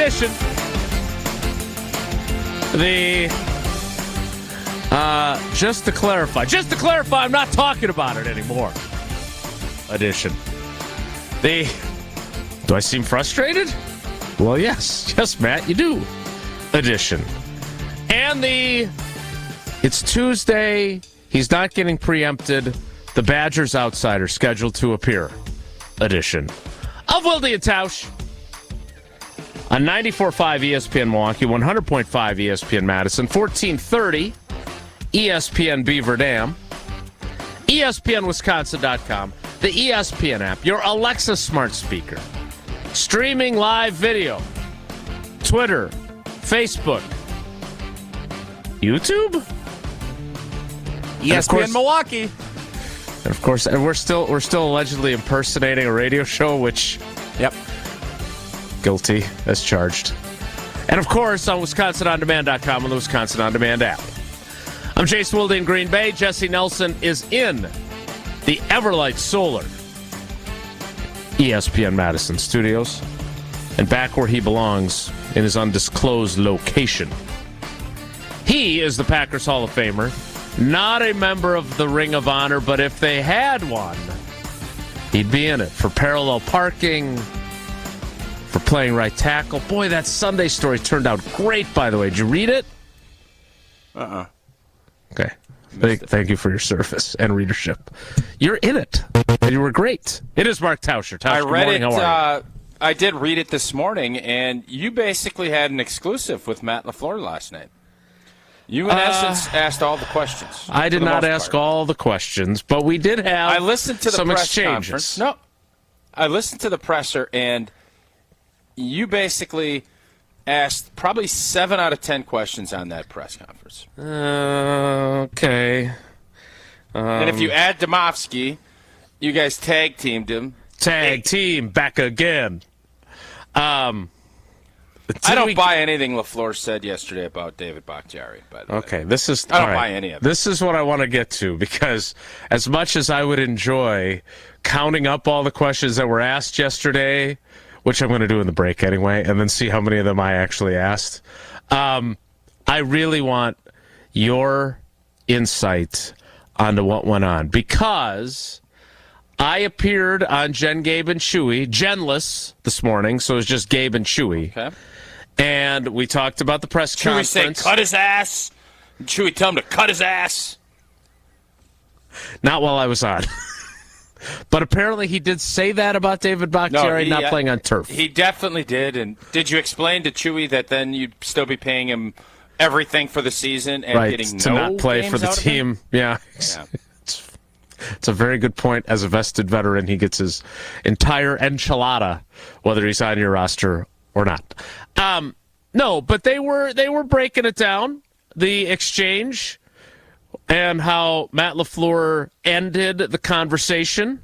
edition. Just to clarify, I'm not talking about it anymore. Edition. Do I seem frustrated? Well, yes, Matt, you do. Edition. And it's Tuesday. He's not getting preempted. The Badgers outsider scheduled to appear. Edition of Wilde and Tausch on 94.5 ESPN Milwaukee, 100.5 ESPN Madison, 1430 ESPN Beaver Dam, ESPNWisconsin.com, the ESPN app, your Alexa smart speaker, streaming live video, Twitter, Facebook, YouTube, ESPN Milwaukee. And of course, we're still allegedly impersonating a radio show, which, yep, guilty as charged. And of course, on WisconsinOnDemand.com and the Wisconsin On Demand app. I'm Jason Wilde in Green Bay. Jesse Nelson is in the Everlight Solar ESPN Madison studios, and back where he belongs in his undisclosed location. He is the Packers Hall of Famer. Not a member of the Ring of Honor, but if they had one, he'd be in it for parallel parking, for playing right tackle. Boy, that Sunday story turned out great, by the way. Did you read it? Okay. Thank you for your service and readership. You're in it. And you were great. It is Mark Tauscher. I read good morning. it. How are you? I did read it this morning, and you basically had an exclusive with Matt LaFleur last night. You, in essence, asked all the questions. I did not ask all the questions, but we did have I listened to the some press exchanges. conference. No, I listened to the presser, and you basically asked probably 7 out of 10 questions on that press conference. Okay. And if you add Domofsky, you guys tag teamed him. Tag team back again. I don't buy anything LaFleur said yesterday about David Bakhtiari. But okay, this is. I don't buy any of it. This is what I want to get to, because as much as I would enjoy counting up all the questions that were asked yesterday, which I'm going to do in the break anyway, and then see how many of them I actually asked, I really want your insight onto what went on, because I appeared on Jen, Gabe, and Chewy, Jenless, this morning, so it was just Gabe and Chewy. Okay. And we talked about the press Chewy conference. say, cut his ass. Chewy tell him to cut his ass. Not while I was on. But apparently he did say that about David Bakhtiari not playing on turf. He definitely did. And did you explain to Chewy that then you'd still be paying him everything for the season and getting to no not play games for the out of team? him? Yeah. It's a very good point. As a vested veteran, he gets his entire enchilada, whether he's on your roster or not. No, but they were breaking it down, the exchange, and how Matt LaFleur ended the conversation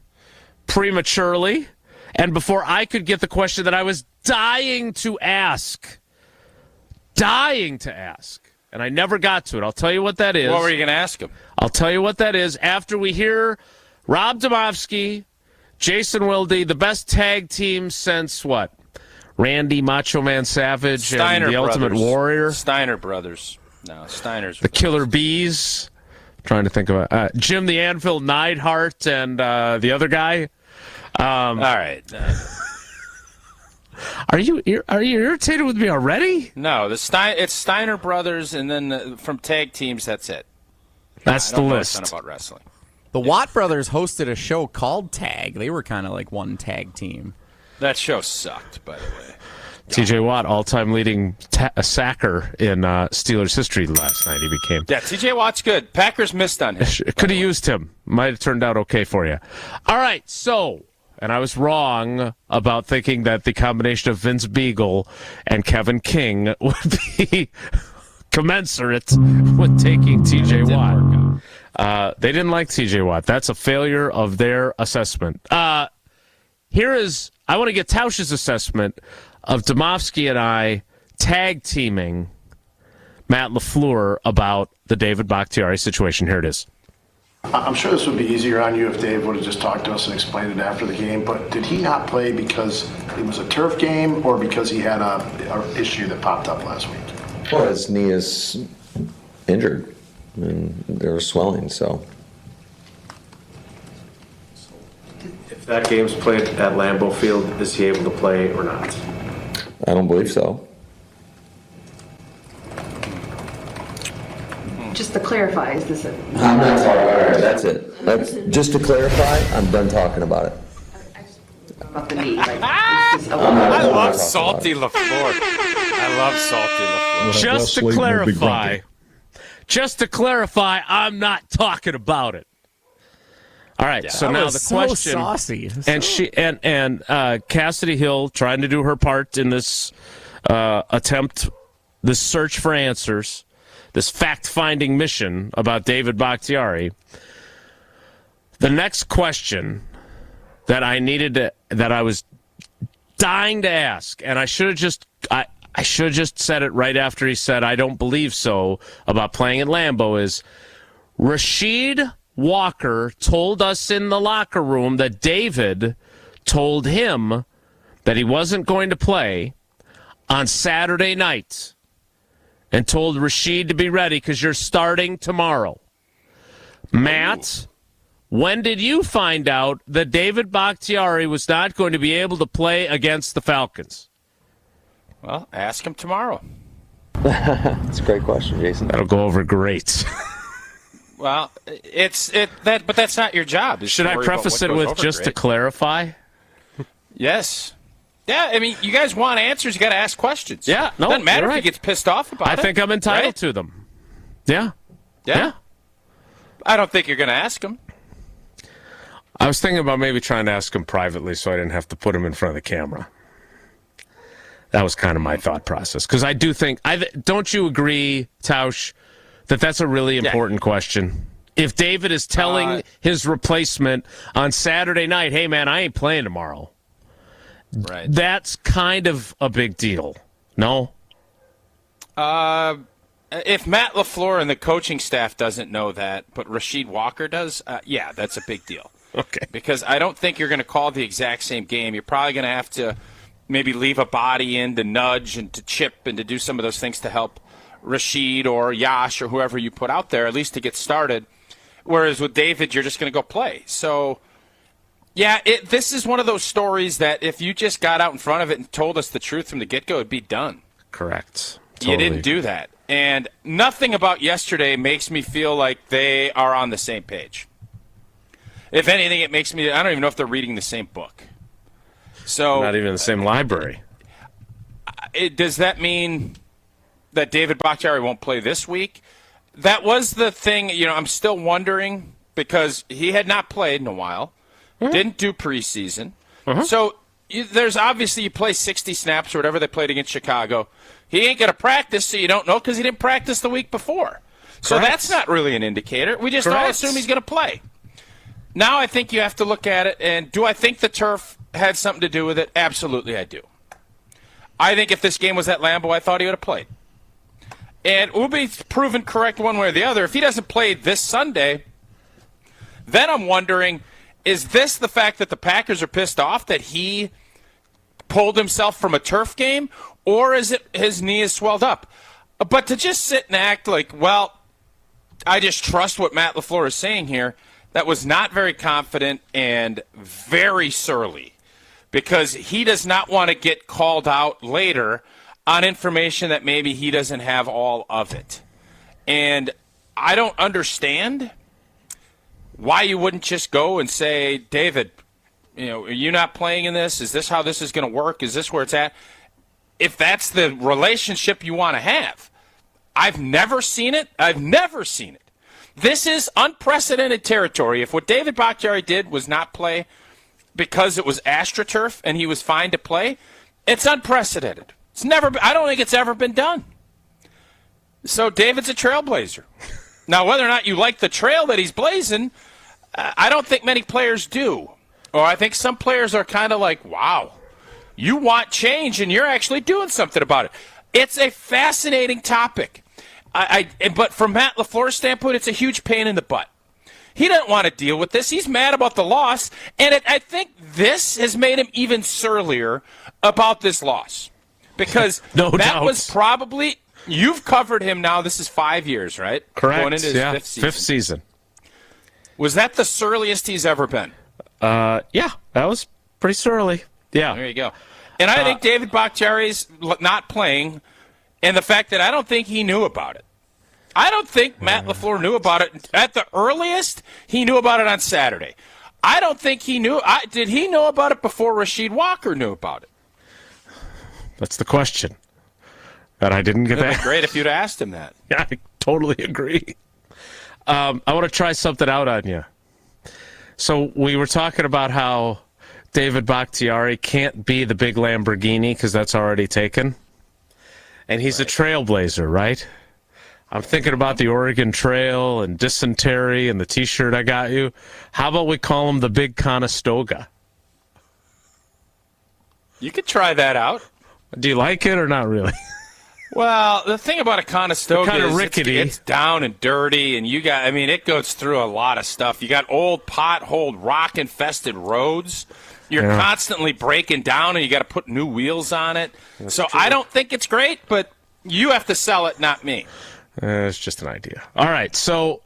prematurely, and before I could get the question that I was dying to ask, and I never got to it. I'll tell you what that is. What were you going to ask him? I'll tell you what that is after we hear Rob Domofsky, Jason Wilde, the best tag team since what? Randy Macho Man Savage Steiner and the Brothers. Ultimate Warrior. Steiner Brothers. No, Steiner's. The Killer Bees. Trying to think about Jim the Anvil Neidhart and the other guy. All right. Are you irritated with me already? No, it's Steiner Brothers, and then from tag teams, that's it. That's the list. I don't know about wrestling. The Watt brothers hosted a show called Tag. They were kind of like one tag team. That show sucked, by the way. T.J. Watt, all-time leading sacker in Steelers history last night. He became. Yeah, T.J. Watt's good. Packers missed on him. Could have used him. Might have turned out okay for you. All right, so, and I was wrong about thinking that the combination of Vince Beagle and Kevin King would be commensurate with taking T.J. Watt. They didn't like T.J. Watt. That's a failure of their assessment. I want to get Tausch's assessment of Domofsky and I tag teaming Matt LaFleur about the David Bakhtiari situation. Here it is. I'm sure this would be easier on you if Dave would have just talked to us and explained it after the game, but did he not play because it was a turf game or because he had a issue that popped up last week? Well, his knee is injured, and there's swelling, so. If that game's played at Lambeau Field, is he able to play or not? I don't believe so. Just to clarify, is this a... I'm not talking, all right, that's it. Just to clarify, I'm done talking about it. About the knee, like, is this I love Salty LaFleur. I love Salty LaFleur. Just to clarify, I'm not talking about it. All right, so now the question, saucy. and she and Cassidy Hill trying to do her part in this attempt, this search for answers, this fact-finding mission about David Bakhtiari. The next question that I was dying to ask, and I should have just said it right after he said I don't believe so about playing at Lambeau, is Rashid Walker told us in the locker room that David told him that he wasn't going to play on Saturday night and told Rashid to be ready because you're starting tomorrow. Matt, when did you find out that David Bakhtiari was not going to be able to play against the Falcons? Well, ask him tomorrow. That's a great question, Jason. That'll go over great. Well, but that's not your job. Should I preface it with just to clarify? Yes. Yeah, I mean, you guys want answers, you got to ask questions. Yeah, no, doesn't matter you're if right. he gets pissed off about it. I think I'm entitled right? to them. Yeah. Yeah. I don't think you're going to ask him. I was thinking about maybe trying to ask him privately so I didn't have to put him in front of the camera. That was kind of my thought process. Because I do think, don't you agree, Tausch, that that's a really important question? If David is telling his replacement on Saturday night, hey, man, I ain't playing tomorrow, right? That's kind of a big deal, no? If Matt LaFleur and the coaching staff doesn't know that, but Rashid Walker does, yeah, that's a big deal. Okay. Because I don't think you're going to call the exact same game. You're probably going to have to maybe leave a body in to nudge and to chip and to do some of those things to help Rashid or Yash or whoever you put out there, at least to get started. Whereas with David, you're just going to go play. So, yeah, this is one of those stories that if you just got out in front of it and told us the truth from the get-go, it'd be done. Correct. You Totally. didn't do that. And nothing about yesterday makes me feel like they are on the same page. If anything, it makes me, I don't even know if they're reading the same book. So Not even in the same library. Does that mean that David Bakhtiari won't play this week? That was the thing, I'm still wondering because he had not played in a while, didn't do preseason. So there's obviously you play 60 snaps or whatever they played against Chicago. He ain't going to practice, so you don't know because he didn't practice the week before. So that's not really an indicator. We just all assume he's going to play. Now I think you have to look at it, and do I think the turf had something to do with it? Absolutely I do. I think if this game was at Lambeau, I thought he would have played. And it will be proven correct one way or the other. If he doesn't play this Sunday, then I'm wondering, is this the fact that the Packers are pissed off that he pulled himself from a turf game, or is it his knee is swelled up? But to just sit and act like, well, I just trust what Matt LaFleur is saying here, that was not very confident and very surly because he does not want to get called out later on information that maybe he doesn't have all of it. And I don't understand why you wouldn't just go and say, David, are you not playing in this? Is this how this is going to work? Is this where it's at? If that's the relationship you want to have. I've never seen it. This is unprecedented territory. If what David Bakhtiari did was not play because it was AstroTurf and he was fine to play, it's unprecedented. I don't think it's ever been done. So David's a trailblazer. Now, whether or not you like the trail that he's blazing, I don't think many players do. Or I think some players are kind of like, wow, you want change and you're actually doing something about it. It's a fascinating topic. But from Matt LaFleur's standpoint, it's a huge pain in the butt. He doesn't want to deal with this. He's mad about the loss, and I think this has made him even surlier about this loss because No that doubt. was probably you've covered him now. This is 5 years, right? Correct. Going into his yeah, fifth season. Was that the surliest he's ever been? Yeah, that was pretty surly. Yeah. There you go. And I think David Bakhtiari's not playing, and the fact that I don't think he knew about it. I don't think Matt LaFleur knew about it. At the earliest, he knew about it on Saturday. I don't think he knew. Did he know about it before Rasheed Walker knew about it? That's the question. That I didn't get It would that. be great if you'd asked him that. Yeah, I totally agree. I want to try something out on you. So we were talking about how David Bakhtiari can't be the big Lamborghini because that's already taken. And he's a trailblazer, right? I'm thinking about the Oregon Trail and dysentery and the T-shirt I got you. How about we call him the Big Conestoga? You could try that out. Do you like it or not really? Well, the thing about a Conestoga They're kinda is rickety. it's down and dirty, and it goes through a lot of stuff. You got old potholed, rock-infested roads. You're constantly breaking down, and you got to put new wheels on it. So I don't think it's great, but you have to sell it, not me. It's just an idea. All right, so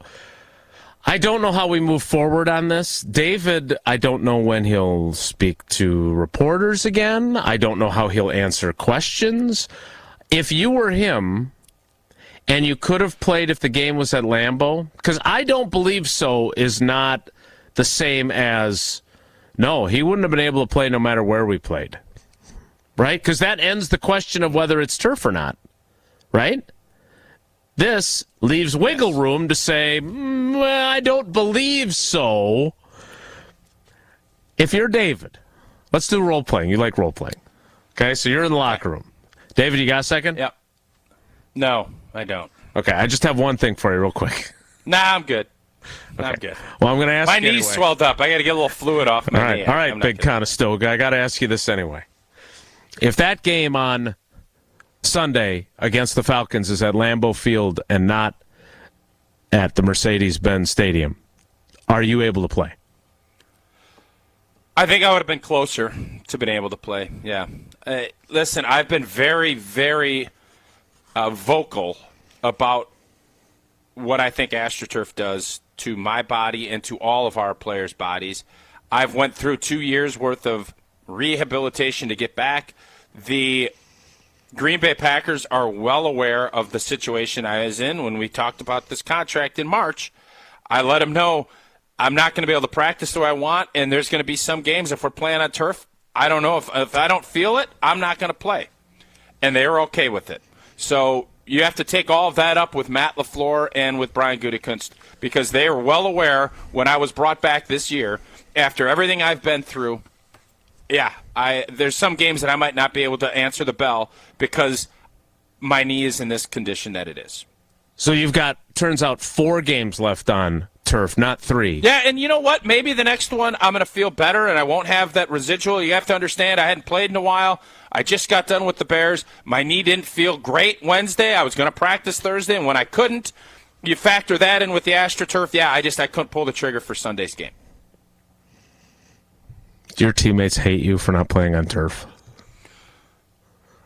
I don't know how we move forward on this. David, I don't know when he'll speak to reporters again. I don't know how he'll answer questions. If you were him and you could have played if the game was at Lambeau, because I don't believe so is not the same as, no, he wouldn't have been able to play no matter where we played. Right? Because that ends the question of whether it's turf or not. Right? This leaves wiggle room to say, well, I don't believe so. If you're David, let's do role playing. You like role playing. Okay, so you're in the locker room. David, you got a second? Yep. No, I don't. Okay, I just have one thing for you real quick. Nah, I'm good. I'm good. Well, I'm going to ask My you knee's anyway. swelled up. I got to get a little fluid off my knee. All right, I'm not big kidding. Conestoga. I got to ask you this anyway. If that game on Sunday against the Falcons is at Lambeau Field and not at the Mercedes-Benz Stadium, are you able to play? I think I would have been closer to being able to play. Yeah. Listen, I've been very, very vocal about what I think AstroTurf does to my body and to all of our players' bodies. I've went through 2 years worth of rehabilitation to get back. The Green Bay Packers are well aware of the situation I was in when we talked about this contract in March. I let them know I'm not going to be able to practice the way I want, and there's going to be some games if we're playing on turf. I don't know. If I don't feel it, I'm not going to play. And they were okay with it. So you have to take all of that up with Matt LaFleur and with Brian Gutekunst because they were well aware when I was brought back this year, after everything I've been through, there's some games that I might not be able to answer the bell because my knee is in this condition that it is. So you've got, turns out, 4 games left on turf, not 3. Yeah, and you know what? Maybe the next one I'm going to feel better and I won't have that residual. You have to understand I hadn't played in a while. I just got done with the Bears. My knee didn't feel great Wednesday. I was going to practice Thursday, and when I couldn't, you factor that in with the AstroTurf. Yeah, I couldn't pull the trigger for Sunday's game. Do your teammates hate you for not playing on turf?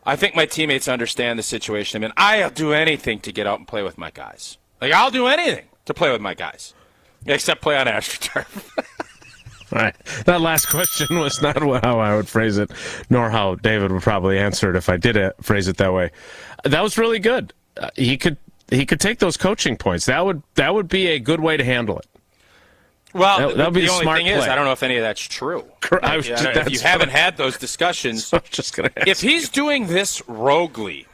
I think my teammates understand the situation. I mean, I'll do anything to get out and play with my guys. Like, I'll do anything to play with my guys, except play on AstroTurf. All right. That last question was not how I would phrase it, nor how David would probably answer it if I did phrase it that way. That was really good. He could take those coaching points. That would be a good way to handle it. Well, that would be the a only smart thing is, play. I don't know if any of that's true. That's If you haven't had those discussions, I was just going to ask. if he's doing this roguely,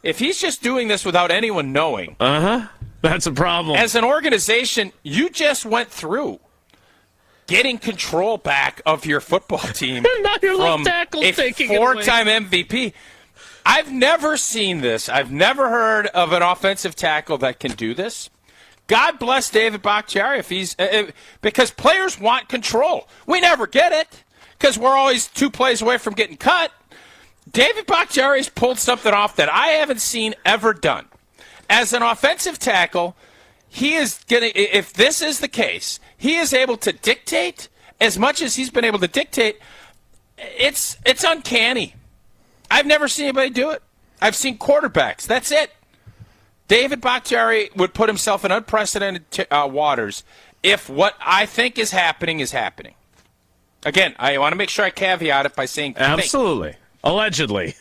if he's just doing this without anyone knowing, that's a problem. as an organization, you just went through getting control back of your football team Now your left from tackle's a taking it away. 4-time MVP. I've never seen this. I've never heard of an offensive tackle that can do this. God bless David Bakhtiari if he's because players want control. We never get it because we're always 2 plays away from getting cut. David Bakhtiari's pulled something off that I haven't seen ever done. As an offensive tackle, he is getting. If this is the case, he is able to dictate as much as he's been able to dictate. It's uncanny. I've never seen anybody do it. I've seen quarterbacks. That's it. David Bakhtiari would put himself in unprecedented waters if what I think is happening is happening. Again, I want to make sure I caveat it by saying absolutely, allegedly.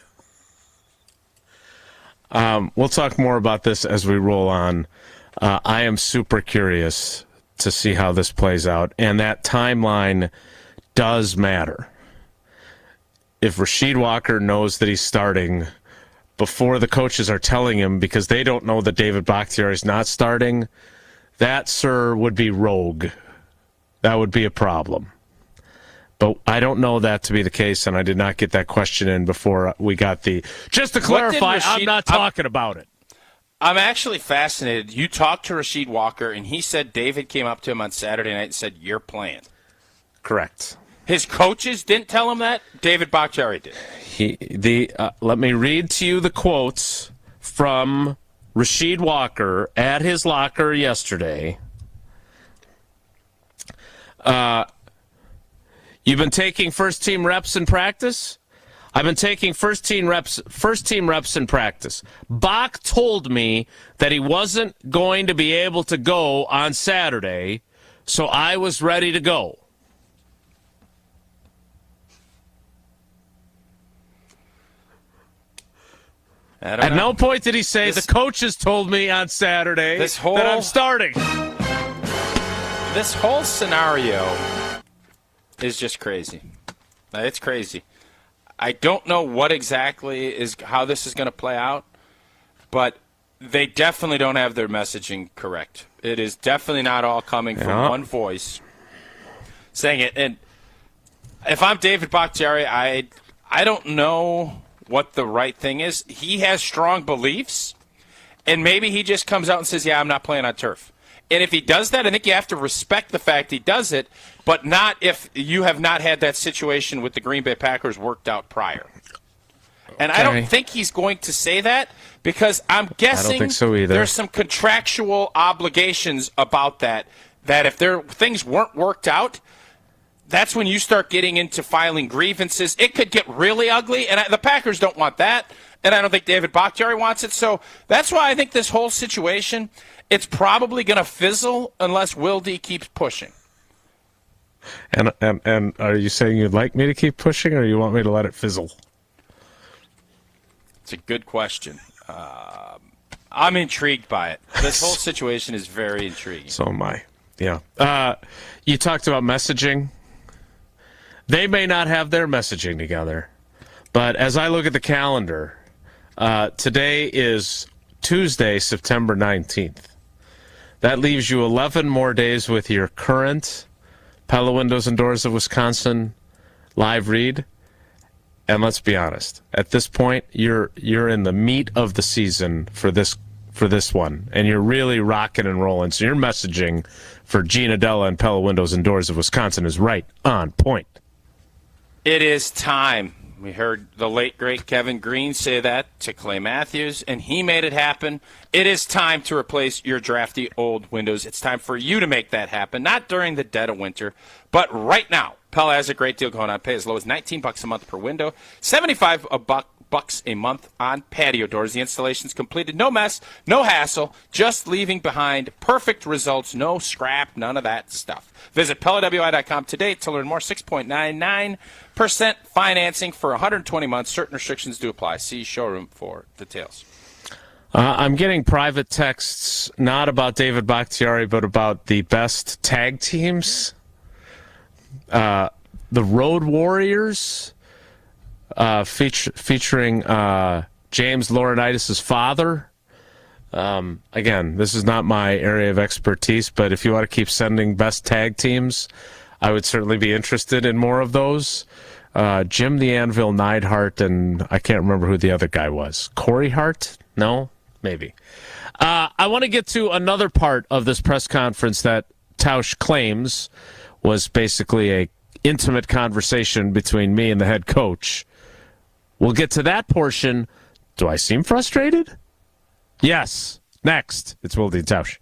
We'll talk more about this as we roll on. I am super curious to see how this plays out, and that timeline does matter. If Rasheed Walker knows that he's starting before the coaches are telling him because they don't know that David Bakhtiari is not starting, that, sir, would be rogue. That would be a problem. But I don't know that to be the case, and I did not get that question in before we got the... Just to clarify, I'm not talking about it. I'm actually fascinated. You talked to Rasheed Walker, and he said David came up to him on Saturday night and said, "You're playing." Correct. His coaches didn't tell him that? David Bakhtiari did. Let me read to you the quotes from Rasheed Walker at his locker yesterday. You've been taking first-team reps in practice? I've been taking first-team reps in practice. Bach told me that he wasn't going to be able to go on Saturday, so I was ready to go. At no point did he say the coaches told me on Saturday that I'm starting. This whole scenario is just crazy. It's crazy. I don't know what exactly how this is going to play out, but they definitely don't have their messaging correct. It is definitely not all coming from one voice saying it. And if I'm David Bakhtiari, I don't know what the right thing is. He has strong beliefs, and maybe he just comes out and says, "Yeah, I'm not playing on turf." And if he does that, I think you have to respect the fact he does it, but not if you have not had that situation with the Green Bay Packers worked out prior. And I don't think he's going to say that because I'm guessing I don't think so either. There's some contractual obligations about that if things weren't worked out, that's when you start getting into filing grievances. It could get really ugly, and the Packers don't want that, and I don't think David Bakhtiari wants it. So that's why I think this whole situation, it's probably going to fizzle unless Wilde keeps pushing. And are you saying you'd like me to keep pushing, or you want me to let it fizzle? It's a good question. I'm intrigued by it. This whole situation is very intriguing. So am I. Yeah. You talked about messaging. They may not have their messaging together, but as I look at the calendar, today is Tuesday, September 19th. That leaves you 11 more days with your current Pella Windows and Doors of Wisconsin live read. And let's be honest, at this point, you're in the meat of the season for this one, and you're really rocking and rolling. So your messaging for Gina Della and Pella Windows and Doors of Wisconsin is right on point. It is time. We heard the late, great Kevin Green say that to Clay Matthews, and he made it happen. It is time to replace your drafty old windows. It's time for you to make that happen, not during the dead of winter, but right now. Pella has a great deal going on. Pay as low as $19 a month per window, $75 a month on patio doors. The installation's completed. No mess, no hassle, just leaving behind perfect results. No scrap, none of that stuff. Visit PellaWI.com today to learn more. 6.99% financing for 120 months. Certain restrictions do apply. See showroom for details. I'm getting private texts, not about David Bakhtiari, but about the best tag teams. The Road Warriors, featuring James Laurinaitis' father. Again, this is not my area of expertise, but if you want to keep sending best tag teams, I would certainly be interested in more of those. Jim the Anvil Neidhart, and I can't remember who the other guy was. Corey Hart? No? Maybe. I want to get to another part of this press conference that Tausch claims was basically a intimate conversation between me and the head coach. We'll get to that portion. Do I seem frustrated? Yes. Next, it's Wilde and Tausch.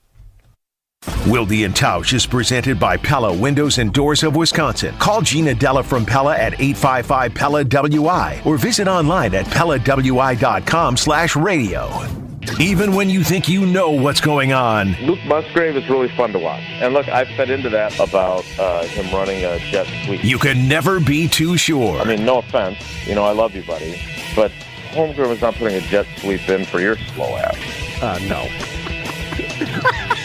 Wilde and Tausch is presented by Pella Windows and Doors of Wisconsin. Call Gina Della from Pella at 855-PELLA-WI or visit online at PellaWI.com/radio. Even when you think you know what's going on. Luke Musgrave is really fun to watch. And look, I've fed into that about him running a jet sweep. You can never be too sure. I mean, no offense. I love you, buddy. But Holmgren was not putting a jet sweep in for your slow ass. No.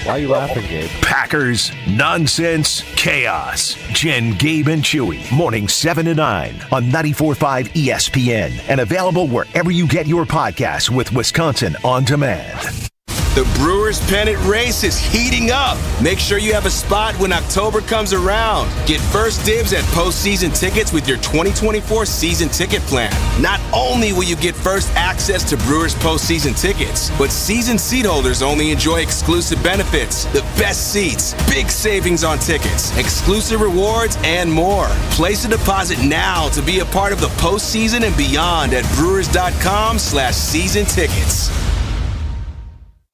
Why are you laughing, Gabe? Packers, nonsense, chaos. Jen, Gabe, and Chewy. Mornings 7 to 9 on 94.5 ESPN. And available wherever you get your podcasts with Wisconsin On Demand. The Brewers pennant race is heating up. Make sure you have a spot when October comes around. Get first dibs at postseason tickets with your 2024 season ticket plan. Not only will you get first access to Brewers postseason tickets, but season seat holders only enjoy exclusive benefits, the best seats, big savings on tickets, exclusive rewards, and more. Place a deposit now to be a part of the postseason and beyond at brewers.com/season tickets.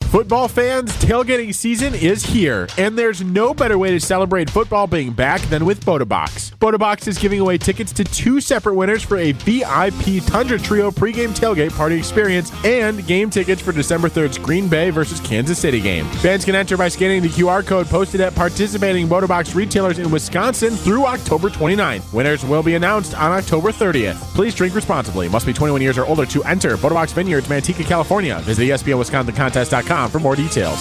Football fans, tailgating season is here, and there's no better way to celebrate football being back than with BotaBox. BotaBox is giving away tickets to 2 separate winners for a VIP Tundra Trio pregame tailgate party experience and game tickets for December 3rd's Green Bay versus Kansas City game. Fans can enter by scanning the QR code posted at participating BotaBox retailers in Wisconsin through October 29th. Winners will be announced on October 30th. Please drink responsibly. Must be 21 years or older to enter. BotaBox Vineyards, Manteca, California. Visit ESPNWisconsinContest.com for more details.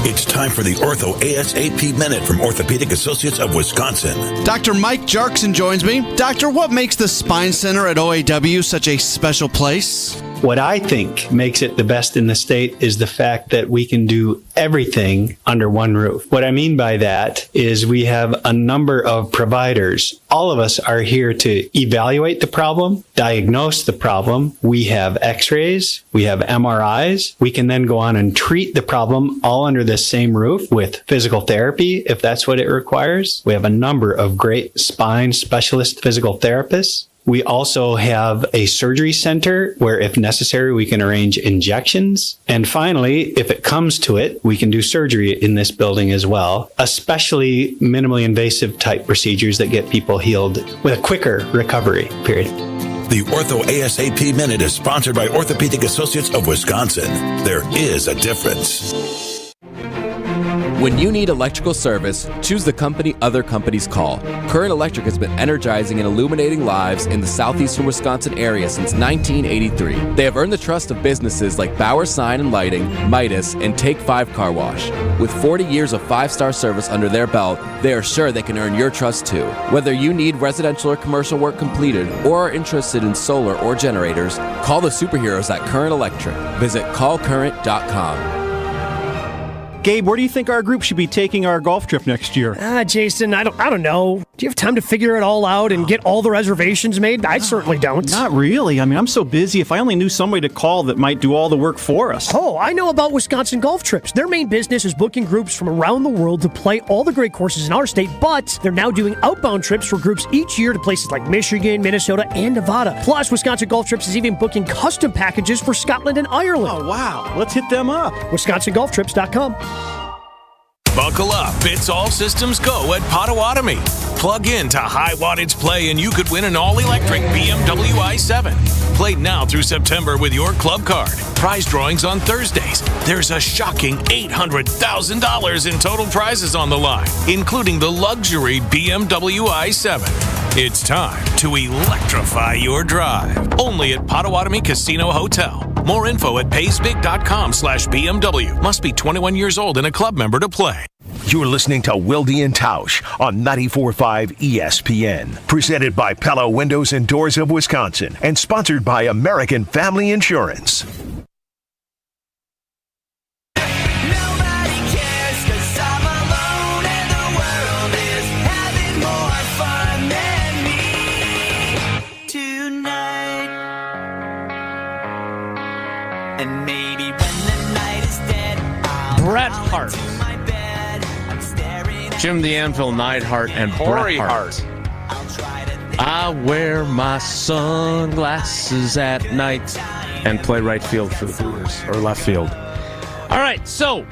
It's time for the Ortho ASAP Minute from Orthopedic Associates of Wisconsin. Dr. Mike Jarkson joins me. Doctor, what makes the Spine Center at OAW such a special place? What I think makes it the best in the state is the fact that we can do everything under one roof. What I mean by that is we have a number of providers. All of us are here to evaluate the problem, diagnose the problem. We have x-rays, we have MRIs. We can then go on and treat the problem all under the same roof with physical therapy if that's what it requires. We have a number of great spine specialist physical therapists. We also have a surgery center where, if necessary, we can arrange injections. And finally, if it comes to it, we can do surgery in this building as well, especially minimally invasive type procedures that get people healed with a quicker recovery period. The Ortho ASAP Minute is sponsored by Orthopedic Associates of Wisconsin. There is a difference. When you need electrical service, choose the company other companies call. Current Electric has been energizing and illuminating lives in the southeastern Wisconsin area since 1983. They have earned the trust of businesses like Bauer Sign and Lighting, Midas, and Take 5 Car Wash. With 40 years of 5-star service under their belt, they are sure they can earn your trust too. Whether you need residential or commercial work completed or are interested in solar or generators, call the superheroes at Current Electric. Visit callcurrent.com. Gabe, where do you think our group should be taking our golf trip next year? Jason, I don't know. Do you have time to figure it all out and get all the reservations made? I certainly don't. Not really. I mean, I'm so busy. If I only knew somebody to call that might do all the work for us. Oh, I know about Wisconsin Golf Trips. Their main business is booking groups from around the world to play all the great courses in our state, but they're now doing outbound trips for groups each year to places like Michigan, Minnesota, and Nevada. Plus, Wisconsin Golf Trips is even booking custom packages for Scotland and Ireland. Oh, wow. Let's hit them up. WisconsinGolfTrips.com. Buckle up. It's all systems go at Potawatomi. Plug in to high wattage play and you could win an all-electric BMW i7. Play now through September with your club card. Prize drawings on Thursdays. There's a shocking $800,000 in total prizes on the line, including the luxury BMW i7. It's time to electrify your drive. Only at Potawatomi Casino Hotel. More info at paysbig.com/BMW. Must be 21 years old and a club member to play. You're listening to Wilde and Tausch on 94.5 ESPN. Presented by Pella Windows and Doors of Wisconsin and sponsored by American Family Insurance. Bret Hart, Jim the Anvil Neidhart, and Bret Hart. I wear my sunglasses at night and play right field for the Brewers, or left field. All right, so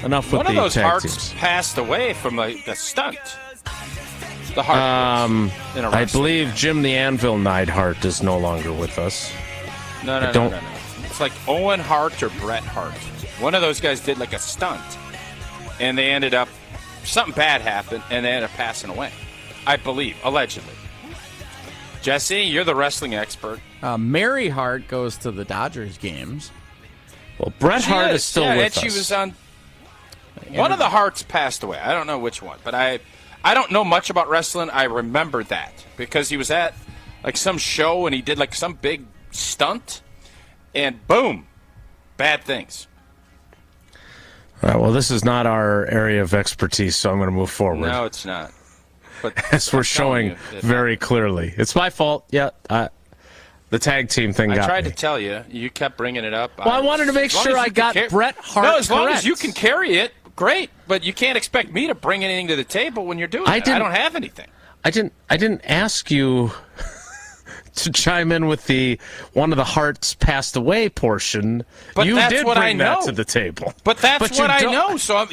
enough with One of the those tag Harts teams. passed away from the stunt. The Hart. I believe Jim the Anvil Neidhart is no longer with us. No. It's like Owen Hart or Bret Hart. One of those guys did like a stunt, and they ended up, something bad happened, and they ended up passing away. I believe, allegedly. Jesse, you're the wrestling expert. Mary Hart goes to the Dodgers games. Well, Bret Hart is still with us. She was on. One of the Harts passed away. I don't know which one, but I don't know much about wrestling. I remember that because he was at like some show and he did like some big stunt, and boom, bad things. All right, well, this is not our area of expertise, so I'm going to move forward. No, it's not. But as we're showing very clearly, it's my fault. Yeah, the tag team thing. I tried to tell you. You kept bringing it up. Well, I wanted to make sure I got Bret Hart. No, as long correct. as you can carry it, great. But you can't expect me to bring anything to the table when you're doing it. I don't have anything. I didn't ask you to chime in with the one of the Harts passed away portion. But you that's did what bring I know. that to the table. But that's you what I don't- know. So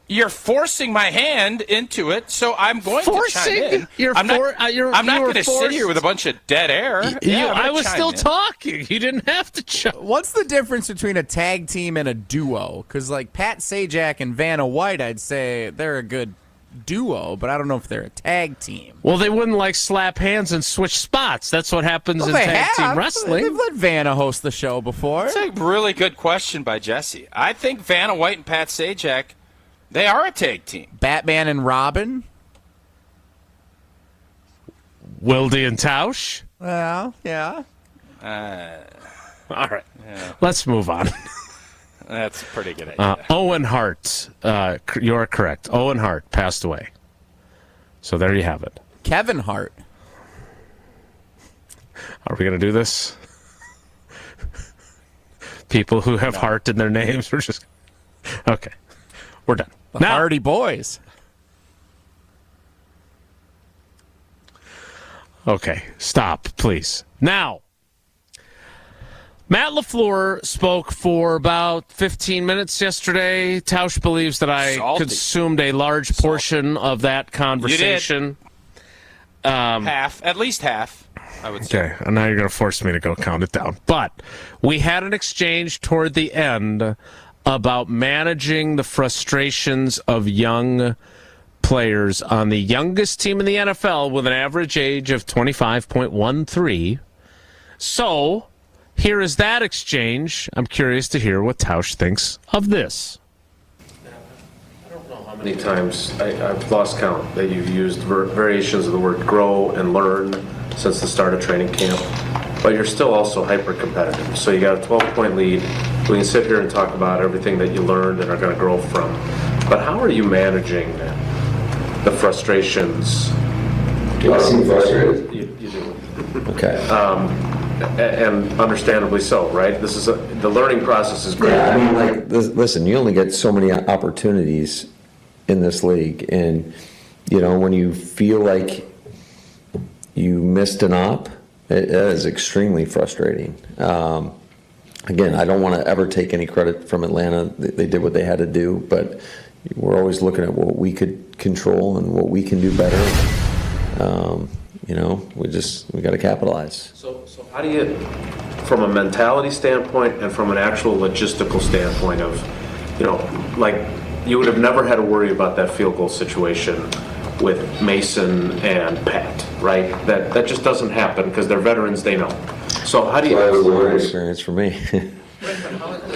you're forcing my hand into it. So I'm going to chime in. I'm not going to sit here with a bunch of dead air. I was still talking. You didn't have to chime. What's the difference between a tag team and a duo? Because like Pat Sajak and Vanna White, I'd say they're a good duo, but I don't know if they're a tag team. Well, they wouldn't like slap hands and switch spots. That's what happens in tag team wrestling. They've let Vanna host the show before. That's a really good question by Jesse. I think Vanna White and Pat Sajak, they are a tag team. Batman and Robin. Wilde and Tausch. Well, yeah. All right. Let's move on. That's a pretty good idea. Owen Hart, you're correct. Owen Hart passed away. So there you have it. Kevin Hart. Are we going to do this? People who have Hart in their names, we're just... Okay. We're done. The Hardy Boys. Okay. Stop, please. Now... Matt LaFleur spoke for about 15 minutes yesterday. Tausch believes that I consumed a large portion of that conversation. You did. Half. At least half, I would say. Okay, and now you're going to force me to go count it down. But we had an exchange toward the end about managing the frustrations of young players on the youngest team in the NFL with an average age of 25.13. So... here is that exchange. I'm curious to hear what Tausch thinks of this. How many times, I've lost count, that you've used variations of the word grow and learn since the start of training camp, but you're still also hyper-competitive. So you got a 12-point lead. We can sit here and talk about everything that you learned and are going to grow from. But how are you managing the frustrations? Do I seem frustrated? You do. Okay. And understandably so, right? This is the learning process is great. Yeah, I mean, listen, you only get so many opportunities in this league, and when you feel like you missed an op, it is extremely frustrating. Again, I don't want to ever take any credit from Atlanta. They did what they had to do, but we're always looking at what we could control and what we can do better. We got to capitalize. So how do you, from a mentality standpoint and from an actual logistical standpoint of, you would have never had to worry about that field goal situation with Mason and Pat, right? That just doesn't happen because they're veterans, they know. So how do you... That was a learning experience for me.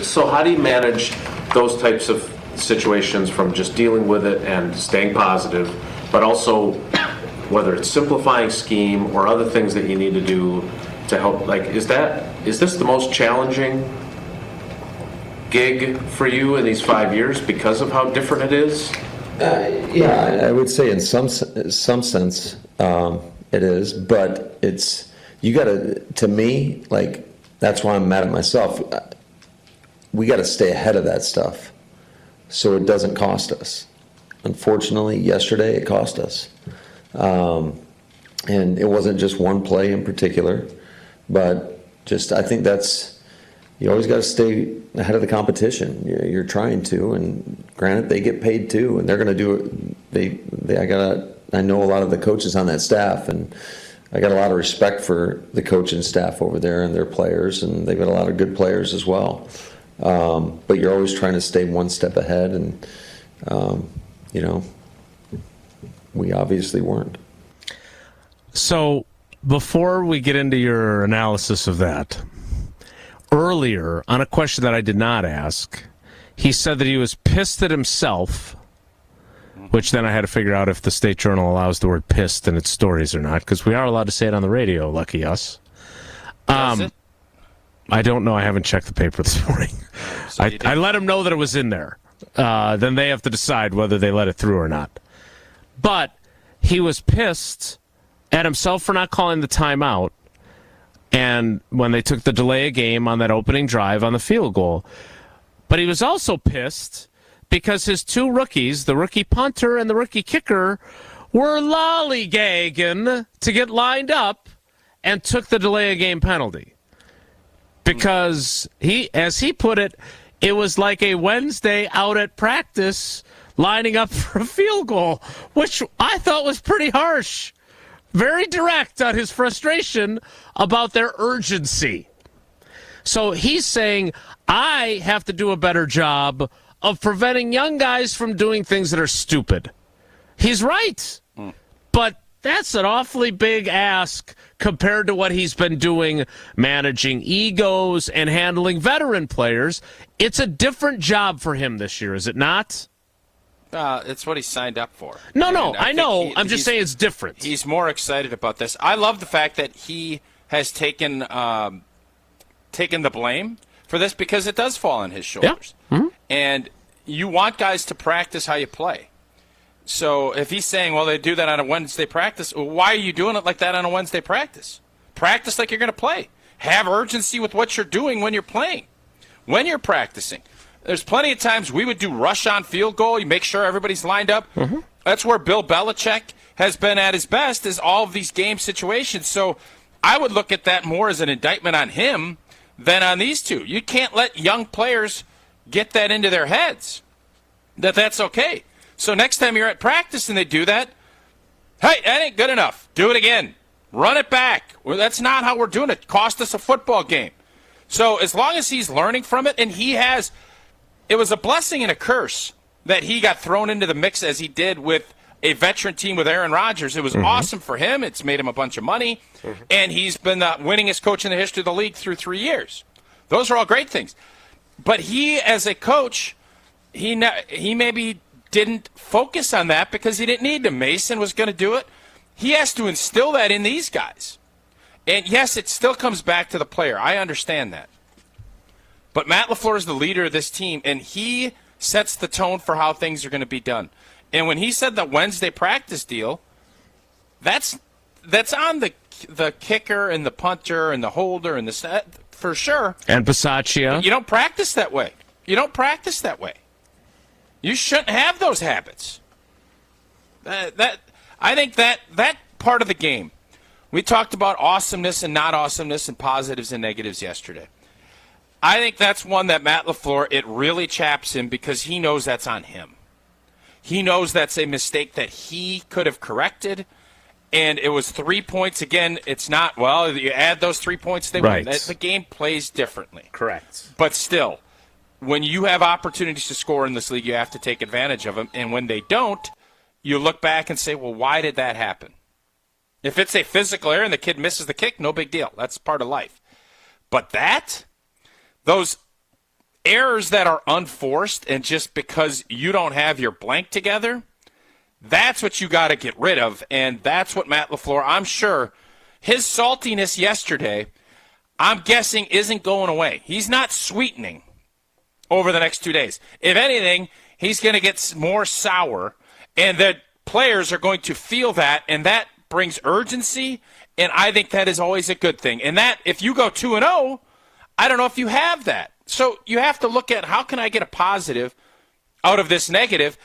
So how do you manage those types of situations from just dealing with it and staying positive, but also whether it's simplifying scheme or other things that you need to do to help? Is this the most challenging gig for you in these 5 years because of how different it is? Yeah, I would say in some sense it is, but you got to me, that's why I'm mad at myself. We got to stay ahead of that stuff so it doesn't cost us. Unfortunately, yesterday it cost us. And it wasn't just one play in particular, but I think that's you always got to stay ahead of the competition. You're trying to, and granted, they get paid too, and they're going to do it. I know a lot of the coaches on that staff, and I got a lot of respect for the coaching staff over there and their players, and they've got a lot of good players as well. But you're always trying to stay one step ahead, and we obviously weren't. So before we get into your analysis of that, earlier on a question that I did not ask, he said that he was pissed at himself, which then I had to figure out if the State Journal allows the word pissed in its stories or not, because we are allowed to say it on the radio, lucky us. I don't know. I haven't checked the paper this morning. I let him know that it was in there. Then they have to decide whether they let it through or not. But he was pissed at himself for not calling the timeout, and when they took the delay of game on that opening drive on the field goal. But he was also pissed because his two rookies, the rookie punter and the rookie kicker, were lollygagging to get lined up and took the delay of game penalty. Because as he put it, it was like a Wednesday out at practice lining up for a field goal, which I thought was pretty harsh. Very direct on his frustration about their urgency. So he's saying, I have to do a better job of preventing young guys from doing things that are stupid. He's right. But that's an awfully big ask compared to what he's been doing, managing egos and handling veteran players. It's a different job for him this year, is it not? It's what he signed up for. No, I know. I'm just saying it's different. He's more excited about this. I love the fact that he has taken the blame for this because it does fall on his shoulders. Yeah. Mm-hmm. And you want guys to practice how you play. So if he's saying, well, they do that on a Wednesday practice, well, why are you doing it like that on a Wednesday practice? Practice like you're going to play. Have urgency with what you're doing when you're playing, when you're practicing. There's plenty of times we would do rush on field goal. You make sure everybody's lined up. Mm-hmm. That's where Bill Belichick has been at his best, is all of these game situations. So I would look at that more as an indictment on him than on these two. You can't let young players get that into their heads, that's okay. So next time you're at practice and they do that, hey, that ain't good enough. Do it again. Run it back. Well, that's not how we're doing it. Cost us a football game. So as long as he's learning from it, and he has – it was a blessing and a curse that he got thrown into the mix as he did with a veteran team with Aaron Rodgers. It was awesome for him. It's made him a bunch of money, and he's been the winningest coach in the history of the league through 3 years. Those are all great things. But he, as a coach, he maybe didn't focus on that because he didn't need to. Mason was going to do it. He has to instill that in these guys. And, yes, it still comes back to the player. I understand that. But Matt LaFleur is the leader of this team, and he sets the tone for how things are going to be done. And when he said the Wednesday practice deal, that's on the kicker and the punter and the holder and the for sure. And Bisaccia. But you don't practice that way. You shouldn't have those habits. I think that part of the game. We talked about awesomeness and not awesomeness and positives and negatives yesterday. I think that's one that Matt LaFleur, it really chaps him because he knows that's on him. He knows that's a mistake that he could have corrected, and it was 3 points. Again, it's not, well, you add those 3 points, they win. The game plays differently. Correct. But still, when you have opportunities to score in this league, you have to take advantage of them, and when they don't, you look back and say, well, why did that happen? If it's a physical error and the kid misses the kick, no big deal. That's part of life. But those errors that are unforced and just because you don't have your blank together, that's what you got to get rid of. And that's what Matt LaFleur, I'm sure, his saltiness yesterday, I'm guessing isn't going away. He's not sweetening over the next 2 days. If anything, he's going to get more sour, and the players are going to feel that, and that brings urgency, and I think that is always a good thing. And that, if you go 2-0, I don't know if you have that. So you have to look at how can I get a positive out of this negative.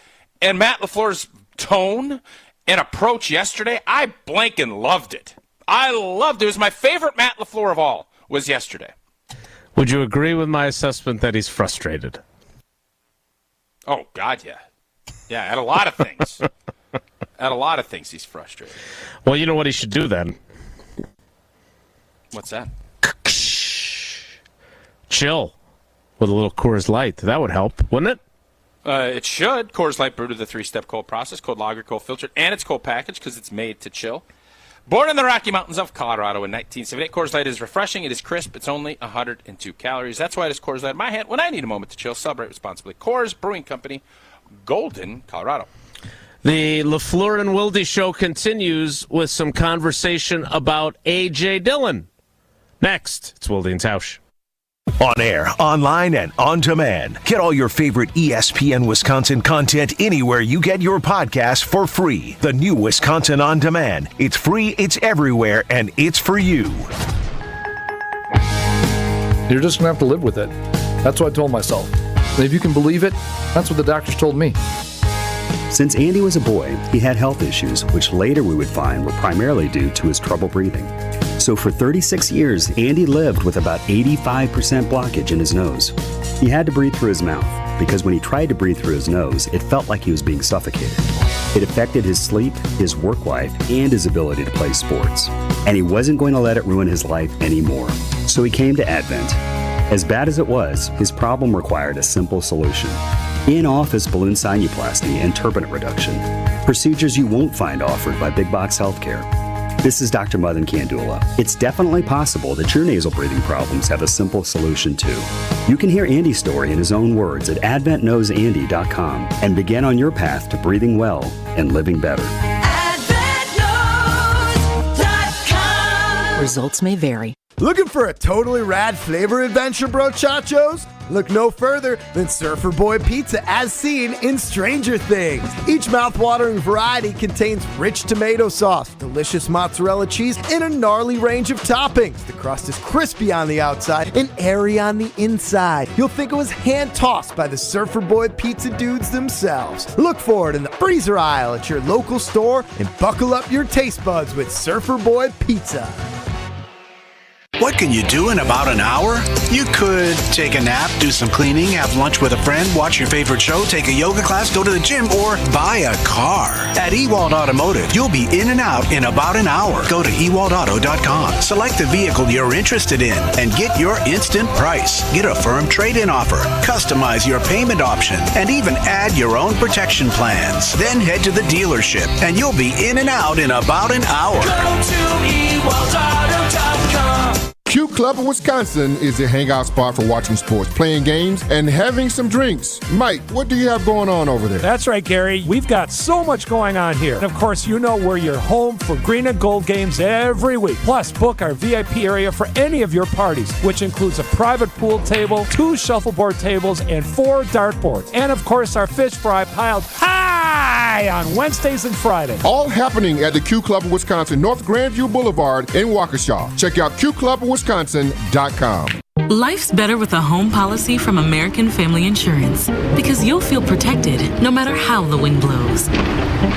And Matt LaFleur's tone and approach yesterday, I blanking loved it. I loved it. It was my favorite Matt LaFleur of all was yesterday. Would you agree with my assessment that he's frustrated? Oh, God, yeah. Yeah, at a lot of things. At a lot of things, he's frustrated. Well, you know what he should do then? What's that? Chill with a little Coors Light. That would help, wouldn't it? It should. Coors Light brewed with a 3-step cold process, cold lager, cold filtered, and it's cold packaged because it's made to chill. Born in the Rocky Mountains of Colorado in 1978, Coors Light is refreshing. It is crisp. It's only 102 calories. That's why it is Coors Light in my hand when I need a moment to chill. Celebrate responsibly. Coors Brewing Company, Golden, Colorado. The LaFleur and Wilde show continues with some conversation about A.J. Dillon. Next, it's Wilde and Tausch. On air, online, and on demand. Get all your favorite ESPN Wisconsin content anywhere you get your podcast for free. The new Wisconsin On Demand. It's free, it's everywhere, and it's for you. You're just going to have to live with it. That's what I told myself. And if you can believe it, that's what the doctors told me. Since Andy was a boy, he had health issues, which later we would find were primarily due to his trouble breathing. So for 36 years, Andy lived with about 85% blockage in his nose. He had to breathe through his mouth, because when he tried to breathe through his nose, it felt like he was being suffocated. It affected his sleep, his work life, and his ability to play sports. And he wasn't going to let it ruin his life anymore. So he came to Advent. As bad as it was, his problem required a simple solution. In-office balloon sinuplasty and turbinate reduction. Procedures you won't find offered by big box healthcare. This is Dr. Madan Kandula. It's definitely possible that your nasal breathing problems have a simple solution too. You can hear Andy's story in his own words at adventknowsandy.com and begin on your path to breathing well and living better. AdventKnows.com. Results may vary. Looking for a totally rad flavor adventure, brochachos? Look no further than Surfer Boy Pizza as seen in Stranger Things. Each mouth-watering variety contains rich tomato sauce, delicious mozzarella cheese, and a gnarly range of toppings. The crust is crispy on the outside and airy on the inside. You'll think it was hand-tossed by the Surfer Boy Pizza dudes themselves. Look for it in the freezer aisle at your local store and buckle up your taste buds with Surfer Boy Pizza. What can you do in about an hour? You could take a nap, do some cleaning, have lunch with a friend, watch your favorite show, take a yoga class, go to the gym, or buy a car. At Ewald Automotive, you'll be in and out in about an hour. Go to ewaldauto.com, select the vehicle you're interested in, and get your instant price. Get a firm trade-in offer, customize your payment option, and even add your own protection plans. Then head to the dealership, and you'll be in and out in about an hour. Go to ewaldauto.com. Q Club of Wisconsin is a hangout spot for watching sports, playing games, and having some drinks. Mike, what do you have going on over there? That's right, Gary. We've got so much going on here. And of course, you know we're your home for green and gold games every week. Plus, book our VIP area for any of your parties, which includes a private pool table, 2 shuffleboard tables, and 4 dartboards. And of course, our fish fry piled high on Wednesdays and Fridays. All happening at the Q Club of Wisconsin, North Grandview Boulevard in Waukesha. Check out QClubofWisconsin.com. Life's better with a home policy from American Family Insurance because you'll feel protected no matter how the wind blows.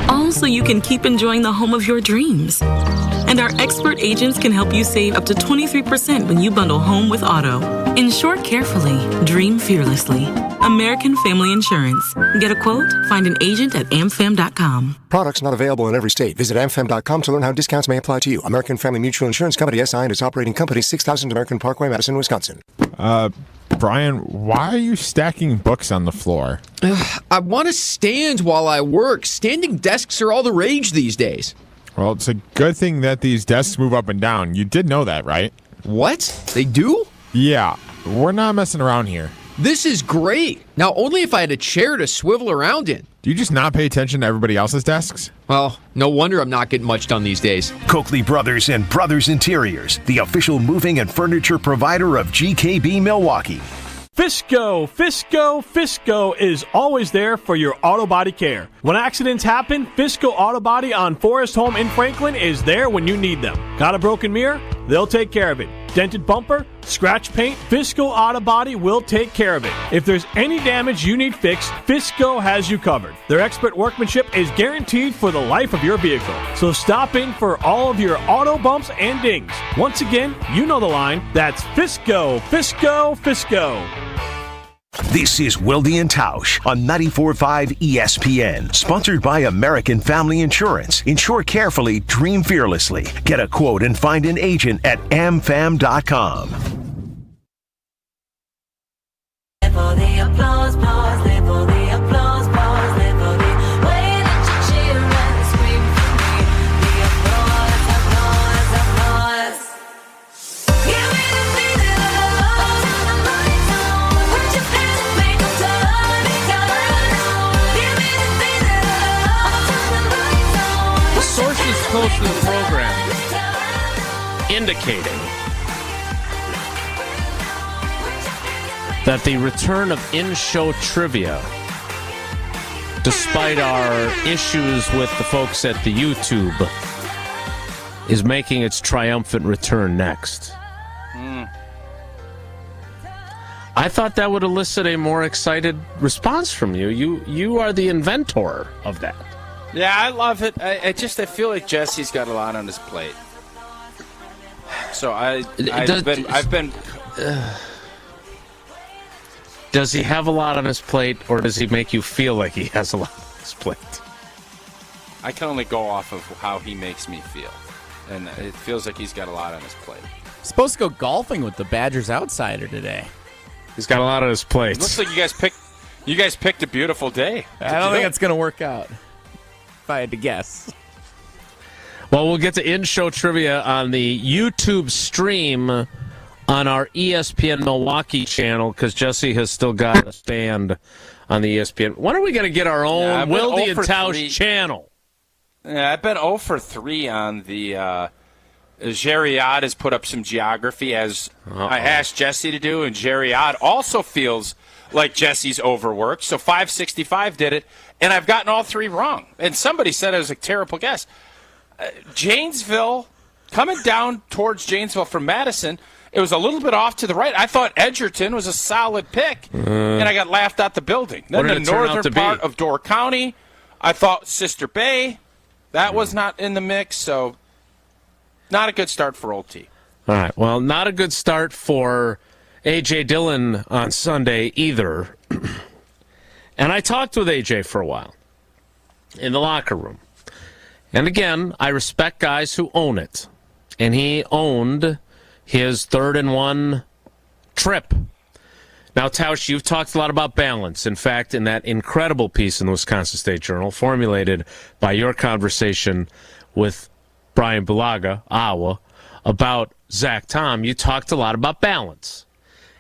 All so you can keep enjoying the home of your dreams. And our expert agents can help you save up to 23% when you bundle home with auto. Insure carefully, dream fearlessly. American Family Insurance. Get a quote? Find an agent at amfam.com. Products not available in every state. Visit amfam.com to learn how discounts may apply to you. American Family Mutual Insurance Company, SI, and its operating company, 6000 American Parkway, Madison, Wisconsin. Brian, why are you stacking books on the floor? I want to stand while I work. Standing desks are all the rage these days. Well, it's a good thing that these desks move up and down. You did know that, right? What? They do? Yeah, we're not messing around here. This is great. Now, only if I had a chair to swivel around in. Do you just not pay attention to everybody else's desks? Well, no wonder I'm not getting much done these days. Coakley Brothers and Brothers Interiors, the official moving and furniture provider of GKB Milwaukee. Fisco is always there for your auto body care. When accidents happen, Fisco Auto Body on Forest Home in Franklin is there when you need them. Got a broken mirror? They'll take care of it. dented bumper, scratch paint, Fisco Auto Body will take care of it. If there's any damage you need fixed, Fisco has you covered. Their expert workmanship is guaranteed for the life of your vehicle. So stop in for all of your auto bumps and dings. Once again, you know the line. That's Fisco, Fisco, Fisco. This is Wilde and Tausch on 94.5 ESPN. Sponsored by American Family Insurance. Insure carefully, dream fearlessly. Get a quote and find an agent at amfam.com. Live for the applause, pause. Live for the applause, pause. Live for the way that you cheer and scream for me. The applause, applause, applause. Give me the beat of love. Turn the lights on. Put your hands up, make them turn. Give me the beat of love. Turn the lights on. Sources close to the program indicating that the return of in-show trivia, despite our issues with the folks at the YouTube, is making its triumphant return next. I thought that would elicit a more excited response from you. You are the inventor of that. Yeah, I love it. I feel like Jesse's got a lot on his plate. So I've been. Does he have a lot on his plate, or does he make you feel like he has a lot on his plate? I can only go off of how he makes me feel, and it feels like he's got a lot on his plate. Supposed to go golfing with the Badgers outsider today. He's got a lot on his plate. It looks like you guys picked a beautiful day. I don't think it's going to work out, if I had to guess. Well, we'll get to in-show trivia on the YouTube stream on our ESPN Milwaukee channel, because Jesse has still got a stand on the ESPN. When are we going to get our own Wilde and Tausch channel? Yeah, I've been 0 for 3 on the Geriad has put up some geography, as I asked Jesse to do, and Geriad also feels like Jesse's overworked, so 565 did it, and I've gotten all 3 wrong. And somebody said it was a terrible guess. Janesville, coming down towards Janesville from Madison, it was a little bit off to the right. I thought Edgerton was a solid pick, and I got laughed out the building. Then the northern part of Door County, I thought Sister Bay, that was not in the mix, so not a good start for Old T. All right, well, not a good start for A.J. Dillon on Sunday either. And I talked with A.J. for a while in the locker room. And again, I respect guys who own it. And he owned his 3rd and 1 trip. Now, Tausch, you've talked a lot about balance. In fact, in that incredible piece in the Wisconsin State Journal, formulated by your conversation with Brian Bulaga, Iowa, about Zach Tom, you talked a lot about balance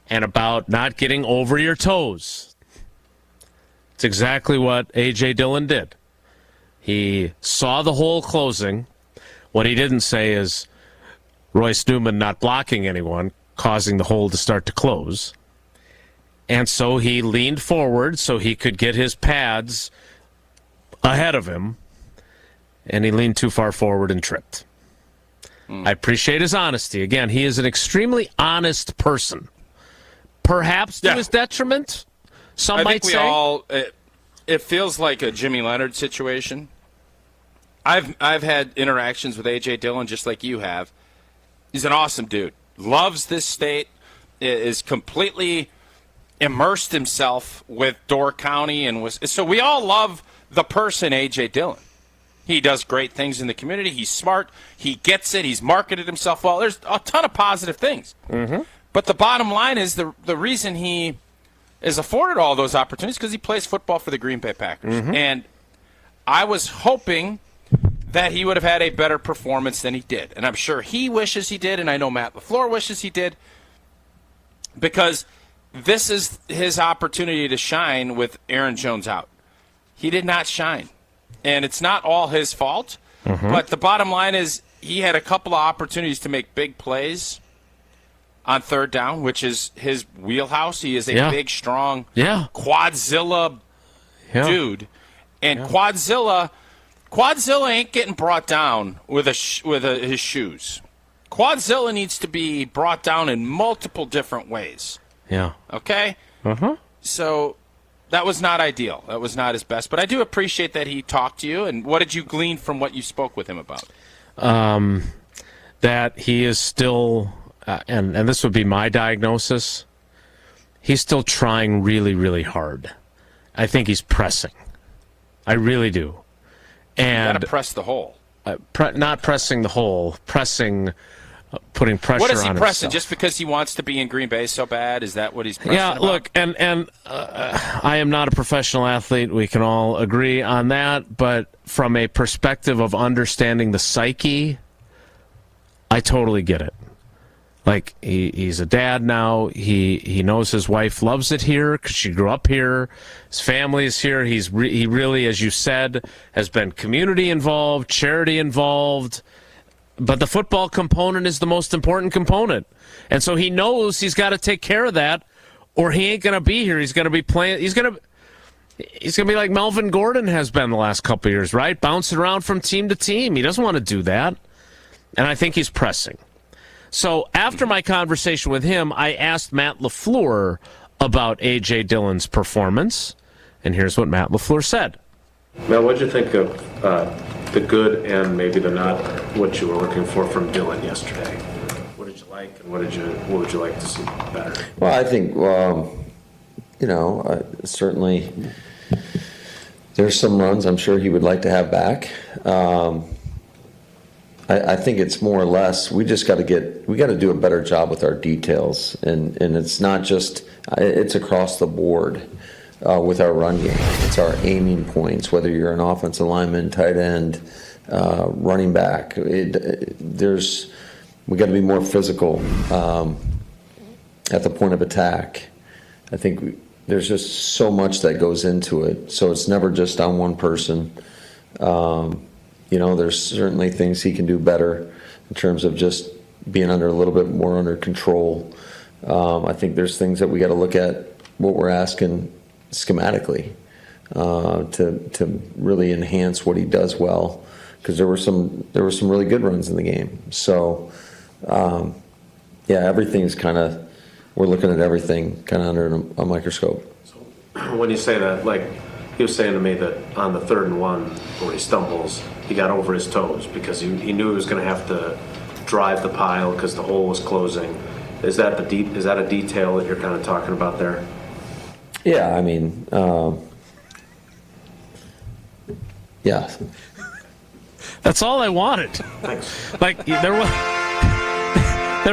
and about not getting over your toes. It's exactly what A.J. Dillon did. He saw the hole closing. What he didn't say is Royce Newman not blocking anyone, causing the hole to start to close. And so he leaned forward so he could get his pads ahead of him, and he leaned too far forward and tripped. I appreciate his honesty. Again, he is an extremely honest person. Perhaps to his detriment, some might say. It feels like a Jimmy Leonard situation. I've had interactions with A.J. Dillon just like you have. He's an awesome dude. Loves this state. Is completely immersed himself with Door County. So we all love the person A.J. Dillon. He does great things in the community. He's smart. He gets it. He's marketed himself well. There's a ton of positive things. Mm-hmm. But the bottom line is the reason he is afforded all those opportunities because he plays football for the Green Bay Packers. Mm-hmm. And I was hoping that he would have had a better performance than he did. And I'm sure he wishes he did, and I know Matt LaFleur wishes he did, because this is his opportunity to shine with Aaron Jones out. He did not shine. And it's not all his fault, but the bottom line is he had a couple of opportunities to make big plays on 3rd down, which is his wheelhouse. He is a big, strong Quadzilla dude. And Quadzilla ain't getting brought down with his shoes. Quadzilla needs to be brought down in multiple different ways. Yeah. Okay? Uh-huh. So that was not ideal. That was not his best. But I do appreciate that he talked to you. And what did you glean from what you spoke with him about? That he is still, and this would be my diagnosis, he's still trying really, really hard. I think he's pressing. I really do. And you got to press the hole. Not pressing the hole, pressing, putting pressure on himself. What is he pressing? Just because he wants to be in Green Bay so bad? Is that what he's pressing about? Look, and I am not a professional athlete. We can all agree on that. But from a perspective of understanding the psyche, I totally get it. Like, he's a dad now. He knows his wife loves it here because she grew up here. His family is here. He really, as you said, has been community involved, charity involved. But the football component is the most important component. And so he knows he's got to take care of that, or he ain't going to be here. He's going to be playing. He's going to be like Melvin Gordon has been the last couple of years, right? Bouncing around from team to team. He doesn't want to do that. And I think he's pressing. So after my conversation with him, I asked Matt LaFleur about A.J. Dillon's performance, and here's what Matt LaFleur said. Matt, what did you think of the good and maybe the not what you were looking for from Dillon yesterday? What did you like, and what would you like to see better? Well, I think, certainly there's some runs I'm sure he would like to have back. I think it's more or less we got to do a better job with our details, and it's not just it's across the board with our run game. It's our aiming points, whether you're an offensive lineman, tight end, running back. We got to be more physical at the point of attack. I think there's just so much that goes into it, so it's never just on one person. There's certainly things he can do better in terms of just being a little bit more under control. I think there's things that we got to look at what we're asking schematically to really enhance what he does well, because there were some really good runs in the game. So everything's we're looking at everything kind of under a microscope. So when you say that, like he was saying to me that on the 3rd and 1 where he stumbles, he got over his toes because he knew he was going to have to drive the pile because the hole was closing. Is that a detail that you're kind of talking about there? Yeah, I mean, yeah. That's all I wanted. Thanks. Like, there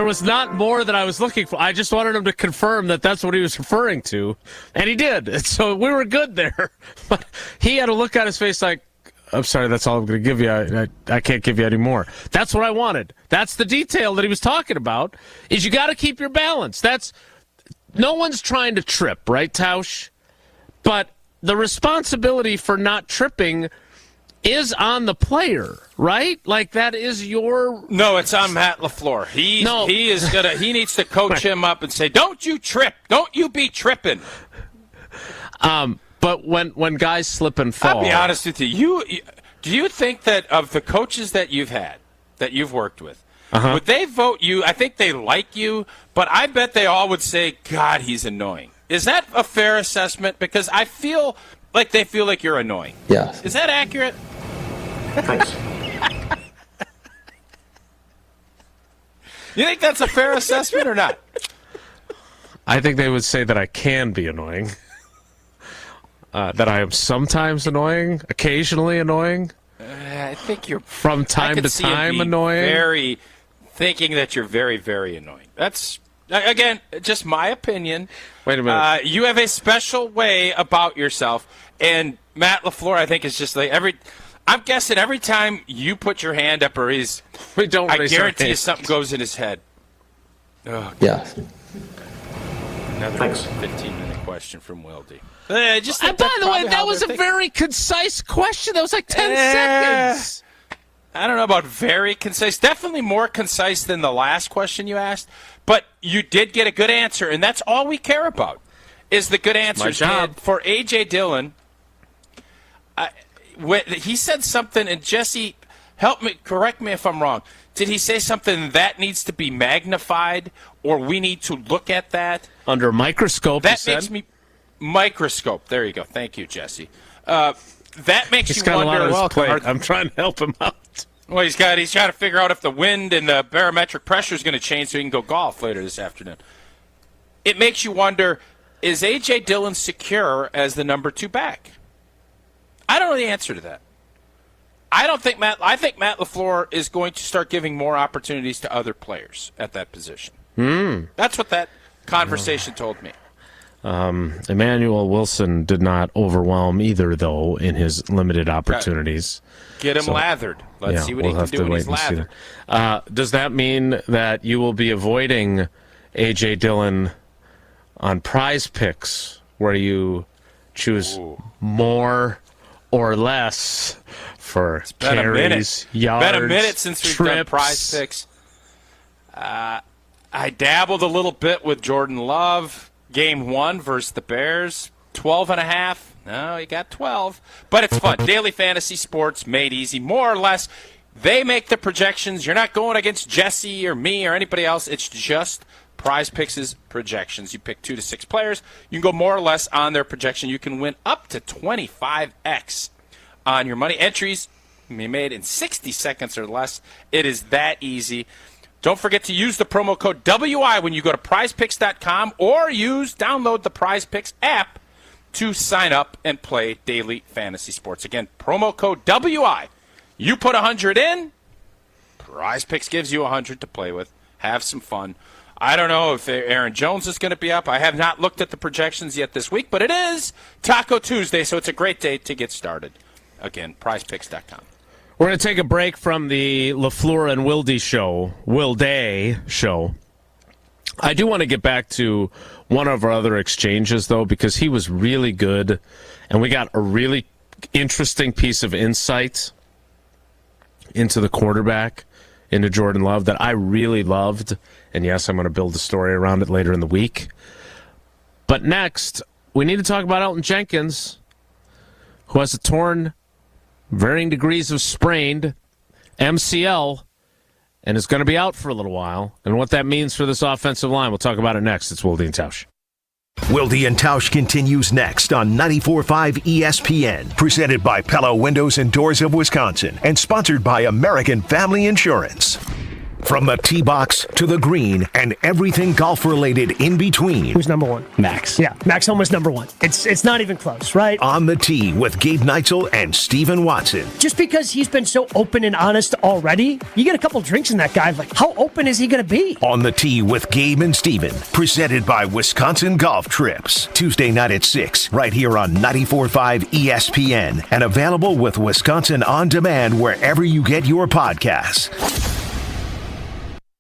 was not more that I was looking for. I just wanted him to confirm that that's what he was referring to, and he did. So we were good there. But he had a look on his face like, I'm sorry, that's all I'm going to give you. I can't give you any more. That's what I wanted. That's the detail that he was talking about, is you got to keep your balance. No one's trying to trip, right, Tausch? But the responsibility for not tripping is on the player, right? Like, that is your... No, it's on Matt LaFleur. He needs to coach him up and say, don't you trip. Don't you be tripping. But when guys slip and fall... I'll be honest with you. Do you think that of the coaches that you've had, that you've worked with, would they vote you? I think they like you, but I bet they all would say, God, he's annoying. Is that a fair assessment? Because I feel like they feel like you're annoying. Yeah. Is that accurate? Thanks. You think that's a fair assessment or not? I think they would say that I can be annoying. That I am sometimes annoying, occasionally annoying. I think you're from time to time annoying. Thinking that you're very, very annoying. That's, again, just my opinion. Wait a minute. You have a special way about yourself, and Matt LaFleur, I think, is just like I'm guessing every time you put your hand up, or I guarantee you something goes in his head. Oh, yeah. Another 15-minute question from Wilde. By the way, that was a very concise question. That was like 10 seconds. I don't know about very concise. Definitely more concise than the last question you asked. But you did get a good answer, and that's all we care about is the good answers. My job. And for A.J. Dillon, he said something, and Jesse, correct me if I'm wrong. Did he say something that needs to be magnified, or we need to look at that? Under microscope, that makes me... Microscope. There you go. Thank you, Jesse. That makes He's you got wonder... a lot on his plate. I'm trying to help him out. Well, he's got to figure out if the wind and the barometric pressure is going to change so he can go golf later this afternoon. It makes you wonder, is A.J. Dillon secure as the number 2 back? I don't know the answer to that. I think Matt LaFleur is going to start giving more opportunities to other players at that position. That's what that conversation told me. Emmanuel Wilson did not overwhelm either, though, in his limited opportunities. Get him lathered. Let's see what he can do when he's lathered. Does that mean that you will be avoiding A.J. Dillon on Prize Picks, where you choose more or less for carries, yards, been a minute since we've done Prize Picks. I dabbled a little bit with Jordan Love. Game 1 versus the Bears, 12.5. No, he got 12. But it's fun. Daily fantasy sports made easy, more or less. They make the projections. You're not going against Jesse or me or anybody else. It's just Prize Picks' projections. You pick 2 to 6 players. You can go more or less on their projection. You can win up to 25x on your money. Entries can be made in 60 seconds or less. It is that easy. Don't forget to use the promo code WI when you go to prizepicks.com or download the Prize Picks app to sign up and play daily fantasy sports. Again, promo code WI. You put 100 in, Prize Picks gives you 100 to play with. Have some fun. I don't know if Aaron Jones is going to be up. I have not looked at the projections yet this week, but it is Taco Tuesday, so it's a great day to get started. Again, prizepicks.com. We're going to take a break from the LaFleur and Wilde show. I do want to get back to one of our other exchanges, though, because he was really good, and we got a really interesting piece of insight into the quarterback, into Jordan Love, that I really loved. And yes, I'm going to build a story around it later in the week. But next, we need to talk about Elton Jenkins, who has a torn, varying degrees of sprained MCL, and is going to be out for a little while. And what that means for this offensive line, we'll talk about it next. It's Wilde and Tausch. Wilde and Tausch continues next on 94.5 ESPN, presented by Pella Windows and Doors of Wisconsin, and sponsored by American Family Insurance. From the tee box to the green and everything golf-related in between. Who's number 1? Max. Yeah, Max Homa's number 1. It's not even close, right? On the tee with Gabe Neitzel and Stephen Watson. Just because he's been so open and honest already, you get a couple drinks in that guy, like, how open is he going to be? On the tee with Gabe and Stephen, presented by Wisconsin Golf Trips. Tuesday night at 6, right here on 94.5 ESPN, and available with Wisconsin On Demand wherever you get your podcasts.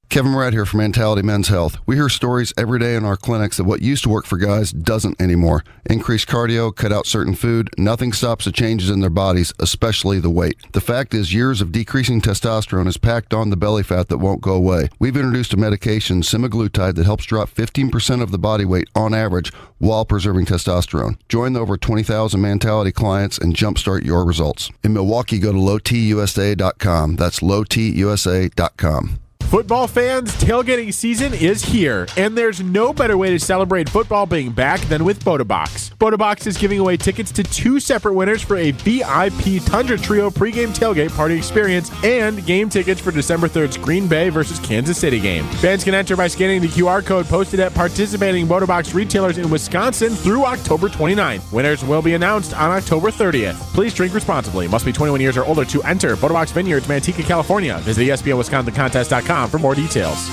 Kevin Morat here from Mentality Men's Health. We hear stories every day in our clinics that what used to work for guys doesn't anymore. Increased cardio, cut out certain food, nothing stops the changes in their bodies, especially the weight. The fact is, years of decreasing testosterone has packed on the belly fat that won't go away. We've introduced a medication, semaglutide, that helps drop 15% of the body weight on average while preserving testosterone. Join the over 20,000 Mentality clients and jumpstart your results. In Milwaukee, go to lowtusa.com. That's lowtusa.com. Football fans, tailgating season is here, and there's no better way to celebrate football being back than with BotaBox. BotaBox is giving away tickets to 2 separate winners for a VIP Tundra Trio pregame tailgate party experience and game tickets for December 3rd's Green Bay versus Kansas City game. Fans can enter by scanning the QR code posted at participating BotaBox retailers in Wisconsin through October 29th. Winners will be announced on October 30th. Please drink responsibly. Must be 21 years or older to enter. BotaBox Vineyards, Manteca, California. Visit ESPNWisconsinContest.com for more details.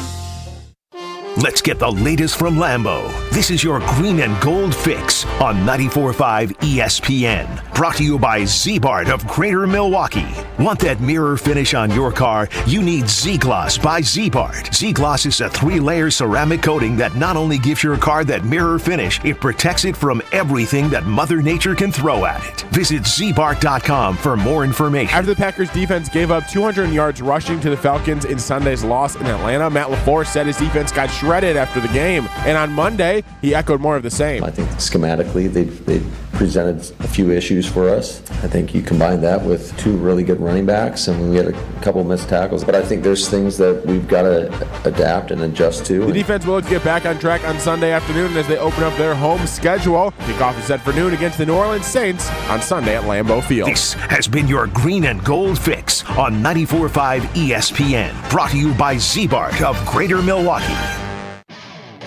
Let's get the latest from Lambeau. This is your green and gold fix on 94.5 ESPN. Brought to you by Z-Bart of Greater Milwaukee. Want that mirror finish on your car? You need Z-Gloss by Z-Bart. Z-Gloss is a 3-layer ceramic coating that not only gives your car that mirror finish, it protects it from everything that Mother Nature can throw at it. Visit zbart.com for more information. After the Packers defense gave up 200 yards rushing to the Falcons in Sunday's loss in Atlanta, Matt LaFleur said his defense got shredded after the game. And on Monday, he echoed more of the same. I think schematically they presented a few issues for us. I think you combine that with 2 really good running backs, and we had a couple missed tackles. But I think there's things that we've got to adapt and adjust to. The defense will get back on track on Sunday afternoon as they open up their home schedule. Kickoff is set for noon against the New Orleans Saints on Sunday at Lambeau Field. This has been your Green and Gold Fix on 94.5 ESPN. Brought to you by Z-Bart of Greater Milwaukee.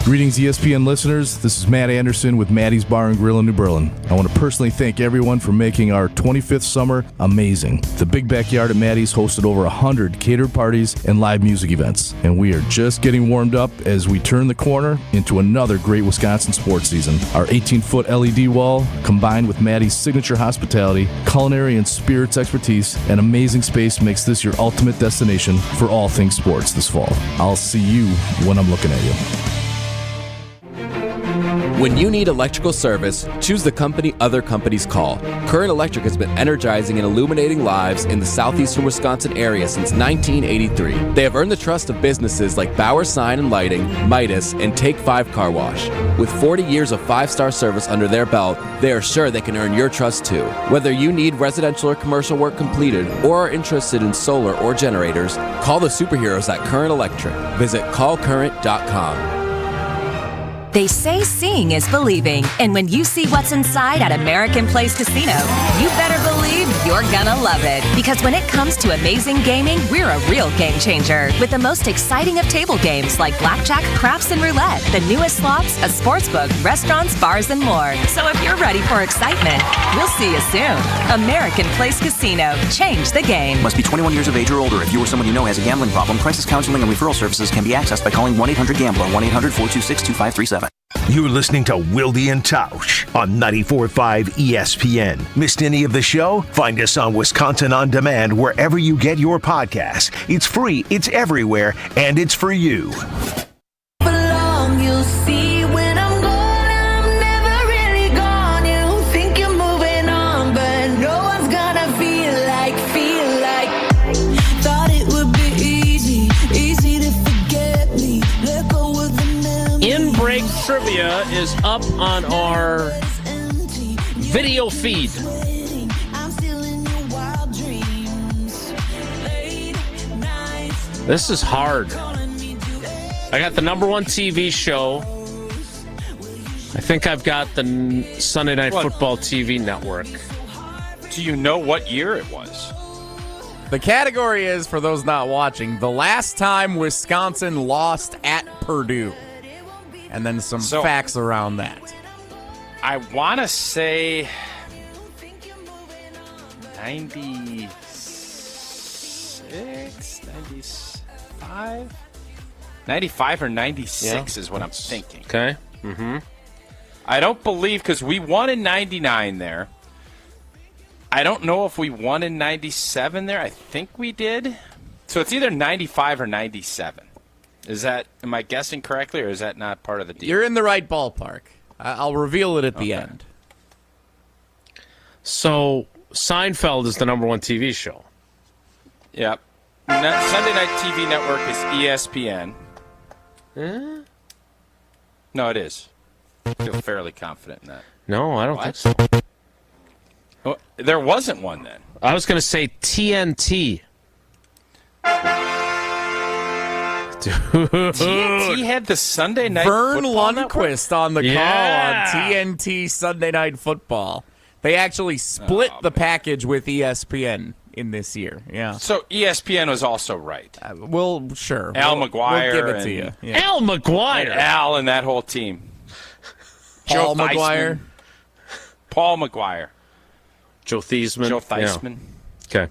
Greetings, ESPN listeners. This is Matt Anderson with Maddie's Bar and Grill in New Berlin. I want to personally thank everyone for making our 25th summer amazing. The big backyard at Maddie's hosted over 100 catered parties and live music events, and we are just getting warmed up as we turn the corner into another great Wisconsin sports season. Our 18-foot LED wall, combined with Maddie's signature hospitality, culinary and spirits expertise, and amazing space makes this your ultimate destination for all things sports this fall. I'll see you when I'm looking at you. When you need electrical service, choose the company other companies call. Current Electric has been energizing and illuminating lives in the southeastern Wisconsin area since 1983. They have earned the trust of businesses like Bauer Sign and Lighting, Midas, and Take 5 Car Wash. With 40 years of 5-star service under their belt, they are sure they can earn your trust too. Whether you need residential or commercial work completed or are interested in solar or generators, call the superheroes at Current Electric. Visit callcurrent.com. They say seeing is believing, and when you see what's inside at American Place Casino, you better believe you're gonna love it. Because when it comes to amazing gaming, we're a real game changer. With the most exciting of table games like blackjack, craps, and roulette, the newest slots, a sports book, restaurants, bars, and more. So if you're ready for excitement, we'll see you soon. American Place Casino. Change the game. Must be 21 years of age or older. If you or someone you know has a gambling problem, crisis counseling and referral services can be accessed by calling 1-800-GAMBLER, 1-800-426-2537. You're listening to Wilde and Tausch on 94.5 ESPN. Missed any of the show? Find us on Wisconsin On Demand wherever you get your podcasts. It's free, it's everywhere, and it's for you. You'll see when I'm gone, I'm never really gone. You think you're moving on, but no one's gonna feel like. Thought it would be easy to forget me. Let go of the memory. In break trivia is up on our video feed. This is hard. I got the number one TV show. I think I've got the Sunday Night Football TV network. Do you know what year it was? The category is, for those not watching, the last time Wisconsin lost at Purdue. And then some facts around that. I want to say 96, 95? 95 or 96 is what I'm thinking. Okay. Mm-hmm. I don't believe, because we won in 99 there. I don't know if we won in 97 there. I think we did. So it's either 95 or 97. Am I guessing correctly, or is that not part of the deal? You're in the right ballpark. I'll reveal it at the end. So Seinfeld is the number one TV show. Yep. Sunday Night TV Network is ESPN. No, it is. I feel fairly confident in that. No, I don't think so. Well, there wasn't one then. I was going to say TNT. TNT had the Sunday Night Vern Football Lundquist on the call on TNT Sunday Night Football. They actually split the package with ESPN in this year. Yeah. So ESPN was also right. Well, sure. Al McGuire. We'll give it to you. Yeah. Al McGuire. And Al and that whole team. Paul McGuire. Paul McGuire. Joe Theismann. Joe Theismann. Yeah. Okay.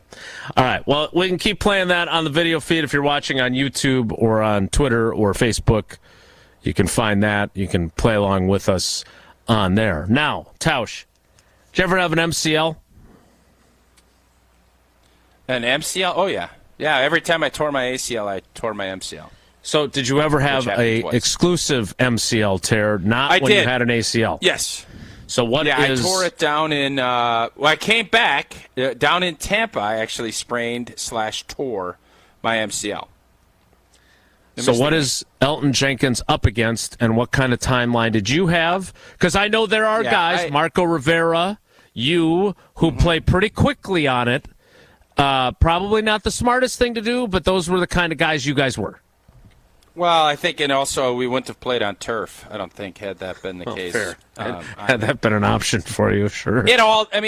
All right. Well, we can keep playing that on the video feed if you're watching on YouTube or on Twitter or Facebook. You can find that. You can play along with us on there. Now, Tausch, did you ever have an MCL? An MCL? Oh, yeah. Yeah, every time I tore my ACL, I tore my MCL. So did you ever have a exclusive MCL tear, not when you had an ACL? Yes. So what is... I tore it down in... I came back. Down in Tampa, I actually sprained/tore my MCL. So what is Elton Jenkins up against, and what kind of timeline did you have? Because I know there are guys, Marco Rivera, you, who play pretty quickly on it. Probably not the smartest thing to do, but those were the kind of guys you guys were. Well, I think, and also we wouldn't have played on turf, I don't think, had that been the case. Fair. Had that been an option for you, sure.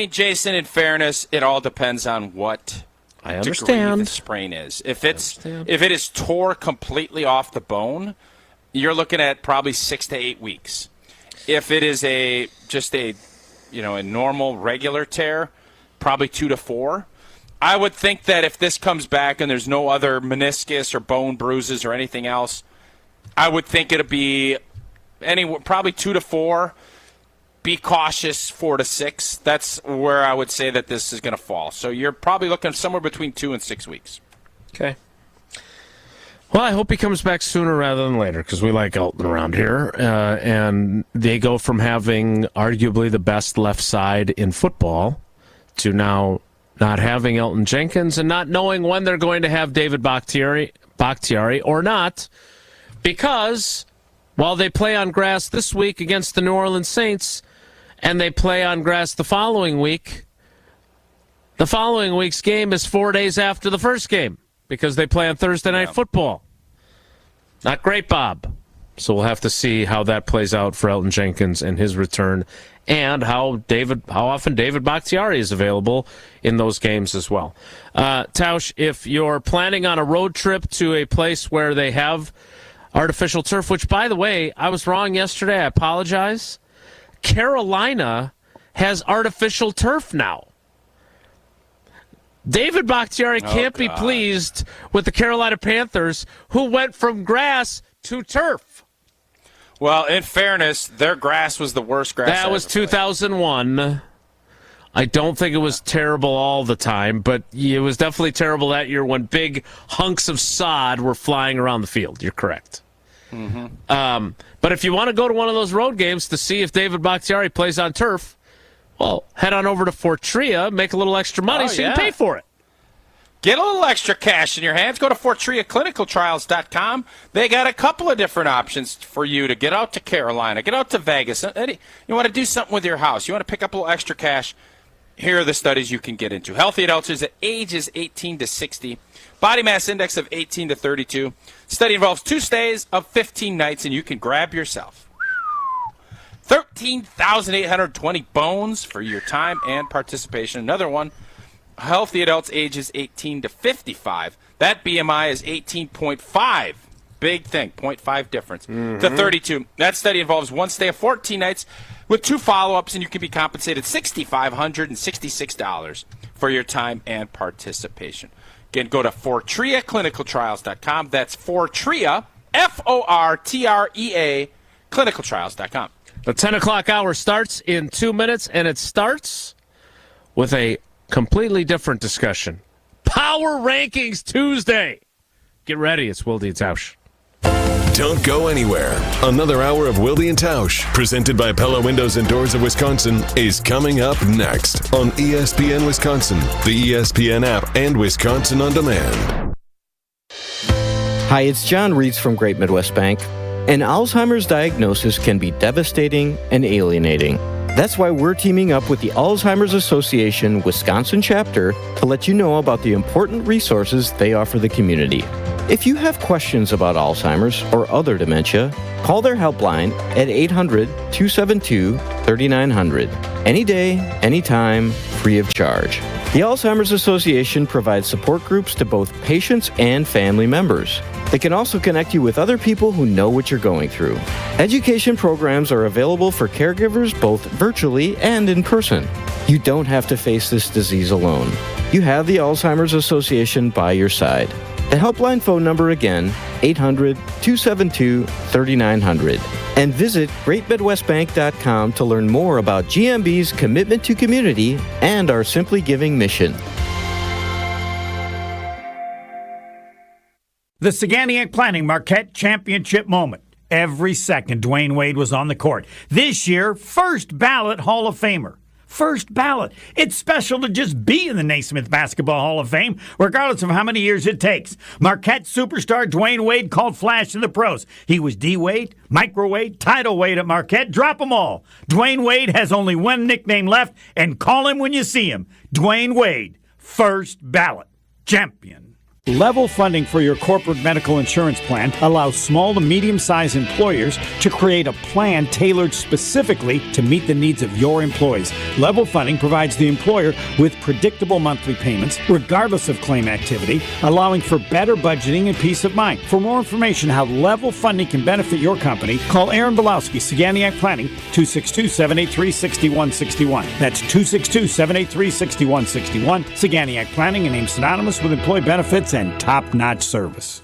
Jason, in fairness, it all depends on what I understand the sprain is. If it is tore completely off the bone, you're looking at probably 6 to 8 weeks. If it is a normal regular tear, probably 2 to 4. I would think that if this comes back and there's no other meniscus or bone bruises or anything else, I would think it'll be probably 2 to 4. Be cautious, 4 to 6. That's where I would say that this is going to fall. So you're probably looking somewhere between 2 and 6 weeks. Okay. Well, I hope he comes back sooner rather than later, because we like Elton around here. And they go from having arguably the best left side in football to now not having Elton Jenkins and not knowing when they're going to have David Bakhtiari or not, because while they play on grass this week against the New Orleans Saints and they play on grass the following week, the following week's game is 4 days after the first game because they play on Thursday Night Football. Not great, Bob. So we'll have to see how that plays out for Elton Jenkins and his return, and how often David Bakhtiari is available in those games as well. Tausch, if you're planning on a road trip to a place where they have artificial turf, which, by the way, I was wrong yesterday, I apologize. Carolina has artificial turf now. David Bakhtiari can't be pleased with the Carolina Panthers, who went from grass to turf. Well, in fairness, their grass was the worst grass. That was 2001. I don't think it was terrible all the time, but it was definitely terrible that year when big hunks of sod were flying around the field. You're correct. Mm-hmm. But if you want to go to one of those road games to see if David Bakhtiari plays on turf, well, head on over to Fortria, make a little extra money so you can pay for it. Get a little extra cash in your hands. Go to FortriaClinicalTrials.com. They got a couple of different options for you to get out to Carolina, get out to Vegas. You want to do something with your house. You want to pick up a little extra cash. Here are the studies you can get into. Healthy adults at ages 18 to 60. Body mass index of 18 to 32. Study involves 2 stays of 15 nights, and you can grab yourself 13,820 bones for your time and participation. Another one. Healthy adults ages 18 to 55. That BMI is 18.5. Big thing, 0.5 difference to 32. That study involves 1 stay of 14 nights with 2 follow-ups, and you can be compensated $6,566 for your time and participation. Again, go to FortriaClinicalTrials.com. That's Fortria, Fortrea, clinicaltrials.com. The 10 o'clock hour starts in 2 minutes, and it starts with a completely different discussion. Power Rankings Tuesday. Get ready. It's Wilde and Tausch. Don't go anywhere. Another hour of Wilde and Tausch, presented by Pella Windows and Doors of Wisconsin, is coming up next on ESPN Wisconsin, the ESPN app, and Wisconsin On Demand. Hi, it's John Reeds from Great Midwest Bank. An Alzheimer's diagnosis can be devastating and alienating. That's why we're teaming up with the Alzheimer's Association Wisconsin chapter to let you know about the important resources they offer the community. If you have questions about Alzheimer's or other dementia, call their helpline at 800-272-3900. Any day, anytime, free of charge. The Alzheimer's Association provides support groups to both patients and family members. They can also connect you with other people who know what you're going through. Education programs are available for caregivers both virtually and in person. You don't have to face this disease alone. You have the Alzheimer's Association by your side. The helpline phone number again, 800-272-3900. And visit GreatMidwestBank.com to learn more about GMB's commitment to community and our Simply Giving mission. The Saganiac Planning Marquette Championship moment. Every second Dwayne Wade was on the court. This year, first ballot Hall of Famer. First ballot. It's special to just be in the Naismith Basketball Hall of Fame, regardless of how many years it takes. Marquette superstar Dwayne Wade called flash in the pros. He was D-Wade, microweight, tidal weight at Marquette. Drop them all. Dwayne Wade has only one nickname left, and call him when you see him. Dwayne Wade, first ballot champion. Level funding for your corporate medical insurance plan allows small to medium-sized employers to create a plan tailored specifically to meet the needs of your employees. Level funding provides the employer with predictable monthly payments, regardless of claim activity, allowing for better budgeting and peace of mind. For more information how level funding can benefit your company, call Aaron Belowski, Saganiac Planning, 262-783-6161. That's 262-783-6161. Saganiac Planning, a name synonymous with employee benefits and top-notch service.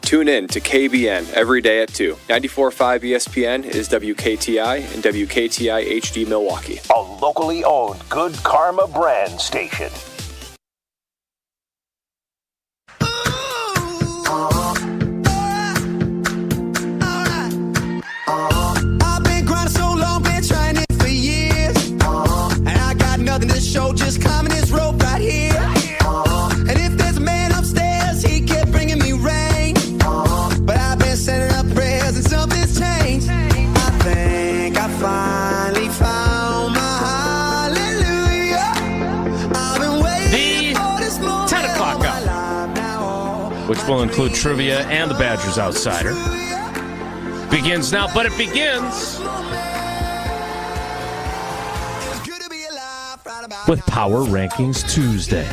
Tune in to KBN every day at 2. 94.5 ESPN is WKTI and WKTI HD Milwaukee. A locally owned Good Karma brand station. I've been grinding so long, been trying it for years. And I got nothing to show, just climbing this rope right here. And if there's a man upstairs, he kept bringing me rain. But I've been sending up prayers and something's changed. I think I finally found my hallelujah. I've been waiting for this moment. 10 o'clock hour, which will include trivia and the Badgers Outsider, begins now, but it begins with Power Rankings Tuesday.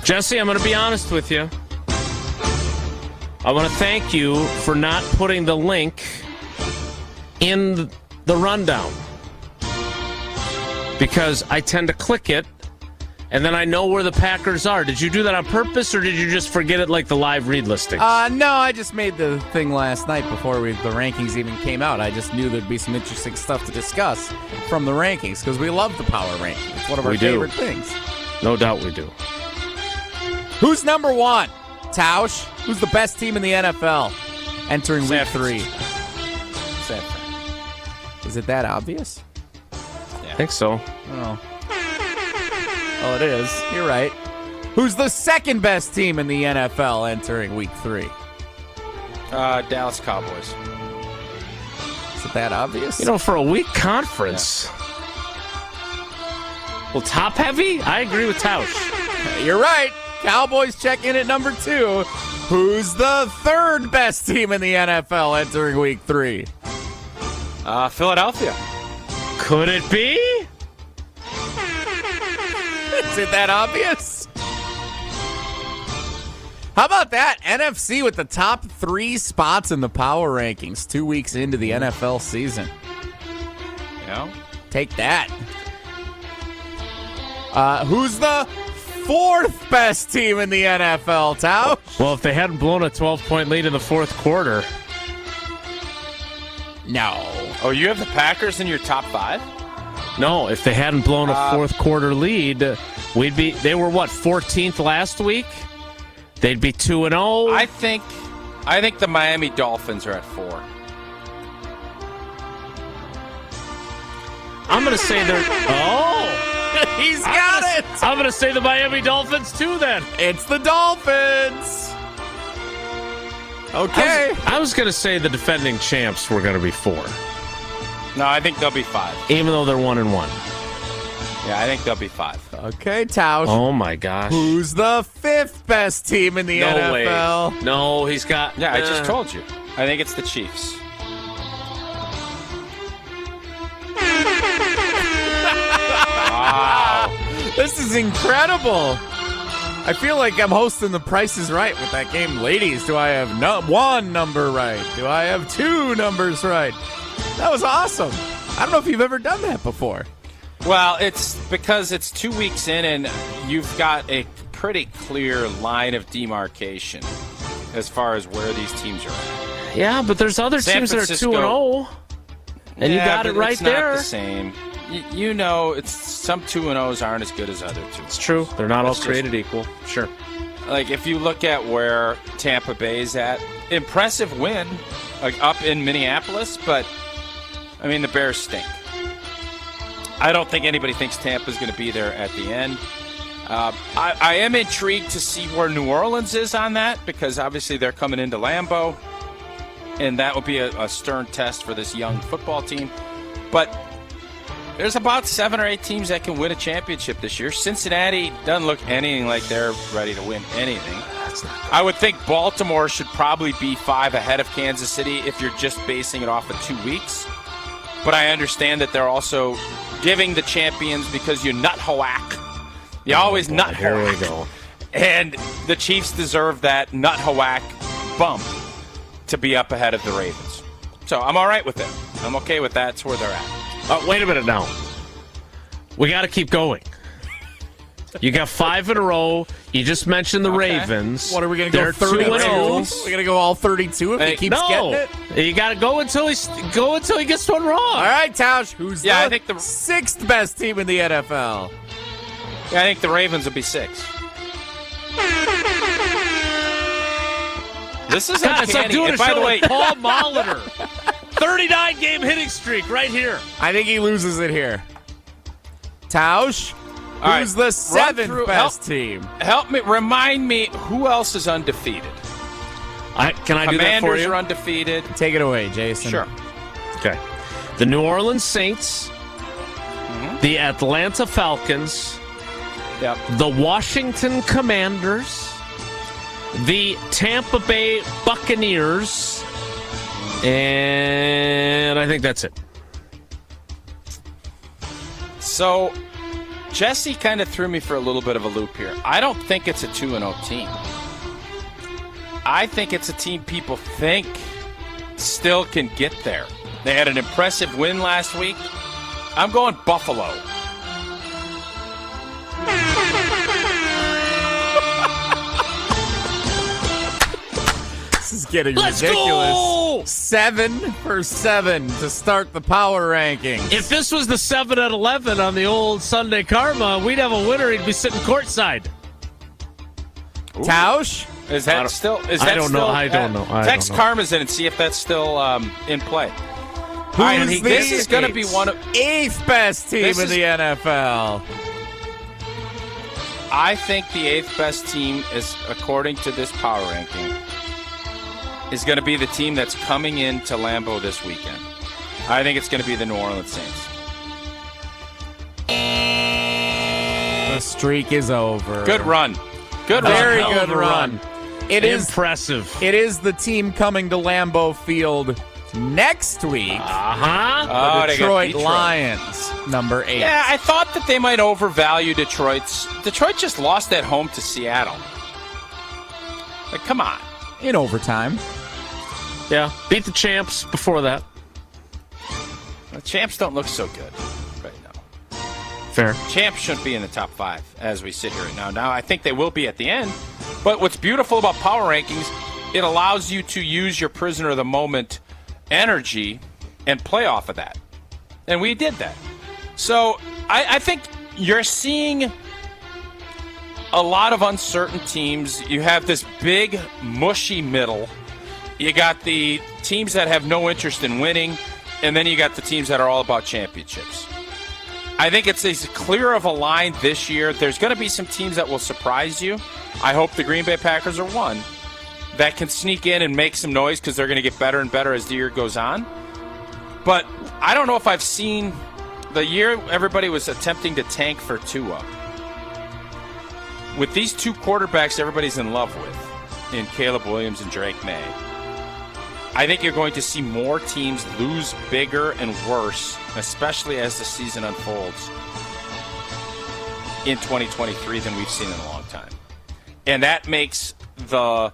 Jesse, I'm going to be honest with you. I want to thank you for not putting the link in the rundown, because I tend to click it and then I know where the Packers are. Did you do that on purpose, or did you just forget it like the live read listing? No, I just made the thing last night before the rankings even came out. I just knew there'd be some interesting stuff to discuss from the rankings, because we love the power ranking. It's one of our favorite things. No doubt we do. Who's number one? Tausch. Who's the best team in the NFL entering week 3? San Fran. Is it that obvious? I think so. Oh, it is. You're right. Who's the second best team in the NFL entering week 3? Dallas Cowboys. Is it that obvious? You know, for a weak conference. Well, top heavy? I agree with Tausch. You're right. Cowboys check in at number 2. Who's the third best team in the NFL entering week 3? Philadelphia. Could it be? Is it that obvious? How about that? NFC with the top 3 spots in the power rankings 2 weeks into the NFL season. Yeah. Take that. Who's the fourth best team in the NFL, Tausch? Well, if they hadn't blown a 12-point lead in the fourth quarter. No. Oh, you have the Packers in your top 5? No, if they hadn't blown a fourth quarter lead, they were what, 14th last week? They'd be 2-0. I think the Miami Dolphins are at 4. I'm going to say they're... Oh! He's got it! I'm going to say the Miami Dolphins too then. It's the Dolphins! Okay. I was going to say the defending champs were going to be 4. No, I think they'll be 5. Even though they're 1-1. Yeah, I think they'll be 5. Okay, Tausch. Oh my gosh. Who's the 5th best team in the NFL? Way. No, he's got... Yeah, I just told you. I think it's the Chiefs. Wow. This is incredible. I feel like I'm hosting The Price is Right with that game. Ladies, do I have one number right? Do I have 2 numbers right? That was awesome. I don't know if you've ever done that before. Well, it's because it's 2 weeks in and you've got a pretty clear line of demarcation as far as where these teams are at. Yeah, but there's other teams that are 2-0. And you got it right it's there. Not the same. You know, it's some 2-0s aren't as good as other 2. It's true. They're not all created equal. Sure. Like, if you look at where Tampa Bay's at, impressive win, like up in Minneapolis, but I mean, the Bears stink. I don't think anybody thinks Tampa's going to be there at the end. I am intrigued to see where New Orleans is on that, because obviously they're coming into Lambeau, and that will be a stern test for this young football team. But there's about 7 or 8 teams that can win a championship this year. Cincinnati doesn't look anything like they're ready to win anything. I would think Baltimore should probably be 5 ahead of Kansas City if you're just basing it off of 2 weeks. But I understand that they're also giving the champions because you nut hawack. You always nut hawack. Here we go. And the Chiefs deserve that nut hawack bump to be up ahead of the Ravens. So I'm all right with it. I'm okay with that. It's where they're at. Wait a minute now. We got to keep going. You got 5 in a row. You just mentioned the Ravens. What are we going to go 32? We're going to go all 32 if he keeps getting it? You got to go until he gets one wrong. All right, Tausch. Who's I the think the 6th best team in the NFL? Yeah, I think the Ravens will be 6. This is I'm uncanny. doing And a by show the way, with Paul Molitor. 39-game hitting streak right here. I think he loses it here. Tausch, All who's right, the 7th best team? Help me, remind me, who else is undefeated? Can I do that for Commanders you? are undefeated. Take it away, Jason. Sure. Okay. The New Orleans Saints, the Atlanta Falcons, the Washington Commanders, the Tampa Bay Buccaneers, and I think that's it. So, Jesse kind of threw me for a little bit of a loop here. I don't think it's a 2-0 team. I think it's a team people think still can get there. They had an impressive win last week. I'm going Buffalo. This is getting Let's ridiculous. go! 7 for 7 to start the power rankings. If this was the 7 at 11 on the old Sunday Karma, we'd have a winner. He'd be sitting courtside. Tausch? Is that still? Is that I don't know. I don't know. Text Karma's in and see if that's still in play. Who's This is going to be one of 8th best team in the NFL. I think the 8th best team is, according to this power ranking, is going to be the team that's coming into Lambeau this weekend. I think it's going to be the New Orleans Saints. The streak is over. Good run. Good run. Very Hell good of a run. It is impressive. It is the team coming to Lambeau Field next week. Uh-huh. The Detroit Lions, number 8. Yeah, I thought that they might overvalue Detroit's. Detroit just lost at home to Seattle. Like, come on. In overtime. Yeah, beat the champs before that. The champs don't look so good right now. Fair. Champs shouldn't be in the top 5 as we sit here right now. Now, I think they will be at the end. But what's beautiful about power rankings, it allows you to use your prisoner of the moment energy and play off of that. And we did that. So I think you're seeing a lot of uncertain teams. You have this big, mushy middle. You got the teams that have no interest in winning, and then you got the teams that are all about championships. I think it's as clear of a line this year. There's going to be some teams that will surprise you. I hope the Green Bay Packers are one that can sneak in and make some noise because they're going to get better and better as the year goes on. But I don't know if I've seen the year everybody was attempting to tank for Tua. With these 2 quarterbacks everybody's in love with, in Caleb Williams and Drake May, I think you're going to see more teams lose bigger and worse, especially as the season unfolds in 2023 than we've seen in a long time. And that makes the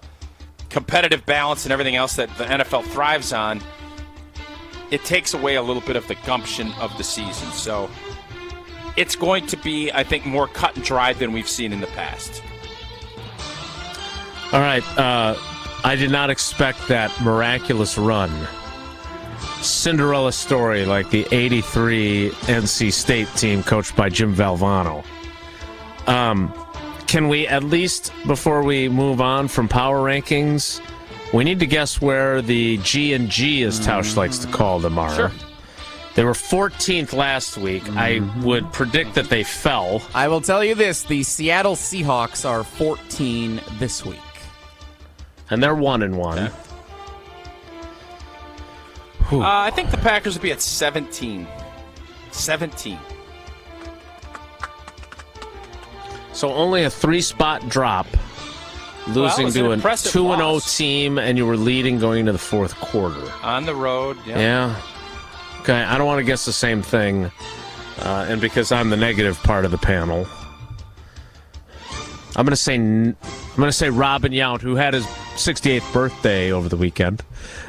competitive balance and everything else that the NFL thrives on, it takes away a little bit of the gumption of the season. So it's going to be, I think, more cut and dried than we've seen in the past. All right. I did not expect that miraculous run. Cinderella story like the 83 NC State team coached by Jim Valvano. Can we at least, before we move on from power rankings, we need to guess where the G and G, as Tausch likes to call them, are. Sure. They were 14th last week. I would predict that they fell. I will tell you this. The Seattle Seahawks are 14 this week. And they're 1-1. Okay. I think the Packers will be at 17. 17. So only a 3-spot drop, losing to a 2-0 team, and you were leading going into the fourth quarter. On the road, Yeah. Okay, I don't want to guess the same thing, and because I'm the negative part of the panel, I'm going to say Robin Yount, who had his 68th birthday over the weekend,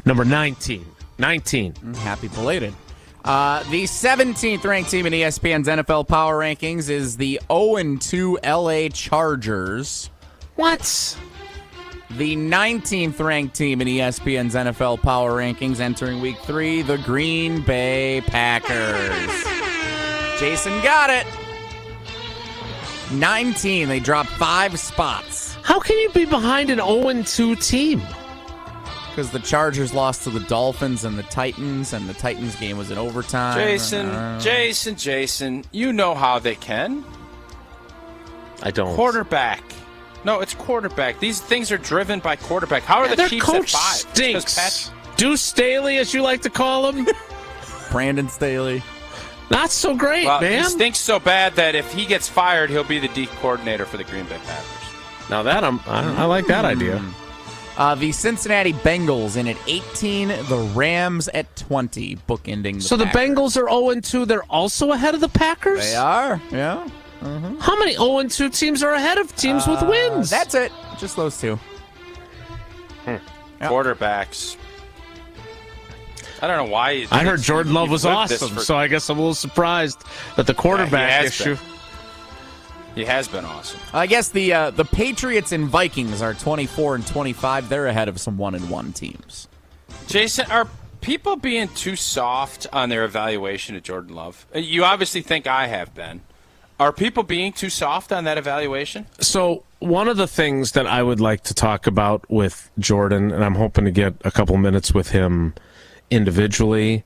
number 19. 19. Happy belated. The 17th ranked team in ESPN's NFL Power Rankings is the 0-2 LA Chargers. What? The 19th ranked team in ESPN's NFL Power Rankings entering Week 3, the Green Bay Packers. Jason got it. 19. They dropped 5 spots. How can you be behind an 0-2 team? Because the Chargers lost to the Dolphins and the Titans game was in overtime. Jason, you know how they can. I don't. Quarterback. No, it's quarterback. These things are driven by quarterback. How are the their Chiefs coach at 5? Stinks. Deuce Staley, as you like to call him. Brandon Staley. Not so great, man. He stinks so bad that if he gets fired, he'll be the D coordinator for the Green Bay Packers. Now that I like that idea. The Cincinnati Bengals in at 18, the Rams at 20, bookending the So Packers. the Bengals are 0-2. They're also ahead of the Packers? They are, yeah. How many 0-2 teams are ahead of teams with wins? That's it. Just those two. Yep. Quarterbacks. I don't know why. I heard Jordan Love was awesome, so I guess I'm a little surprised that the quarterback issue. He has been awesome. I guess the Patriots and Vikings are 24 and 25. They're ahead of some 1-1 teams. Jason, are people being too soft on their evaluation of Jordan Love? You obviously think I have been. Are people being too soft on that evaluation? So one of the things that I would like to talk about with Jordan, and I'm hoping to get a couple minutes with him individually,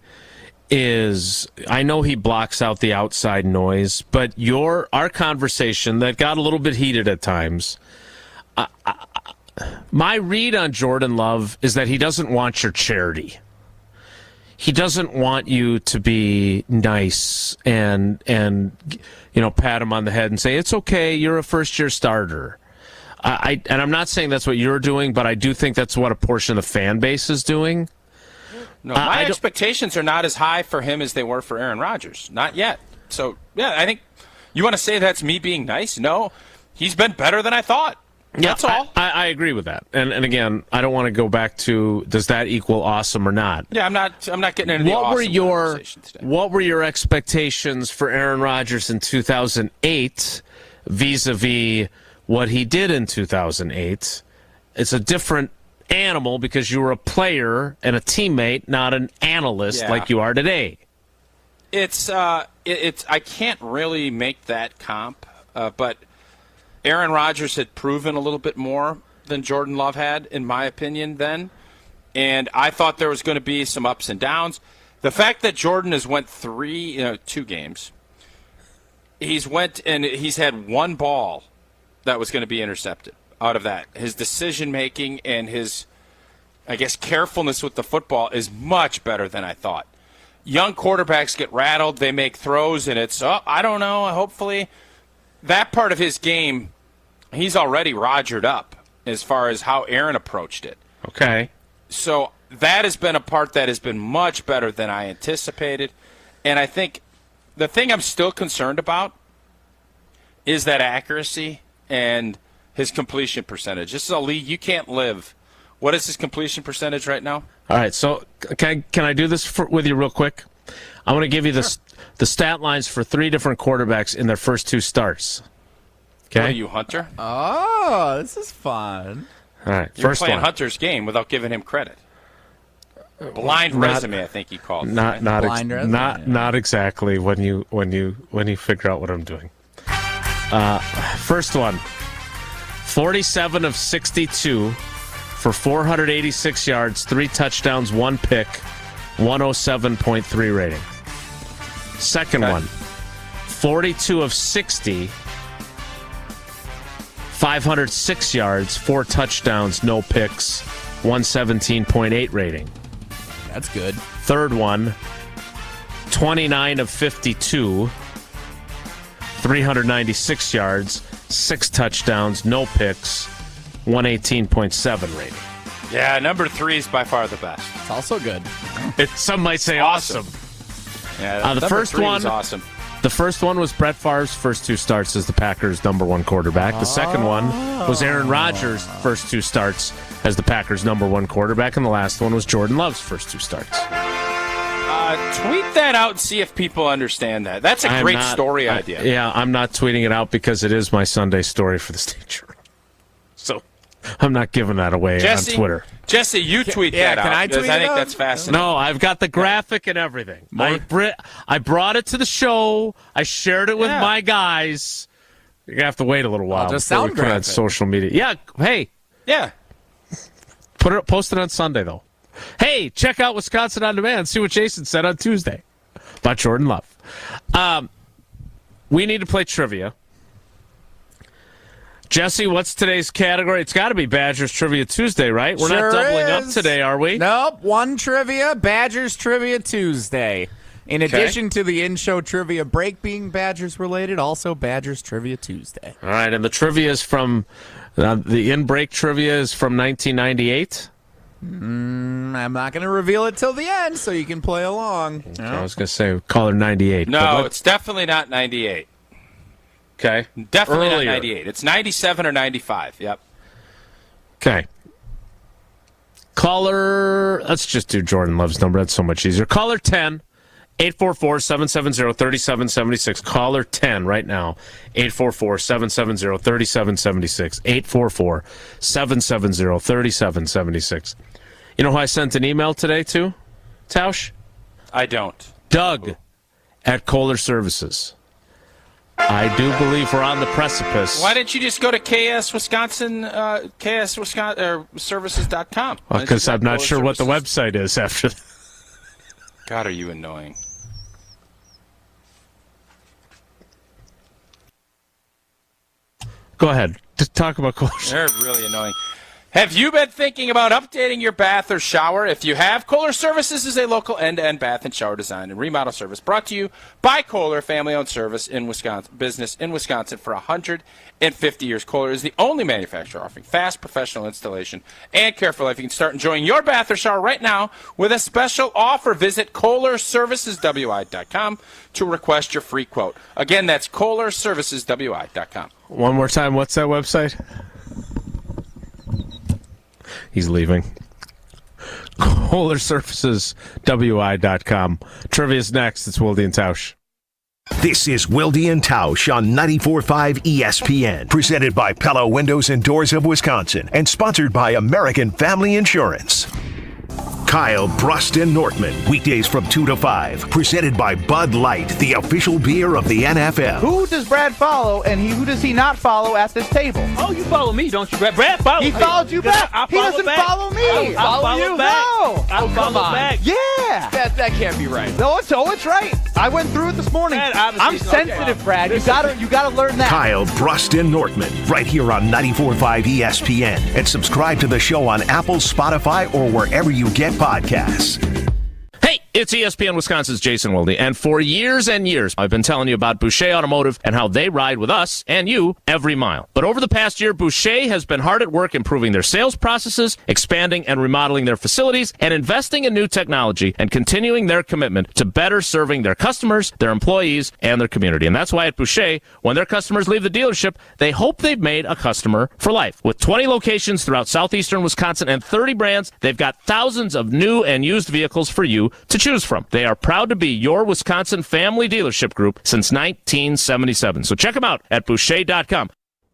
is I know he blocks out the outside noise, but our conversation that got a little bit heated at times, my read on Jordan Love is that he doesn't want your charity. He doesn't want you to be nice and pat him on the head and say, it's okay, you're a first-year starter. And I'm not saying that's what you're doing, but I do think that's what a portion of the fan base is doing. No, my expectations are not as high for him as they were for Aaron Rodgers. Not yet. So, yeah, I think you want to say that's me being nice? No, he's been better than I thought. That's all. I agree with that. And again, I don't want to go back to does that equal awesome or not. Yeah, I'm not getting into the awesome conversation today. What were your expectations for Aaron Rodgers in 2008 vis-a-vis what he did in 2008? It's a different animal because you were a player and a teammate, not an analyst like you are today. It's I can't really make that comp, but Aaron Rodgers had proven a little bit more than Jordan Love had, in my opinion, then. And I thought there was going to be some ups and downs. The fact that Jordan has went 2 games, he's had one ball that was going to be intercepted out of that. His decision-making and his, I guess, carefulness with the football is much better than I thought. Young quarterbacks get rattled, they make throws, and it's, I don't know, hopefully. That part of his game, he's already Rodgered up as far as how Aaron approached it. Okay. So that has been a part that has been much better than I anticipated. And I think the thing I'm still concerned about is that accuracy and his completion percentage. This is a league you can't live. What is his completion percentage right now? All right, so can I do this with you real quick? I want to give you the stat lines for 3 different quarterbacks in their first 2 starts. Okay? What are you, Hunter? Oh, this is fun. All right, You're first playing one. Hunter's game without giving him credit. Blind resume, I think he called it. Not exactly when you figure out what I'm doing. First one, 47 of 62 for 486 yards, 3 touchdowns, 1 pick, 107.3 rating. Second one, 42 of 60, 506 yards, 4 touchdowns, no picks, 117.8 rating. That's good. Third one, 29 of 52, 396 yards, 6 touchdowns, no picks, 118.7 rating. Yeah, number 3 is by far the best. It's also good. Some might say awesome. Yeah, the first one was awesome. The first one was Brett Favre's first 2 starts as the Packers' number 1 quarterback. The second one was Aaron Rodgers' first 2 starts as the Packers' number 1 quarterback, and the last one was Jordan Love's first 2 starts. Tweet that out and see if people understand that. That's a great story idea. Yeah, I'm not tweeting it out because it is my Sunday story for the State Journal. So I'm not giving that away on Twitter. Jesse, you tweet that out. Can I tweet it I think out? that's fascinating. No, I've got the graphic and everything. I brought it to the show. I shared it with my guys. You're going to have to wait a little while just before we sound put it on graphic. social media. Yeah, hey. Yeah. Post it on Sunday, though. Hey, check out Wisconsin On Demand. See what Jason said on Tuesday about Jordan Love. We need to play trivia. Jesse, what's today's category? It's got to be Badgers Trivia Tuesday, right? We're not doubling up today, are we? Nope. One trivia, Badgers Trivia Tuesday. In addition to the in-show trivia break being Badgers related, also Badgers Trivia Tuesday. All right, and the trivia is from the in-break trivia is from 1998. I'm not going to reveal it till the end, so you can play along. I was going to say caller 98. No, it's definitely not 98. Okay. Definitely Earlier. not 98. It's 97 or 95. Yep. Okay. Caller, let's just do Jordan Love's number. That's so much easier. Caller 10, 844-770-3776. Caller 10 right now, 844-770-3776. 844-770-3776. You know who I sent an email today to, Tausch? I don't. Doug at Kohler Services. I do believe we're on the precipice. Why didn't you just go to services.com? Because I'm not sure what the website is after that. God, are you annoying. Go ahead. Just talk about Kohler. They're really annoying. Have you been thinking about updating your bath or shower? If you have, Kohler Services is a local end-to-end bath and shower design and remodel service brought to you by Kohler, family-owned service in Wisconsin, business in Wisconsin for 150 years. Kohler is the only manufacturer offering fast, professional installation and care for life. You can start enjoying your bath or shower right now with a special offer. Visit KohlerServicesWI.com to request your free quote. Again, that's KohlerServicesWI.com. One more time, what's that website? He's leaving. KohlerServicesWI.com. Trivia's next. It's Wilde and Tausch. This is Wilde and Tausch on 94.5 ESPN, presented by Pella Windows and Doors of Wisconsin, and sponsored by American Family Insurance. Kyle Bruston Nortman, weekdays from 2 to 5, presented by Bud Light, the official beer of the NFL. Who does Brad follow, and who does he not follow at this table? Oh, you follow me, don't you, Brad? Brad follows me. He followed you back. He doesn't follow me. I follow you back. No. I follow back. Yeah. That can't be right. No, it's right. I went through it this morning. Brad, I'm sensitive, Brad. You gotta learn that. Kyle Bruston Nortman, right here on 94.5 ESPN, and subscribe to the show on Apple, Spotify, or wherever you get podcasts. Hey, it's ESPN Wisconsin's Jason Wilde, and for years and years, I've been telling you about Boucher Automotive and how they ride with us and you every mile. But over the past year, Boucher has been hard at work improving their sales processes, expanding and remodeling their facilities, and investing in new technology and continuing their commitment to better serving their customers, their employees, and their community. And that's why at Boucher, when their customers leave the dealership, they hope they've made a customer for life. With 20 locations throughout southeastern Wisconsin and 30 brands, they've got thousands of new and used vehicles for you to choose from. They are proud to be your Wisconsin family dealership group since 1977. So check them out at Boucher.com.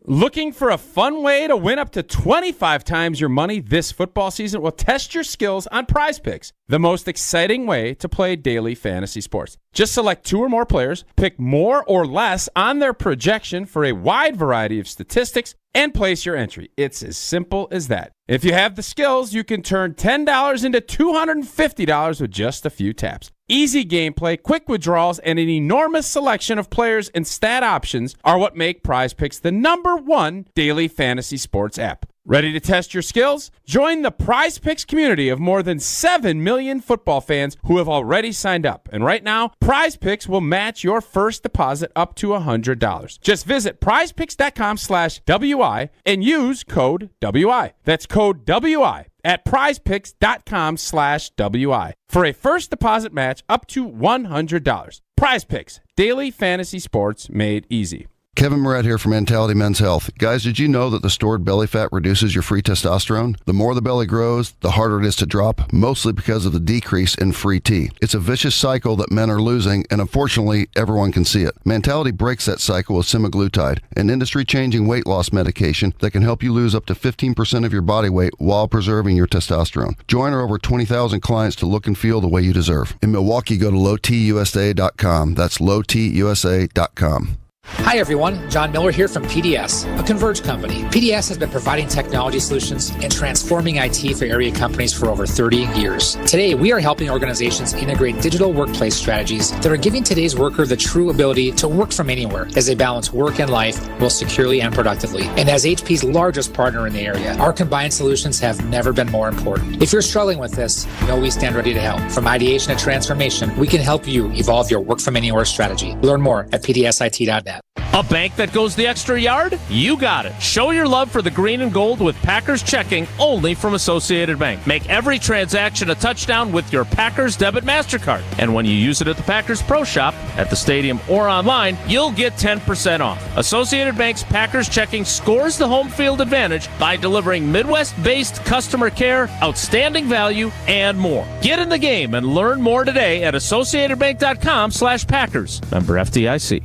Looking for a fun way to win up to 25 times your money this football season? Well, test your skills on Prize Picks, the most exciting way to play daily fantasy sports. Just select 2 or more players, pick more or less on their projection for a wide variety of statistics, and place your entry. It's as simple as that. If you have the skills, you can turn $10 into $250 with just a few taps. Easy gameplay, quick withdrawals, and an enormous selection of players and stat options are what make Prize Picks the #1 daily fantasy sports app. Ready to test your skills? Join the Prize Picks community of more than 7 million football fans who have already signed up. And right now, Prize Picks will match your first deposit up to $100. Just visit prizepicks.com/WI and use code WI. That's code WI at prizepicks.com/WI for a first deposit match up to $100. Prize Picks, daily fantasy sports made easy. Kevin Moret here from Mentality Men's Health. Guys, did you know that the stored belly fat reduces your free testosterone? The more the belly grows, the harder it is to drop, mostly because of the decrease in free T. It's a vicious cycle that men are losing, and unfortunately, everyone can see it. Mentality breaks that cycle with semaglutide, an industry-changing weight loss medication that can help you lose up to 15% of your body weight while preserving your testosterone. Join our over 20,000 clients to look and feel the way you deserve. In Milwaukee, go to lowtusa.com. That's lowtusa.com. Hi everyone, John Miller here from PDS, a Converge company. PDS has been providing technology solutions and transforming IT for area companies for over 30 years. Today, we are helping organizations integrate digital workplace strategies that are giving today's worker the true ability to work from anywhere as they balance work and life both securely and productively. And as HP's largest partner in the area, our combined solutions have never been more important. If you're struggling with this, know we stand ready to help. From ideation to transformation, we can help you evolve your work from anywhere strategy. Learn more at pdsit.net. A bank that goes the extra yard? You got it. Show your love for the green and gold with Packers checking only from Associated Bank. Make every transaction a touchdown with your Packers debit MasterCard. And when you use it at the Packers Pro Shop, at the stadium, or online, you'll get 10% off. Associated Bank's Packers checking scores the home field advantage by delivering Midwest-based customer care, outstanding value, and more. Get in the game and learn more today at associatedbank.com/Packers. Member FDIC.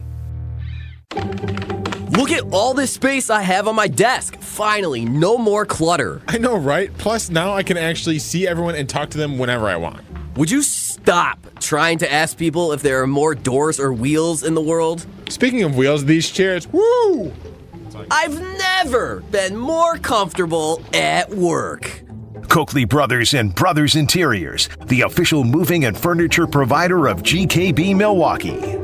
Look at all this space I have on my desk. Finally, no more clutter. I know, right? Plus, now I can actually see everyone and talk to them whenever I want. Would you stop trying to ask people if there are more doors or wheels in the world? Speaking of wheels, these chairs, woo! I've never been more comfortable at work. Coakley Brothers and Brothers Interiors, the official moving and furniture provider of GKB Milwaukee.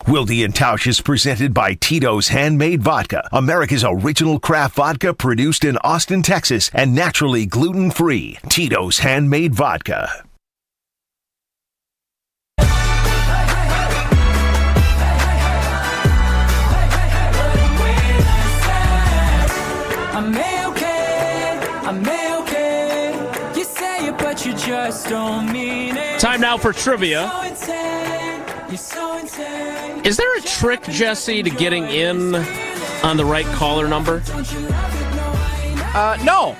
Wilde and Tausch is presented by Tito's Handmade Vodka, America's original craft vodka produced in Austin, Texas, and naturally gluten-free. Tito's Handmade Vodka. I'm okay. You say it, but you just don't mean it. Time now for trivia. Is there a trick, Jesse, to getting in on the right caller number? No.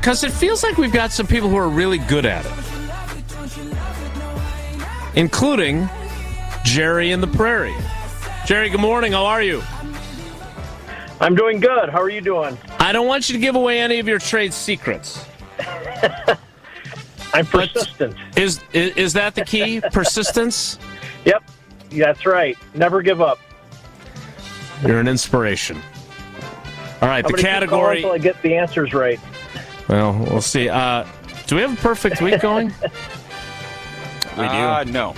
Because it feels like we've got some people who are really good at it. Including Jerry in the Prairie. Jerry, good morning. How are you? I'm doing good. How are you doing? I don't want you to give away any of your trade secrets. I'm persistent. Is that the key? Persistence? Yep, that's right. Never give up. You're an inspiration. All right, I'm the category. Until I get the answers right. Well, we'll see. Do we have a perfect week going? We do. No.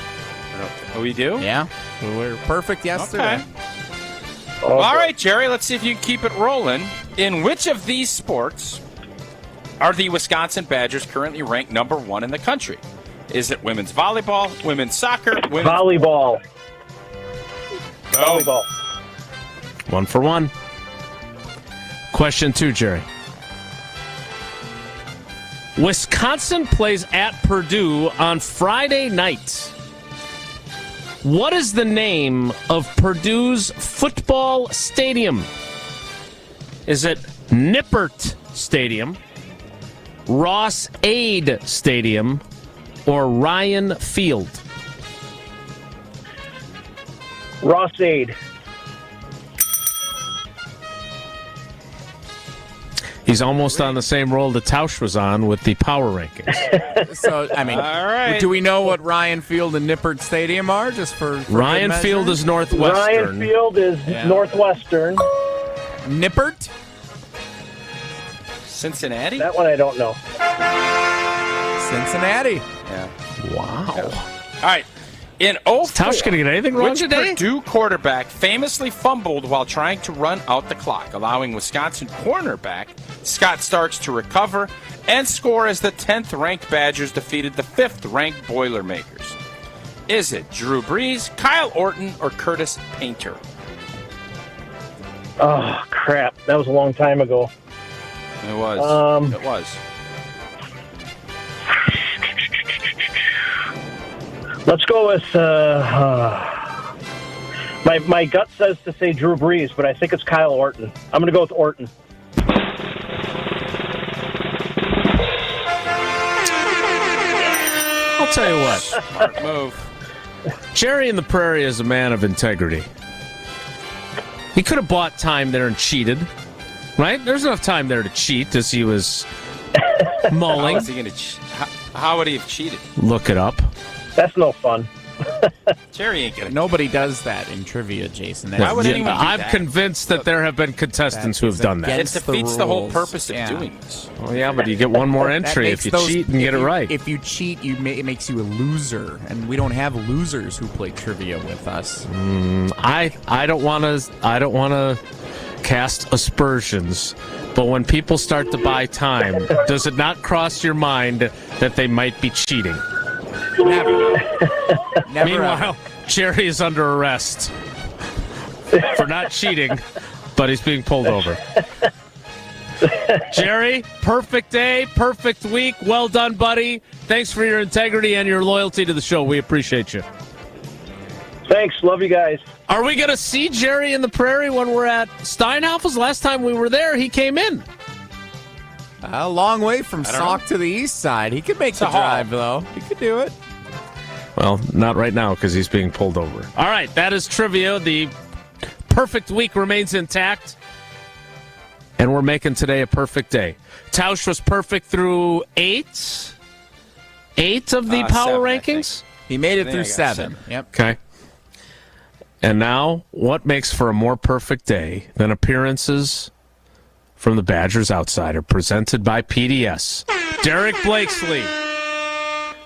We do? Yeah. We were perfect yesterday. Okay. All right, Jerry, let's see if you can keep it rolling. In which of these sports are the Wisconsin Badgers currently ranked #1 in the country? Is it women's volleyball, women's soccer, Volleyball. Volleyball. 1 for 1. Question 2, Jerry. Wisconsin plays at Purdue on Friday night. What is the name of Purdue's football stadium? Is it Nippert Stadium, Ross-Ade Stadium, or Ryan Field? Ross-Ade. He's almost on the same roll that Tausch was on with the power rankings. So, I mean, All right. do we know what Ryan Field and Nippert Stadium are? Just for Ryan good Field measure? is Northwestern. Ryan Field is Northwestern. Nippert? Cincinnati? That one I don't know. Cincinnati. Yeah. Wow. Yeah. All right. In 04, Tausch going to get anything wrong which today? Purdue quarterback famously fumbled while trying to run out the clock, allowing Wisconsin cornerback Scott Starks to recover and score as the 10th-ranked Badgers defeated the 5th-ranked Boilermakers? Is it Drew Brees, Kyle Orton, or Curtis Painter? Oh, crap. That was a long time ago. It was. It was. Let's go with... My gut says to say Drew Brees, but I think it's Kyle Orton. I'm going to go with Orton. I'll tell you what. Smart move. Jerry in the Prairie is a man of integrity. He could have bought time there and cheated, right? There's enough time there to cheat as he was mulling. How is he gonna how would he have cheated? Look it up. That's no fun. Jerry ain't gonna. Nobody does that in trivia, Jason. Why would anyone do I'm that? convinced that there have been contestants who have done that. It defeats the whole purpose of doing this. Oh, yeah, but you get one more entry if you cheat and get it right. If you cheat, it makes you a loser, and we don't have losers who play trivia with us. I don't want to cast aspersions, but when people start to buy time, does it not cross your mind that they might be cheating? Never. Meanwhile, Jerry is under arrest for not cheating, but he's being pulled over. Jerry, perfect day, perfect week. Well done, buddy. Thanks for your integrity and your loyalty to the show. We appreciate you. Thanks. Love you guys. Are we going to see Jerry in the Prairie when we're at Steinhoffel's? Last time we were there, he came in. A long way from Sauk to the east side. He could make the drive, though. He could do it. Well, not right now because he's being pulled over. All right, that is trivia. The perfect week remains intact, and we're making today a perfect day. Tausch was perfect through eight of the power 7, rankings. He made it through 7. Yep. Okay. And now, what makes for a more perfect day than appearances from the Badgers Outsider, presented by PDS? Derek Blakesley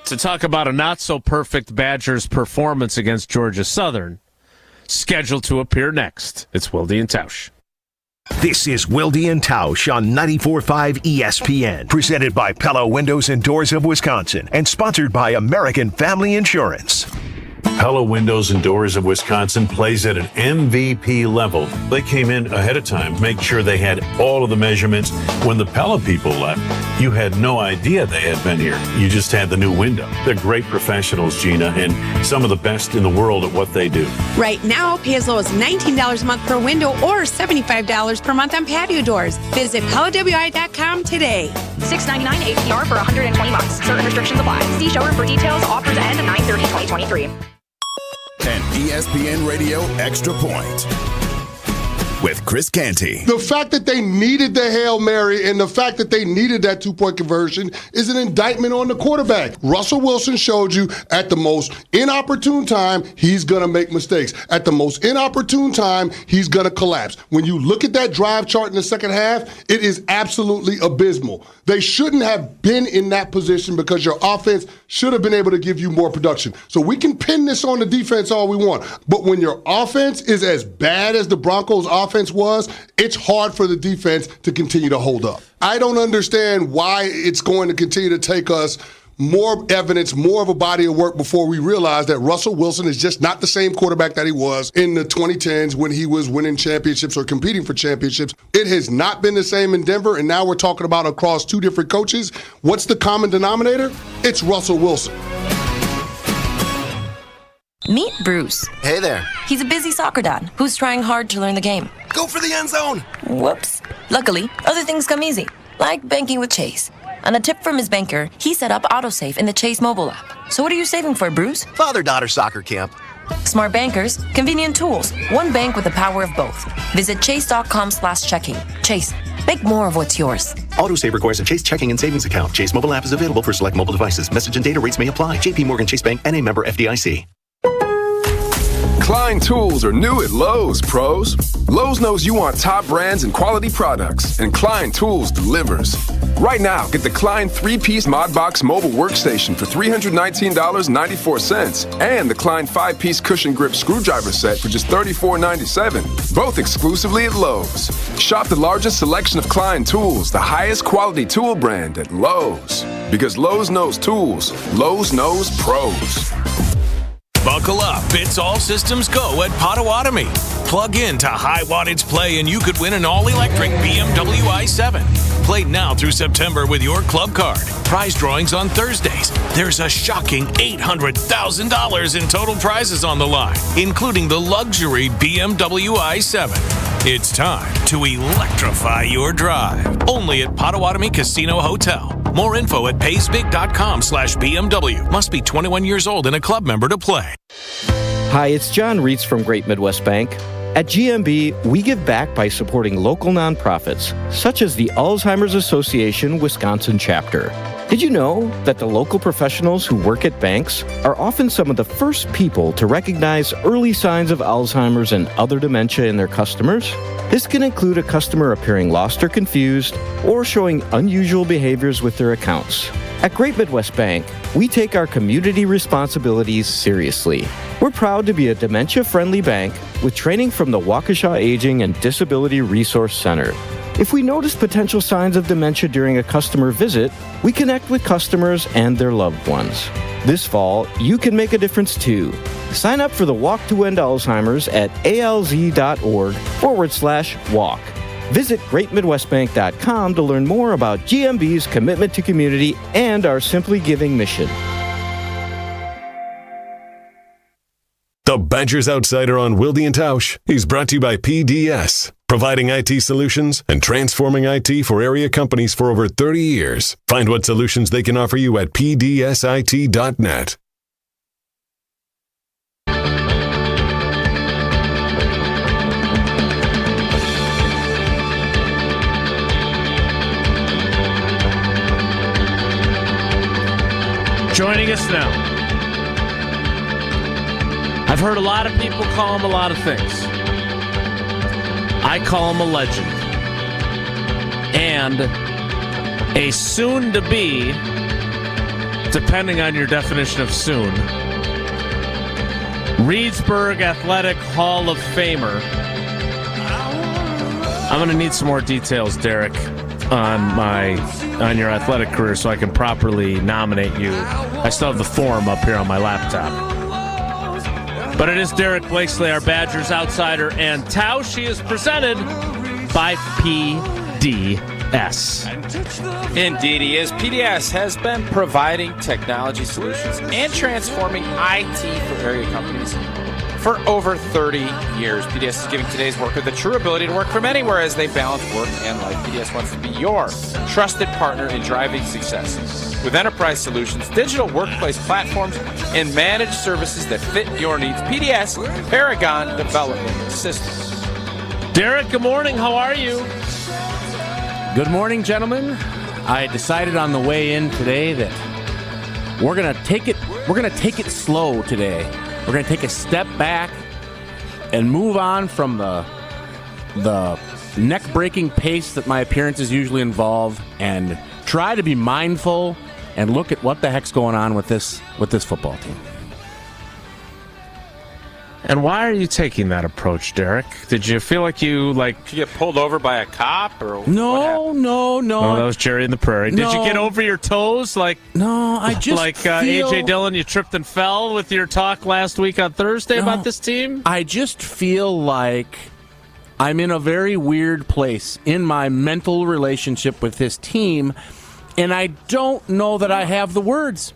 to talk about a not-so-perfect Badgers performance against Georgia Southern, scheduled to appear next. It's Wilde and Tausch. This is Wilde and Tausch on 94.5 ESPN, presented by Pella Windows and Doors of Wisconsin, and sponsored by American Family Insurance. Pella Windows and Doors of Wisconsin plays at an MVP level. They came in ahead of time, make sure they had all of the measurements. When the Pella people left, you had no idea they had been here. You just had the new window. They're great professionals, Gina, and some of the best in the world at what they do. Right now, pay as low as $19 a month per window or $75 per month on patio doors. Visit PellaWI.com today. $6.99 APR for 120 months. Certain restrictions apply. See showroom for details. Offers end 9/30/2023. And ESPN Radio Extra Point with Chris Canty. The fact that they needed the Hail Mary and the fact that they needed that two-point conversion is an indictment on the quarterback. Russell Wilson showed you at the most inopportune time, he's going to make mistakes. At the most inopportune time, he's going to collapse. When you look at that drive chart in the second half, it is absolutely abysmal. They shouldn't have been in that position because your offense should have been able to give you more production. So we can pin this on the defense all we want, but when your offense is as bad as the Broncos' offense was, it's hard for the defense to continue to hold up. I don't understand why it's going to continue to take us more evidence, more of a body of work before we realize that Russell Wilson is just not the same quarterback that he was in the 2010s when he was winning championships or competing for championships. It has not been the same in Denver, and now we're talking about across two different coaches. What's the common denominator? It's Russell Wilson. Meet Bruce. Hey there. He's a busy soccer dad who's trying hard to learn the game. Go for the end zone. Whoops. Luckily, other things come easy, like banking with Chase. On a tip from his banker, he set up AutoSave in the Chase mobile app. So what are you saving for, Bruce? Father-daughter soccer camp. Smart bankers, convenient tools, one bank with the power of both. Visit chase.com/checking. Chase, make more of what's yours. AutoSave requires a Chase checking and savings account. Chase mobile app is available for select mobile devices. Message and data rates may apply. JP Morgan Chase Bank, N.A. member FDIC. Klein tools are new at Lowe's, pros. Lowe's knows you want top brands and quality products, and Klein Tools delivers. Right now, get the Klein 3-piece ModBox mobile workstation for $319.94 and the Klein 5-piece cushion grip screwdriver set for just $34.97, both exclusively at Lowe's. Shop the largest selection of Klein tools, the highest quality tool brand at Lowe's. Because Lowe's knows tools, Lowe's knows pros. Buckle up. It's all systems go at Potawatomi. Plug in to High Wattage Play and you could win an all-electric BMW i7. Play now through September with your club card. Prize drawings on Thursdays. There's a shocking $800,000 in total prizes on the line, including the luxury BMW i7. It's time to electrify your drive. Only at Potawatomi Casino Hotel. More info at paysbig.com/BMW. Must be 21 years old and a club member to play. Hi, it's John Reitz from Great Midwest Bank. At GMB, we give back by supporting local nonprofits, such as the Alzheimer's Association Wisconsin chapter. Did you know that the local professionals who work at banks are often some of the first people to recognize early signs of Alzheimer's and other dementia in their customers? This can include a customer appearing lost or confused, or showing unusual behaviors with their accounts. At Great Midwest Bank, we take our community responsibilities seriously. We're proud to be a dementia-friendly bank with training from the Waukesha Aging and Disability Resource Center. If we notice potential signs of dementia during a customer visit, we connect with customers and their loved ones. This fall, you can make a difference too. Sign up for the Walk to End Alzheimer's at alz.org/walk. Visit GreatMidwestBank.com to learn more about GMB's commitment to community and our Simply Giving mission. The Badgers Outsider on Wilde and Tausch is brought to you by PDS, providing IT solutions and transforming IT for area companies for over 30 years. Find what solutions they can offer you at pdsit.net. Joining us now. I've heard a lot of people call him a lot of things. I call him a legend. And a soon-to-be, depending on your definition of soon, Reedsburg Athletic Hall of Famer. I'm going to need some more details, Derek, on your athletic career so I can properly nominate you. I still have the form up here on my laptop. But it is Derek Blakesley, our Badgers Outsider, and Tausch. He is presented by PDS. Indeed he is. PDS has been providing technology solutions and transforming IT for area companies for over 30 years. PDS is giving today's worker the true ability to work from anywhere as they balance work and life. PDS wants to be your trusted partner in driving success with enterprise solutions, digital workplace platforms, and managed services that fit your needs. PDS, Paragon Development Systems. Derek, good morning. How are you? Good morning, gentlemen. I decided on the way in today that we're gonna take it slow today. We're going to take a step back and move on from the neck-breaking pace that my appearances usually involve and try to be mindful and look at what the heck's going on with this football team. And why are you taking that approach, Derek? Did you feel like you Did you get pulled over by a cop or No. Oh, that was Jerry in the Prairie. No. Did you get over your toes I just feel... A.J. Dillon, you tripped and fell with your talk last week on Thursday about this team? I just feel like I'm in a very weird place in my mental relationship with this team, and I don't know that I have the words.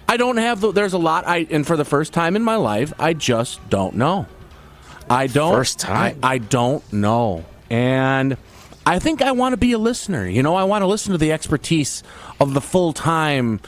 I don't have there's a lot and for the first time in my life, I just don't know. First time? I don't know. And I think I want to be a listener. You know, I want to listen to the expertise of the full-time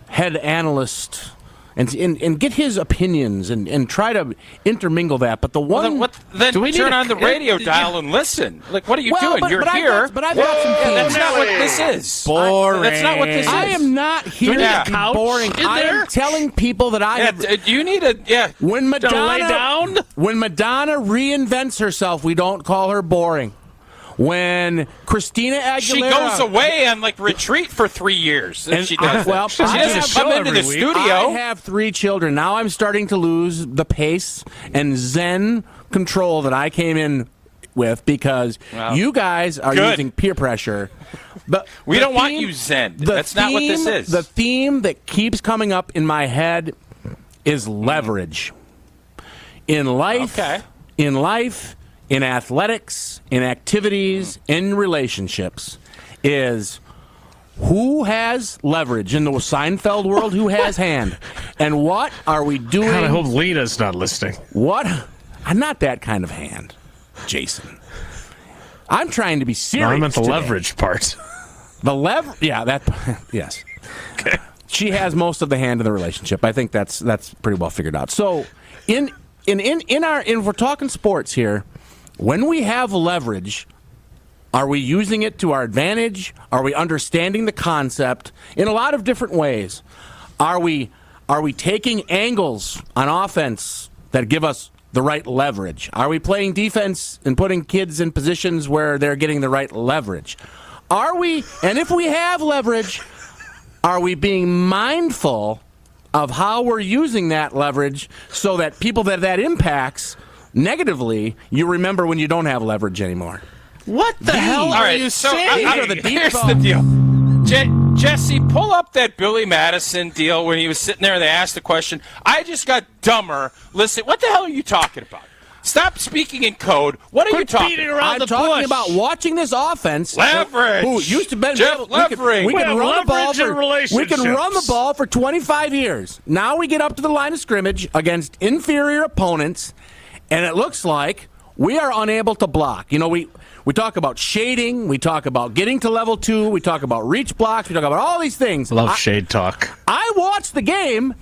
head analyst, and get his opinions and try to intermingle that. But the one, then turn on the radio dial and listen. Like, what are you doing? You're here. I've got some things. That's not what this is. Boring. That's not what this is. I am not here to be boring. I am telling people that I have. You need a When Madonna lay down. When Madonna reinvents herself, we don't call her boring. When Christina Aguilera, she goes away on like retreat for 3 years. And she does. She doesn't come into the studio. I have 3 children. Now I'm starting to lose the pace and zen control that I came in with because you guys are using peer pressure. But we don't want you zen. That's not what this is. The theme that keeps coming up in my head is leverage. In life, in athletics, in activities, in relationships, is who has leverage. In the Seinfeld world, who has hand. And what are we doing? God, I hope Lena's not listening. What? I'm not that kind of hand, Jason. I'm trying to be serious. No, I meant the today. leverage part. Yes. Okay. She has most of the hand in the relationship. I think that's pretty well figured out. So, if we're talking sports here, when we have leverage, are we using it to our advantage? Are we understanding the concept in a lot of different ways? Are we taking angles on offense that give us the right leverage? Are we playing defense and putting kids in positions where they're getting the right leverage? Are we, and if we have leverage, are we being mindful of how we're using that leverage so that people that impacts negatively, you remember when you don't have leverage anymore? What the hell are you saying? Here's the deal. Jesse, pull up that Billy Madison deal when he was sitting there and they asked the question. I just got dumber. Listen, what the hell are you talking about? Stop speaking in code. What are you talking about? I'm talking about watching this offense. Leverage. Who used to be leverage. We can run the ball for 25 years. Now we get up to the line of scrimmage against inferior opponents, and it looks like we are unable to block. You know, we talk about shading. We talk about getting to level 2. We talk about reach blocks. We talk about all these things. Love shade talk. I watched the game.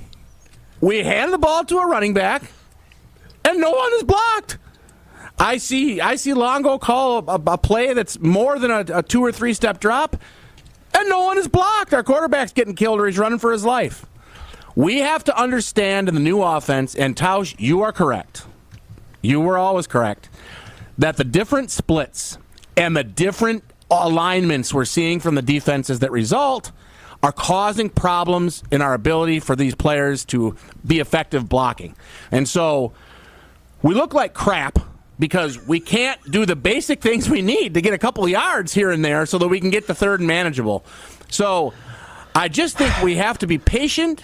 We hand the ball to a running back, and no one is blocked. I see Longo call a play that's more than a 2 or 3 step drop, and no one is blocked. Our quarterback's getting killed or he's running for his life. We have to understand in the new offense, and Tausch, you are correct. You were always correct, that the different splits and the different alignments we're seeing from the defenses that result are causing problems in our ability for these players to be effective blocking. And so we look like crap because we can't do the basic things we need to get a couple of yards here and there so that we can get the third and manageable. So I just think we have to be patient,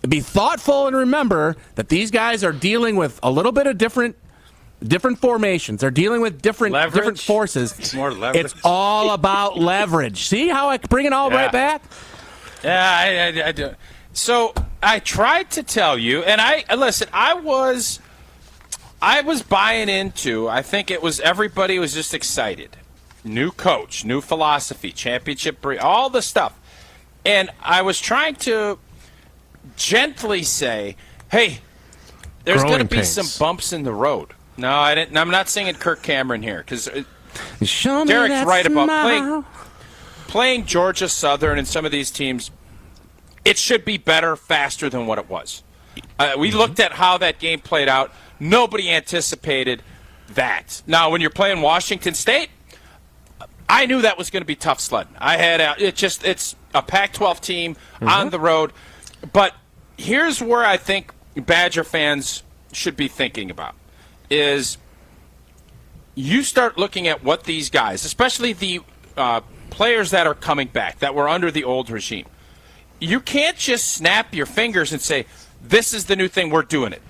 be thoughtful, and remember that these guys are dealing with a little bit of different formations. They're dealing with different forces. It's more leverage. It's all about leverage. See how I bring it all right back? Yeah, I do. So I tried to tell you, and listen. I was buying into. I think it was everybody was just excited. New coach, new philosophy, championship, all the stuff, and I was trying to gently say, "Hey, there's going to be some bumps in the road." No, I didn't. I'm not singing Kirk Cameron here because Derek's right about playing Georgia Southern and some of these teams. It should be better, faster than what it was. We looked at how that game played out. Nobody anticipated that. Now, when you're playing Washington State, I knew that was going to be tough sledding. I had it's a Pac-12 team on the road, but here's where I think Badger fans should be thinking about. Is you start looking at what these guys, especially the players that are coming back, that were under the old regime, you can't just snap your fingers and say, this is the new thing, we're doing it.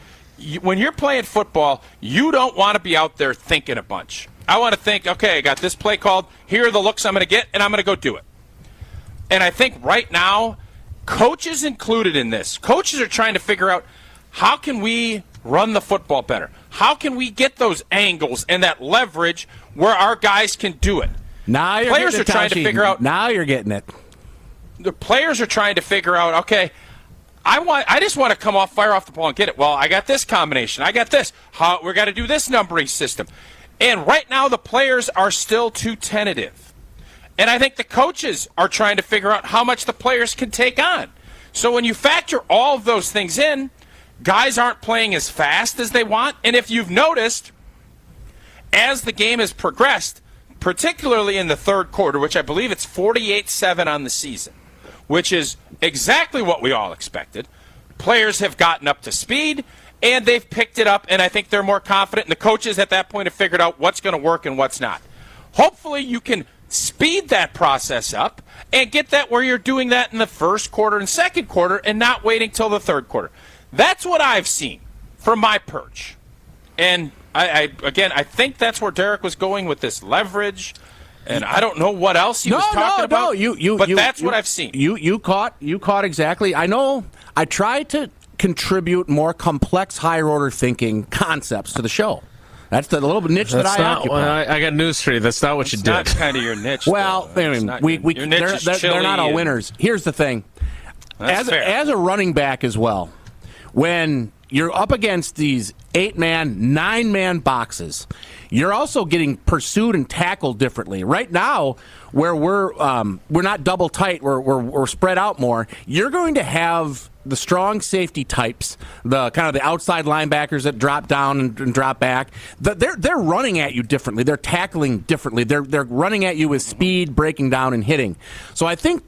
When you're playing football, you don't want to be out there thinking a bunch. I want to think, okay, I got this play called, here are the looks I'm going to get, and I'm going to go do it. And I think right now, coaches included in this, coaches are trying to figure out, how can we run the football better? How can we get those angles and that leverage where our guys can do it? Now you're players are trying to figure out. Now you're getting it. The players are trying to figure out, okay, I just want to fire off the ball and get it. Well, I got this combination. I got this. We're got to do this numbering system. And right now the players are still too tentative. And I think the coaches are trying to figure out how much the players can take on. So when you factor all of those things in, guys aren't playing as fast as they want. And if you've noticed, as the game has progressed, particularly in the third quarter, which I believe it's 48-7 on the season, which is exactly what we all expected, players have gotten up to speed, and they've picked it up, and I think they're more confident, and the coaches at that point have figured out what's going to work and what's not. Hopefully you can speed that process up and get that where you're doing that in the first quarter and second quarter and not waiting till the third quarter. That's what I've seen from my perch. And I think that's where Derek was going with this leverage, and I don't know what else he was talking about. But that's what I've seen. You caught exactly. I know. I try to contribute more complex, higher order thinking concepts to the show. That's the little niche that I occupy. I got news for you. That's not what you did. That's kind of your niche. Well, though. I mean, they're not all winners. Here's the thing. As a running back as well, when you're up against these 8-man, 9-man boxes, you're also getting pursued and tackled differently. Right now, where we're not double tight, we're spread out more, you're going to have the strong safety types, the kind of the outside linebackers that drop down and drop back. They're running at you differently. They're tackling differently. They're running at you with speed, breaking down and hitting. So I think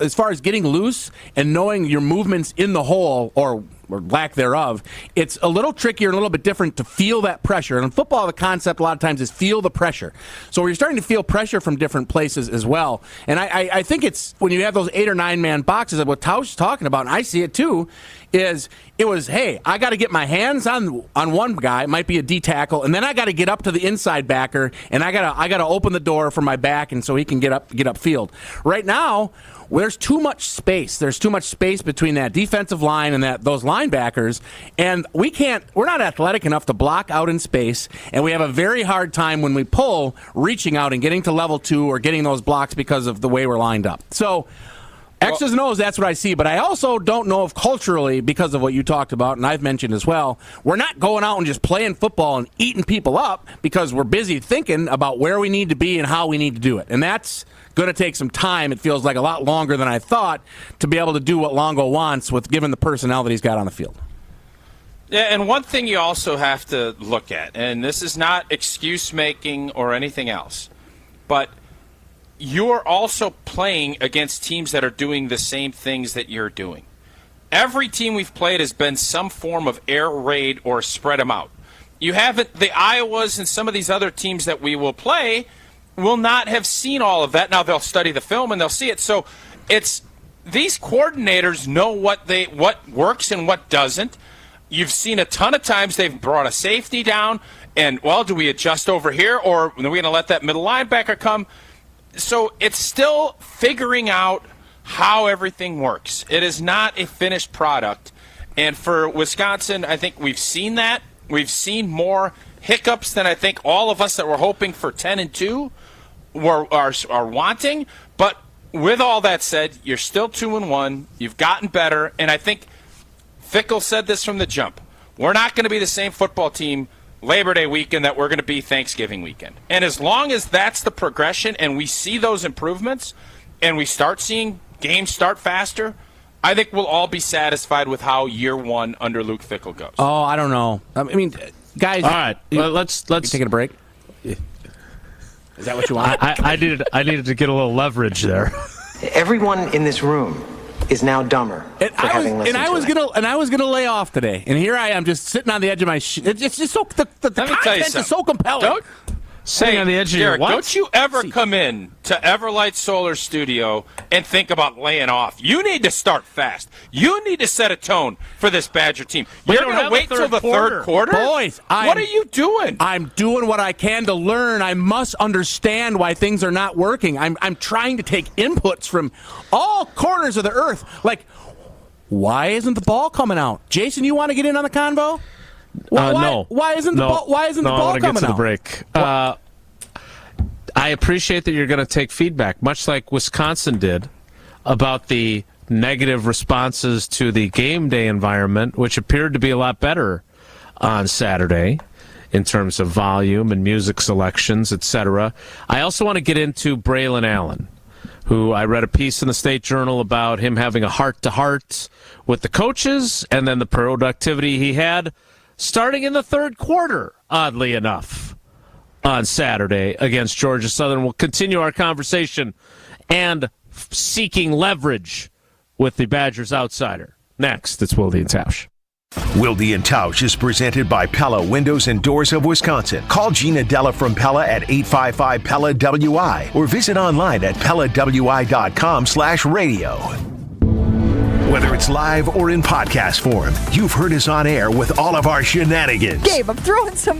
as far as getting loose and knowing your movements in the hole or lack thereof, it's a little trickier and a little bit different to feel that pressure. And in football, the concept a lot of times is feel the pressure. So you're starting to feel pressure from different places as well. And I think it's when you have those 8 or 9 man boxes of what Tausch is talking about, and I see it too, hey, I got to get my hands on one guy, it might be a D tackle, and then I got to get up to the inside backer, and I got to open the door for my back, and so he can get upfield. Right now, there's too much space. There's too much space between that defensive line and those linebackers, and we're not athletic enough to block out in space, and we have a very hard time when we pull, reaching out and getting to level 2 or getting those blocks because of the way we're lined up. So X's and O's, that's what I see. But I also don't know if culturally, because of what you talked about, and I've mentioned as well, we're not going out and just playing football and eating people up because we're busy thinking about where we need to be and how we need to do it. And that's going to take some time. It feels like a lot longer than I thought to be able to do what Longo wants with given the personnel that he's got on the field. Yeah, and one thing you also have to look at, and this is not excuse-making or anything else, but you're also playing against teams that are doing the same things that you're doing. Every team we've played has been some form of air raid or spread them out. You haven't, the Iowas and some of these other teams that we will play will not have seen all of that. Now they'll study the film and they'll see it. So it's these coordinators know what works and what doesn't. You've seen a ton of times they've brought a safety down and, well, do we adjust over here or are we going to let that middle linebacker come? So it's still figuring out how everything works. It is not a finished product. And for Wisconsin, I think we've seen that. We've seen more hiccups than I think all of us that were hoping for 10-2 are wanting. But with all that said, you're still 2-1. You've gotten better. And I think Fickell said this from the jump. We're not going to be the same football team Labor Day weekend that we're going to be Thanksgiving weekend. And as long as that's the progression and we see those improvements and we start seeing games start faster, I think we'll all be satisfied with how year one under Luke Fickell goes. Oh, I don't know. I mean, guys. All right, let's taking a break. Is that what you want? I needed to get a little leverage there. Everyone in this room is now dumber for having listened and I was gonna lay off today, and here I am just sitting on the edge of my it's just so the content is so compelling. Sitting on the edge of your Derek, what? don't you ever come in to Everlight Solar Studio and think about laying off. You need to start fast. You need to set a tone for this Badger team. You're going to wait till the third quarter? Boys, what are you doing? I'm doing what I can to learn. I must understand why things are not working. I'm trying to take inputs from all corners of the earth. Like, why isn't the ball coming out? Jason, you want to get in on the convo? No. Why isn't the ball? Why isn't the ball coming out? I want to get to the break. I appreciate that you're going to take feedback, much like Wisconsin did, about the negative responses to the game day environment, which appeared to be a lot better on Saturday in terms of volume and music selections, etc. I also want to get into Braylon Allen, who I read a piece in the State Journal about him having a heart-to-heart with the coaches and then the productivity he had starting in the third quarter, oddly enough, on Saturday against Georgia Southern. We'll continue our conversation and seeking leverage with the Badgers Outsider. Next, it's Wilde and Tausch. Wilde and Tausch is presented by Pella Windows and Doors of Wisconsin. Call Gina Della from Pella at 855-PELLA-WI or visit online at PellaWI.com/radio. Whether it's live or in podcast form, you've heard us on air with all of our shenanigans. Gabe, I'm throwing some...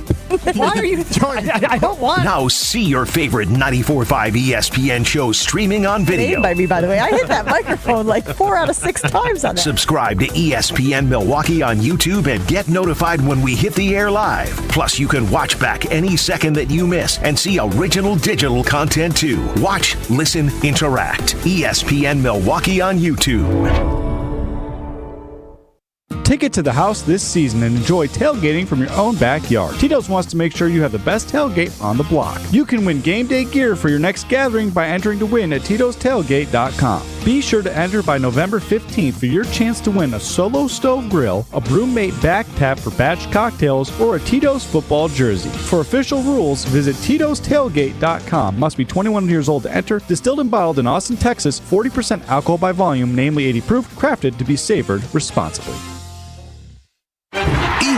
Why are you throwing... I don't want... Now see your favorite 94.5 ESPN shows streaming on video. By me, by the way. I hit that microphone like 4 out of 6 times on that. Subscribe to ESPN Milwaukee on YouTube and get notified when we hit the air live. Plus, you can watch back any second that you miss and see original digital content too. Watch, listen, interact. ESPN Milwaukee on YouTube. Take it to the house this season and enjoy tailgating from your own backyard. Tito's wants to make sure you have the best tailgate on the block. You can win game day gear for your next gathering by entering to win at Tito'sTailgate.com. Be sure to enter by November 15th for your chance to win a Solo Stove Grill, a Brewmate Back Tap for batch cocktails, or a Tito's football jersey. For official rules, visit Tito'sTailgate.com. Must be 21 years old to enter. Distilled and bottled in Austin, Texas. 40% alcohol by volume, namely 80 proof. Crafted to be savored responsibly.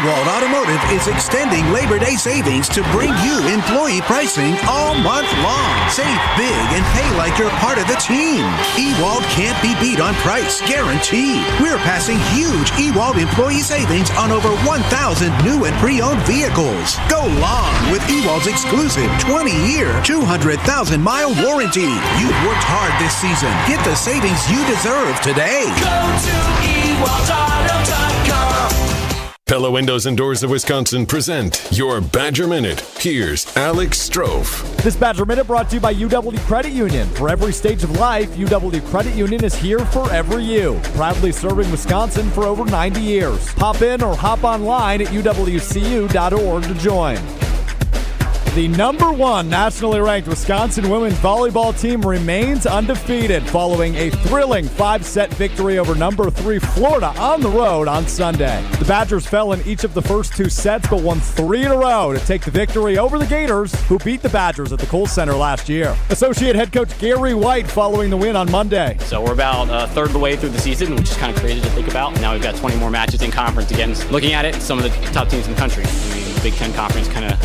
Wilde Automotive is extending Labor Day savings to bring you employee pricing all month long. Save big and pay like you're part of the team. Ewald can't be beat on price, guaranteed. We're passing huge Ewald employee savings on over 1,000 new and pre-owned vehicles. Go long with Ewald's exclusive 20-year, 200,000-mile warranty. You've worked hard this season. Get the savings you deserve today. Go to EwaldAuto.com. Pella Windows and Doors of Wisconsin present your Badger Minute. Here's Alex Strofe. This Badger Minute brought to you by UW Credit Union. For every stage of life, UW Credit Union is here for every you. Proudly serving Wisconsin for over 90 years. Pop in or hop online at uwcu.org to join. The number 1 nationally ranked Wisconsin women's volleyball team remains undefeated following a thrilling 5-set victory over number 3 Florida on the road on Sunday. The Badgers fell in each of the first 2 sets but won 3 in a row to take the victory over the Gators, who beat the Badgers at the Kohl Center last year. Associate head coach Gary White following the win on Monday. So we're about a third of the way through the season, which is kind of crazy to think about. Now we've got 20 more matches in conference again. Looking at it, some of the top teams in the country. I mean, the Big Ten Conference kind of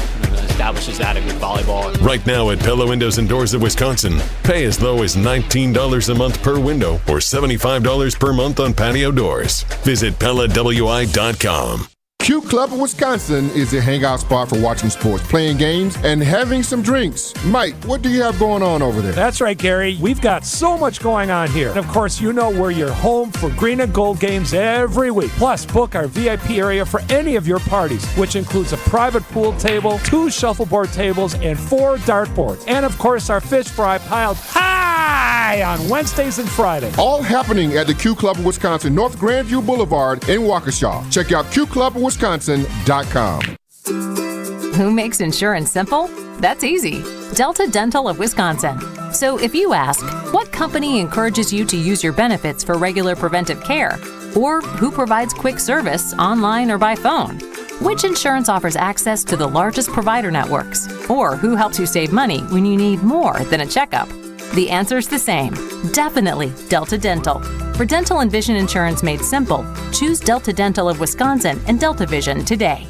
establishes that with volleyball. Right now at Pella Windows and Doors of Wisconsin, pay as low as $19 a month per window or $75 per month on patio doors. Visit PellaWI.com. Q Club of Wisconsin is a hangout spot for watching sports, playing games, and having some drinks. Mike, what do you have going on over there? That's right, Gary. We've got so much going on here. And of course, you know we're your home for green and gold games every week. Plus, book our VIP area for any of your parties, which includes a private pool table, 2 shuffleboard tables, and 4 dartboards. And of course, our fish fry piled high on Wednesdays and Fridays. All happening at the Q Club of Wisconsin, North Grandview Boulevard in Waukesha. Check out QClubofWisconsin.com. Who makes insurance simple? That's easy. Delta Dental of Wisconsin. So if you ask, what company encourages you to use your benefits for regular preventive care? Or who provides quick service online or by phone? Which insurance offers access to the largest provider networks? Or who helps you save money when you need more than a checkup? The answer's the same. Definitely Delta Dental. For dental and vision insurance made simple, choose Delta Dental of Wisconsin and Delta Vision today.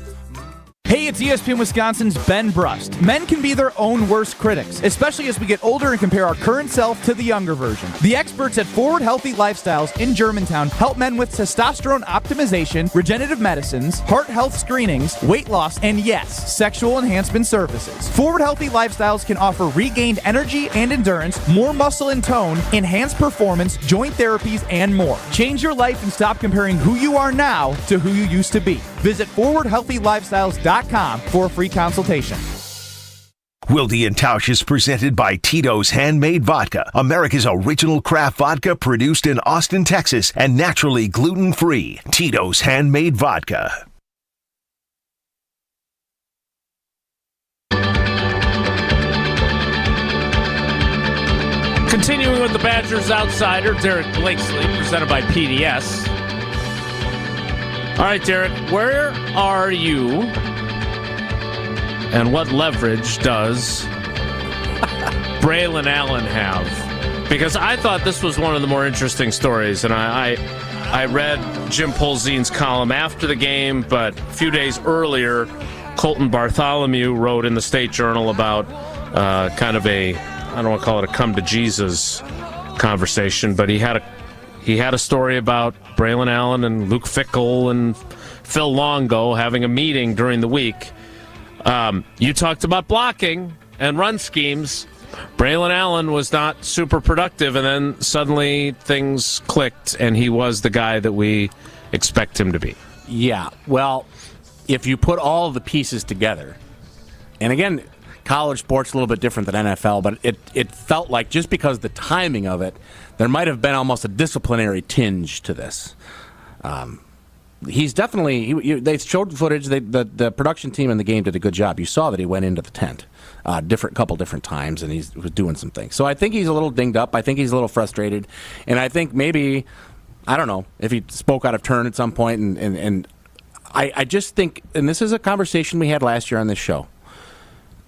Hey, it's ESPN Wisconsin's Ben Brust. Men can be their own worst critics, especially as we get older and compare our current self to the younger version. The experts at Forward Healthy Lifestyles in Germantown help men with testosterone optimization, regenerative medicines, heart health screenings, weight loss, and yes, sexual enhancement services. Forward Healthy Lifestyles can offer regained energy and endurance, more muscle and tone, enhanced performance, joint therapies, and more. Change your life and stop comparing who you are now to who you used to be. Visit forwardhealthylifestyles.com for a free consultation. Wilde and Tausch is presented by Tito's Handmade Vodka, America's original craft vodka produced in Austin, Texas, and naturally gluten-free. Tito's Handmade Vodka. Continuing with the Badgers Outsider, Derek Blakesley, presented by PDS. All right, Derek, where are you and what leverage does Braylon Allen have? Because I thought this was one of the more interesting stories, and I read Jim Polzine's column after the game, but a few days earlier, Colton Bartholomew wrote in the State Journal about kind of a, I don't want to call it a come to Jesus conversation, but he had a story about Braylon Allen and Luke Fickell and Phil Longo having a meeting during the week. You talked about blocking and run schemes. Braylon Allen was not super productive, and then suddenly things clicked, and he was the guy that we expect him to be. Yeah, well, if you put all the pieces together, and again, college sports a little bit different than NFL, but it felt like just because the timing of it, there might have been almost a disciplinary tinge to this. He's definitely, they showed footage, the production team in the game did a good job. You saw that he went into the tent couple different times, and he was doing some things. So I think he's a little dinged up. I think he's a little frustrated. And I think maybe, I don't know, if he spoke out of turn at some point, and I just think, and this is a conversation we had last year on this show,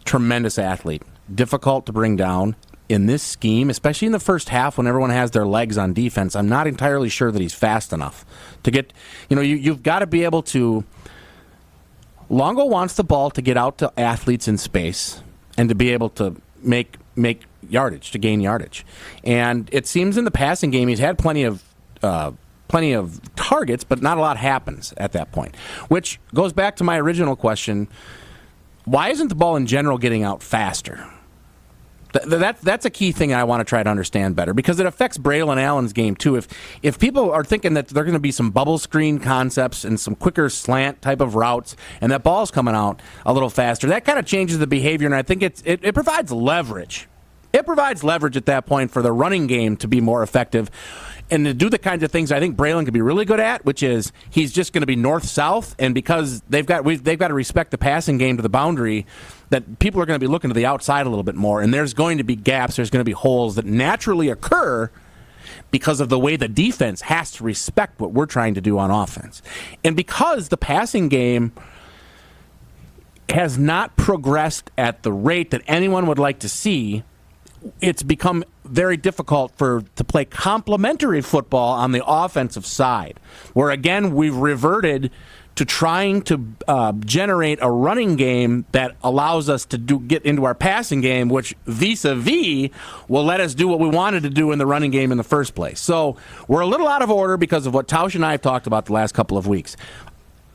tremendous athlete, difficult to bring down in this scheme, especially in the first half when everyone has their legs on defense. I'm not entirely sure that he's fast enough to get, you've got to be able to, Longo wants the ball to get out to athletes in space and to be able to make yardage, to gain yardage. And it seems in the passing game he's had plenty of targets, but not a lot happens at that point, which goes back to my original question. Why isn't the ball in general getting out faster? That's a key thing I want to try to understand better, because it affects Braylon Allen's game too. If people are thinking that there are going to be some bubble screen concepts and some quicker slant type of routes, and that ball's coming out a little faster, that kind of changes the behavior, and I think it provides leverage. It provides leverage at that point for the running game to be more effective and to do the kinds of things I think Braylon could be really good at, which is he's just going to be north-south, and because they've got to respect the passing game to the boundary, that people are going to be looking to the outside a little bit more, and there's going to be gaps, there's going to be holes that naturally occur because of the way the defense has to respect what we're trying to do on offense. And because the passing game has not progressed at the rate that anyone would like to see, it's become very difficult to play complementary football on the offensive side, where again we've reverted to trying to generate a running game that allows us to get into our passing game, which vis-a-vis will let us do what we wanted to do in the running game in the first place. So we're a little out of order because of what Tausch and I have talked about the last couple of weeks.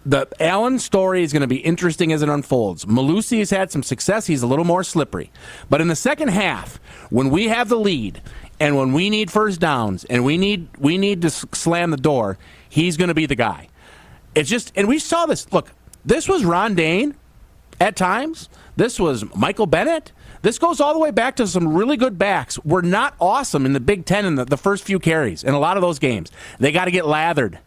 The Allen story is going to be interesting as it unfolds. Malusi has had some success. He's a little more slippery. But in the second half, when we have the lead and when we need first downs and we need to slam the door, he's going to be the guy. It's just, and we saw this. Look, this was Ron Dane at times. This was Michael Bennett. This goes all the way back to some really good backs. We're not awesome in the Big Ten in the first few carries in a lot of those games. They got to get lathered.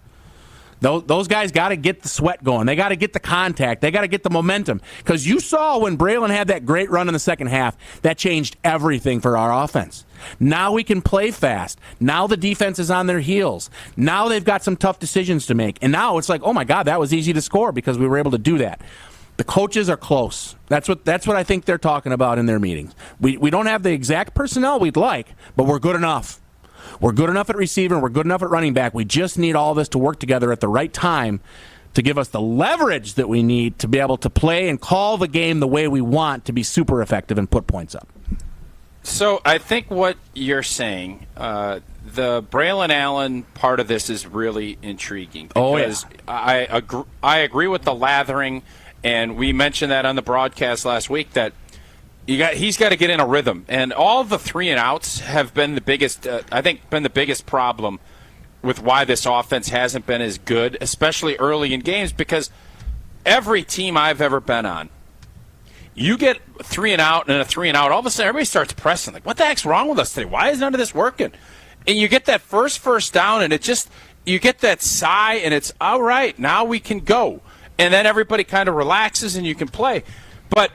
Those guys got to get the sweat going. They got to get the contact. They got to get the momentum. Because you saw when Braylon had that great run in the second half, that changed everything for our offense. Now we can play fast. Now the defense is on their heels. Now they've got some tough decisions to make. And now it's like, oh my God, that was easy to score because we were able to do that. The coaches are close. That's what I think they're talking about in their meetings. We don't have the exact personnel we'd like, but we're good enough. We're good enough at receiver, and we're good enough at running back. We just need all this to work together at the right time to give us the leverage that we need to be able to play and call the game the way we want to be super effective and put points up. So I think what you're saying, the Braylon Allen part of this is really intriguing. Because I agree with the lathering, and we mentioned that on the broadcast last week that he's got to get in a rhythm, and all the 3 and outs have been the biggest. I think been the biggest problem with why this offense hasn't been as good, especially early in games. Because every team I've ever been on, You get 3 and out and a 3 and out. All of a sudden, everybody starts pressing. Like, what the heck's wrong with us today? Why is none of this working? And you get that first down, and you get that sigh, and it's all right. Now we can go, and then everybody kind of relaxes, and you can play. But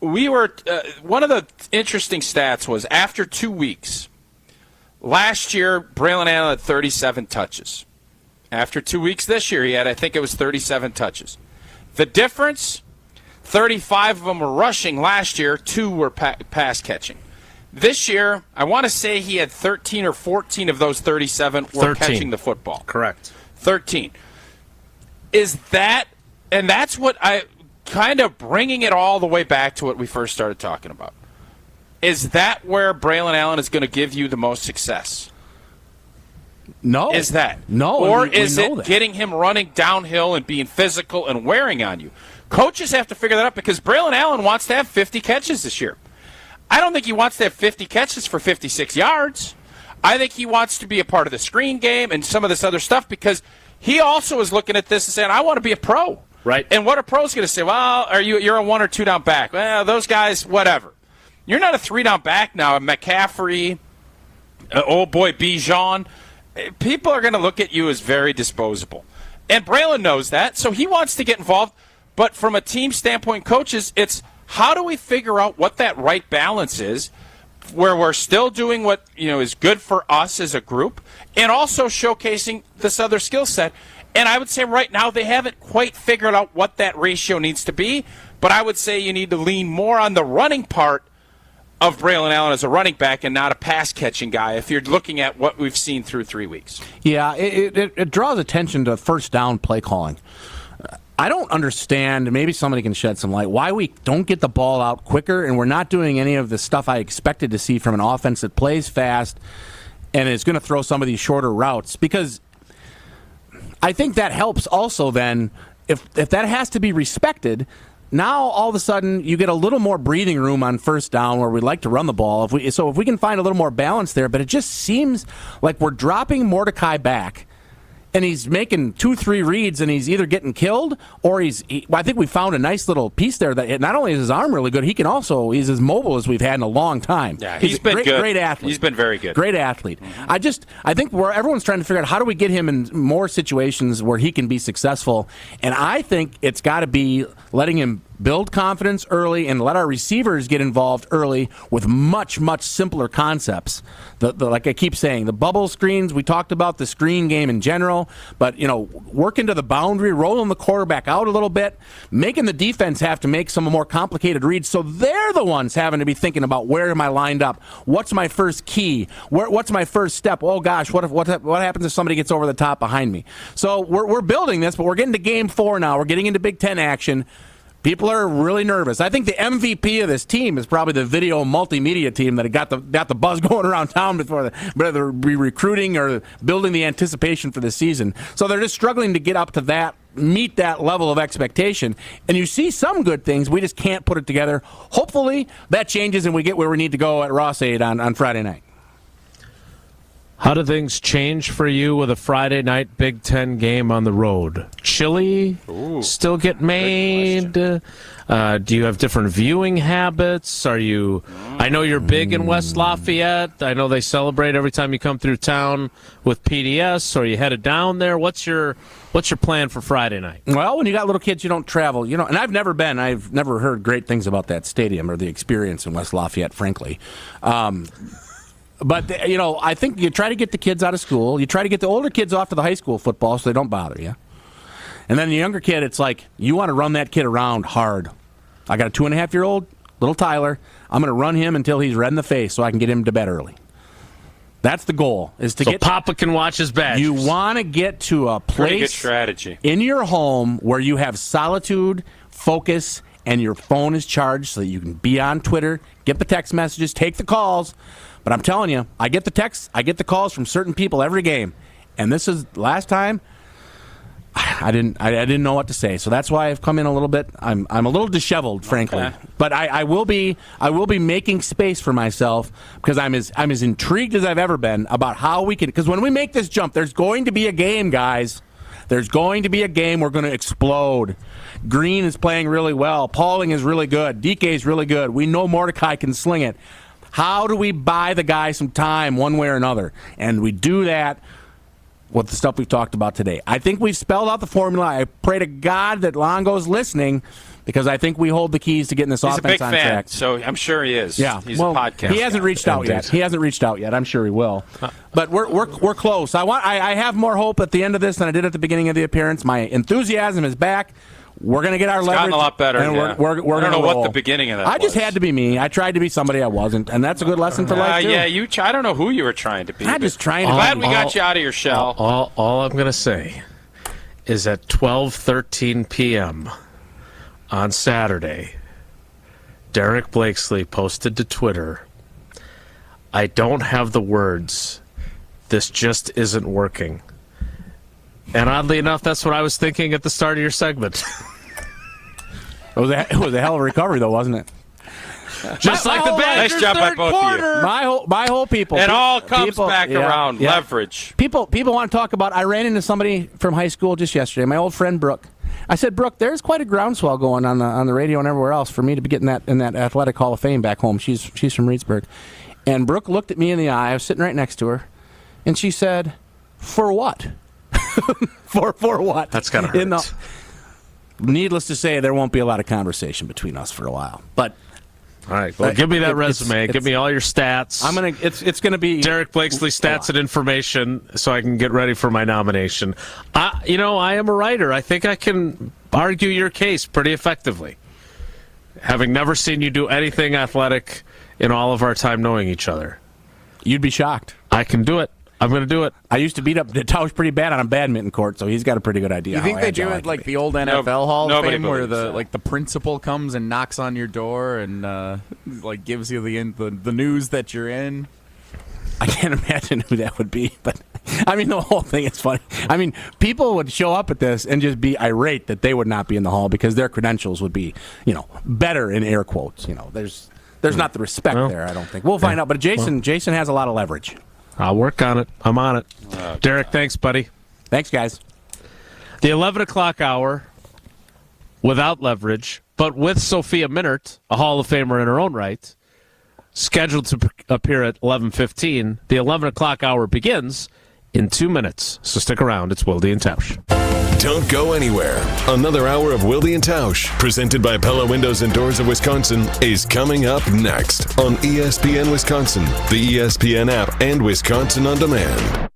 we were one of the interesting stats was after 2 weeks. Last year, Braylon Allen had 37 touches. After 2 weeks this year, he had, I think it was 37 touches. The difference, 35 of them were rushing last year, 2 were pass catching. This year, I want to say he had 13 or 14 of those 37 were 13. catching the football. Correct. 13. Is that, and that's what I, kind of bringing it all the way back to what we first started talking about. Is that where Braylon Allen is going to give you the most success? No. Is that? No. Or is it getting him running downhill and being physical and wearing on you? Coaches have to figure that out because Braylon Allen wants to have 50 catches this year. I don't think he wants to have 50 catches for 56 yards. I think he wants to be a part of the screen game and some of this other stuff because he also is looking at this and saying, I want to be a pro. Right. And what a pro's going to say, well, you're a 1 or 2 down back. Well, those guys, whatever. You're not a 3 down back now. McCaffrey, old boy Bijan. People are going to look at you as very disposable. And Braylon knows that, so he wants to get involved. But from a team standpoint, coaches, it's how do we figure out what that right balance is where we're still doing what is good for us as a group and also showcasing this other skill set. And I would say right now they haven't quite figured out what that ratio needs to be, but I would say you need to lean more on the running part of Braylon Allen as a running back and not a pass-catching guy if you're looking at what we've seen through 3 weeks. Yeah, it draws attention to first down play calling. I don't understand, maybe somebody can shed some light, why we don't get the ball out quicker and we're not doing any of the stuff I expected to see from an offense that plays fast and is going to throw some of these shorter routes. Because I think that helps also then, if that has to be respected, now all of a sudden you get a little more breathing room on first down where we'd like to run the ball. If we can find a little more balance there, but it just seems like we're dropping Mordecai back and he's making 2-3 reads and he's either getting killed or I think we found a nice little piece there that not only is his arm really good, he's as mobile as we've had in a long time. Yeah, he's been good. Great athlete. He's been very good. Great athlete. I think everyone's trying to figure out how do we get him in more situations where he can be successful, and I think it's got to be letting him build confidence early and let our receivers get involved early with much, much simpler concepts. Like I keep saying, the bubble screens, we talked about the screen game in general, but, working to the boundary, rolling the quarterback out a little bit, making the defense have to make some more complicated reads so they're the ones having to be thinking about where am I lined up? What's my first key? What's my first step? Oh, gosh, what happens if somebody gets over the top behind me? So we're building this, but we're getting to Game 4 now. We're getting into Big Ten action. People are really nervous. I think the MVP of this team is probably the video multimedia team that got the buzz going around town before they're recruiting or building the anticipation for the season. So they're just struggling to get up to that, meet that level of expectation. And you see some good things. We just can't put it together. Hopefully that changes and we get where we need to go at Ross 8 on Friday night. How do things change for you with a Friday night Big Ten game on the road? Chili still get made? Do you have different viewing habits? I know you're big in West Lafayette. I know they celebrate every time you come through town with PDS. Are you headed down there? What's your plan for Friday night? Well, when you got little kids, you don't travel. And I've never been. I've never heard great things about that stadium or the experience in West Lafayette, frankly. But, I think you try to get the kids out of school. You try to get the older kids off to the high school football so they don't bother you. And then the younger kid, it's like, you want to run that kid around hard. I got a 2.5-year-old, little Tyler. I'm going to run him until he's red in the face so I can get him to bed early. That's the goal, is to get... Papa can watch his Badgers. You want to get to a Pretty good place strategy in your home where you have solitude, focus, and your phone is charged so that you can be on Twitter, get the text messages, take the calls. But I'm telling you, I get the texts, I get the calls from certain people every game. And this is last time I didn't know what to say. So that's why I've come in a little bit. I'm a little disheveled, frankly. Okay. But I will be making space for myself because I'm as intrigued as I've ever been about how we can, because when we make this jump, there's going to be a game, guys. There's going to be a game we're going to explode. Green is playing really well. Pauling is really good. DK is really good. We know Mordecai can sling it. How do we buy the guy some time one way or another? And we do that with the stuff we've talked about today. I think we've spelled out the formula. I pray to God that Longo's listening, because I think we hold the keys to getting this offense on track. He's a big fan, so I'm sure he is. Yeah, he's a podcast. He hasn't reached out yet. I'm sure he will. But we're close. I have more hope at the end of this than I did at the beginning of the appearance. My enthusiasm is back. We're going to get our leverage. It's gotten a lot better. And yeah. we're I don't know roll. what the beginning of that I just had to be me. I tried to be somebody I wasn't, and that's a good lesson for life, too. Yeah, I don't know who you were trying to be. I'm just trying to be. Glad we got you out of your shell. All I'm going to say is at 12:13 p.m. on Saturday, Derek Blakesley posted to Twitter, "I don't have the words. This just isn't working." And oddly enough, that's what I was thinking at the start of your segment. It was a hell of a recovery, though, wasn't it? Just like the Badgers' nice job by third both of quarter. you. My whole people. It all comes back around. Yeah. Leverage. People want to talk about. I ran into somebody from high school just yesterday. My old friend Brooke. I said, Brooke, there's quite a groundswell going on the radio and everywhere else for me to be getting in that athletic Hall of Fame back home. She's from Reedsburg, and Brooke looked at me in the eye. I was sitting right next to her, and she said, "For what?" for what? That's kind of hurt. Needless to say, there won't be a lot of conversation between us for a while. But all right, well, give me that resume. Give me all your stats. It's gonna be Derek Blakesley stats and information, so I can get ready for my nomination. I am a writer. I think I can argue your case pretty effectively, having never seen you do anything athletic in all of our time knowing each other. You'd be shocked. I can do it. I'm going to do it. I used to beat up Tausch pretty bad on a badminton court, so he's got a pretty good idea. You think they do it like the old NFL Hall of Fame, where the principal comes and knocks on your door and gives you the news that you're in? I can't imagine who that would be, but I mean the whole thing is funny. I mean, people would show up at this and just be irate that they would not be in the hall because their credentials would be, better in air quotes. There's not the respect there. I don't think we'll find out. But Jason has a lot of leverage. I'll work on it. I'm on it. Derek, thanks, buddy. Thanks, guys. The 11 o'clock hour, without leverage, but with Sophia Minert, a Hall of Famer in her own right, scheduled to appear at 11:15. The 11 o'clock hour begins in 2 minutes. So stick around. It's Wilde and Tausch. Don't go anywhere. Another hour of Wilde and Tausch, presented by Pella Windows and Doors of Wisconsin, is coming up next on ESPN Wisconsin, the ESPN app, and Wisconsin On Demand.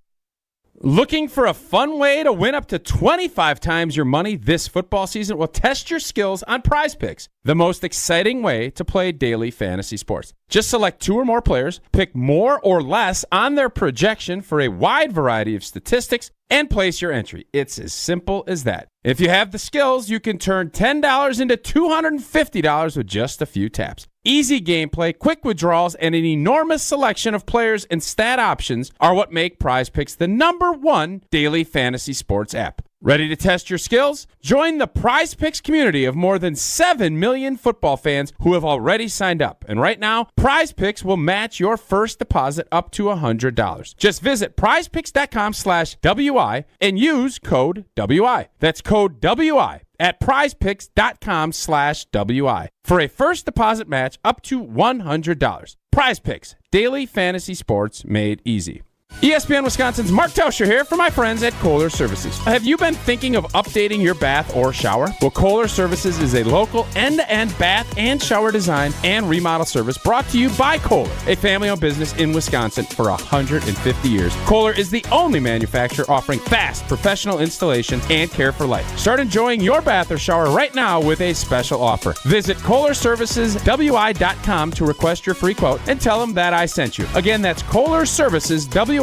Looking for a fun way to win up to 25 times your money this football season? Well, test your skills on Prize Picks, the most exciting way to play daily fantasy sports. Just select 2 or more players, pick more or less on their projection for a wide variety of statistics, and place your entry. It's as simple as that. If you have the skills, you can turn $10 into $250 with just a few taps. Easy gameplay, quick withdrawals, and an enormous selection of players and stat options are what make Prize Picks the #1 daily fantasy sports app. Ready to test your skills? Join the Prize Picks community of more than 7 million football fans who have already signed up. And right now, Prize Picks will match your first deposit up to $100. Just visit prizepicks.com/WI and use code WI. That's code WI at prizepicks.com/WI for a first deposit match up to $100. Prize Picks, daily fantasy sports made easy. ESPN Wisconsin's Mark Tauscher here for my friends at Kohler Services. Have you been thinking of updating your bath or shower? Well, Kohler Services is a local end-to-end bath and shower design and remodel service brought to you by Kohler, a family-owned business in Wisconsin for 150 years. Kohler is the only manufacturer offering fast, professional installation and care for life. Start enjoying your bath or shower right now with a special offer. Visit KohlerServicesWI.com to request your free quote and tell them that I sent you. Again, that's KohlerServicesWI.com.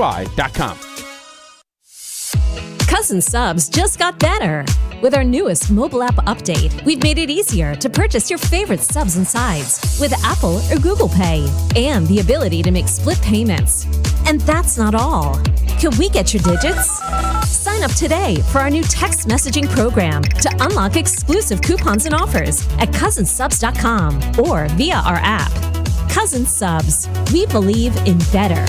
Cousin Subs just got better. With our newest mobile app update, we've made it easier to purchase your favorite subs and sides with Apple or Google Pay and the ability to make split payments. And that's not all. Can we get your digits? Sign up today for our new text messaging program to unlock exclusive coupons and offers at cousinsubs.com or via our app. Cousin Subs. We believe in better.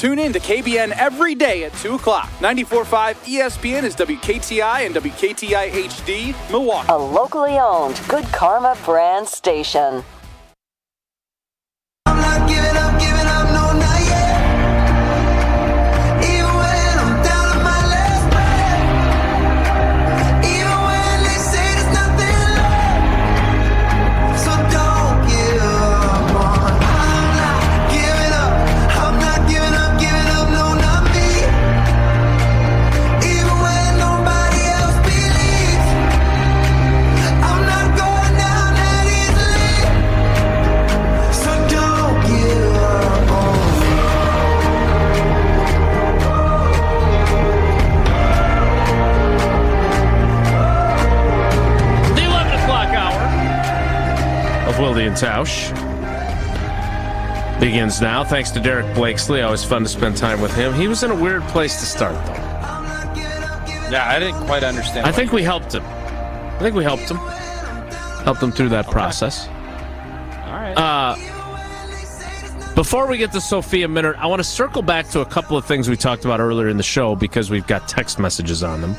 Tune in to KBN every day at 2 o'clock. 94.5 ESPN is WKTI and WKTI HD, Milwaukee. A locally owned Good Karma brand station. I'm not giving up, no, not yet. Even when I'm down to my last breath. Even when they say there's nothing left. So don't give up on. I'm not giving up, no, not me. Even when nobody else believes. I'm not going down that easily. So don't give up on me. The 11 o'clock hour of Wilde and Tausch begins now. Thanks to Derek Blakesley. Always fun to spend time with him. He was in a weird place to start, though. Yeah, I didn't quite understand. I think we helped him. Helped him through that process. All right. Before we get to Sophia Minnaert, I want to circle back to a couple of things we talked about earlier in the show because we've got text messages on them.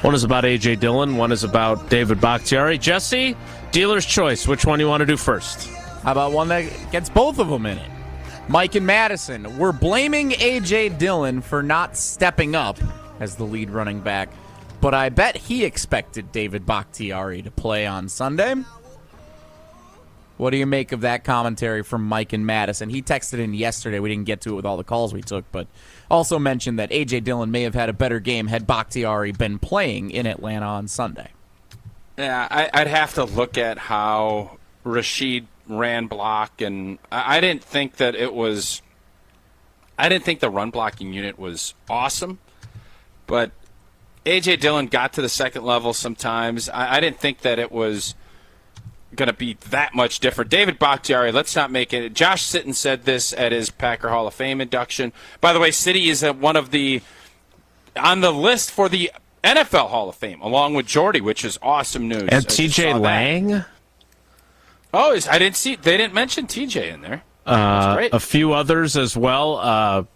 One is about A.J. Dillon. One is about David Bakhtiari. Jesse, dealer's choice. Which one do you want to do first? How about one that gets both of them in it? Mike and Madison. We're blaming A.J. Dillon for not stepping up as the lead running back, but I bet he expected David Bakhtiari to play on Sunday. What do you make of that commentary from Mike and Madison? He texted in yesterday. We didn't get to it with all the calls we took, but also mentioned that A.J. Dillon may have had a better game had Bakhtiari been playing in Atlanta on Sunday. Yeah, I'd have to look at how Rashid ran block, and I didn't think that it was. I didn't think the run blocking unit was awesome, but A.J. Dillon got to the second level sometimes. I didn't think that it was going to be that much different. David Bakhtiari, let's not make it. Josh Sitton said this at his Packer Hall of Fame induction. By the way, City is one of the on the list for the NFL Hall of Fame, along with Jordy, which is awesome news. And T.J. Lang? Oh, I didn't see. They didn't mention T.J. in there. A few others as well.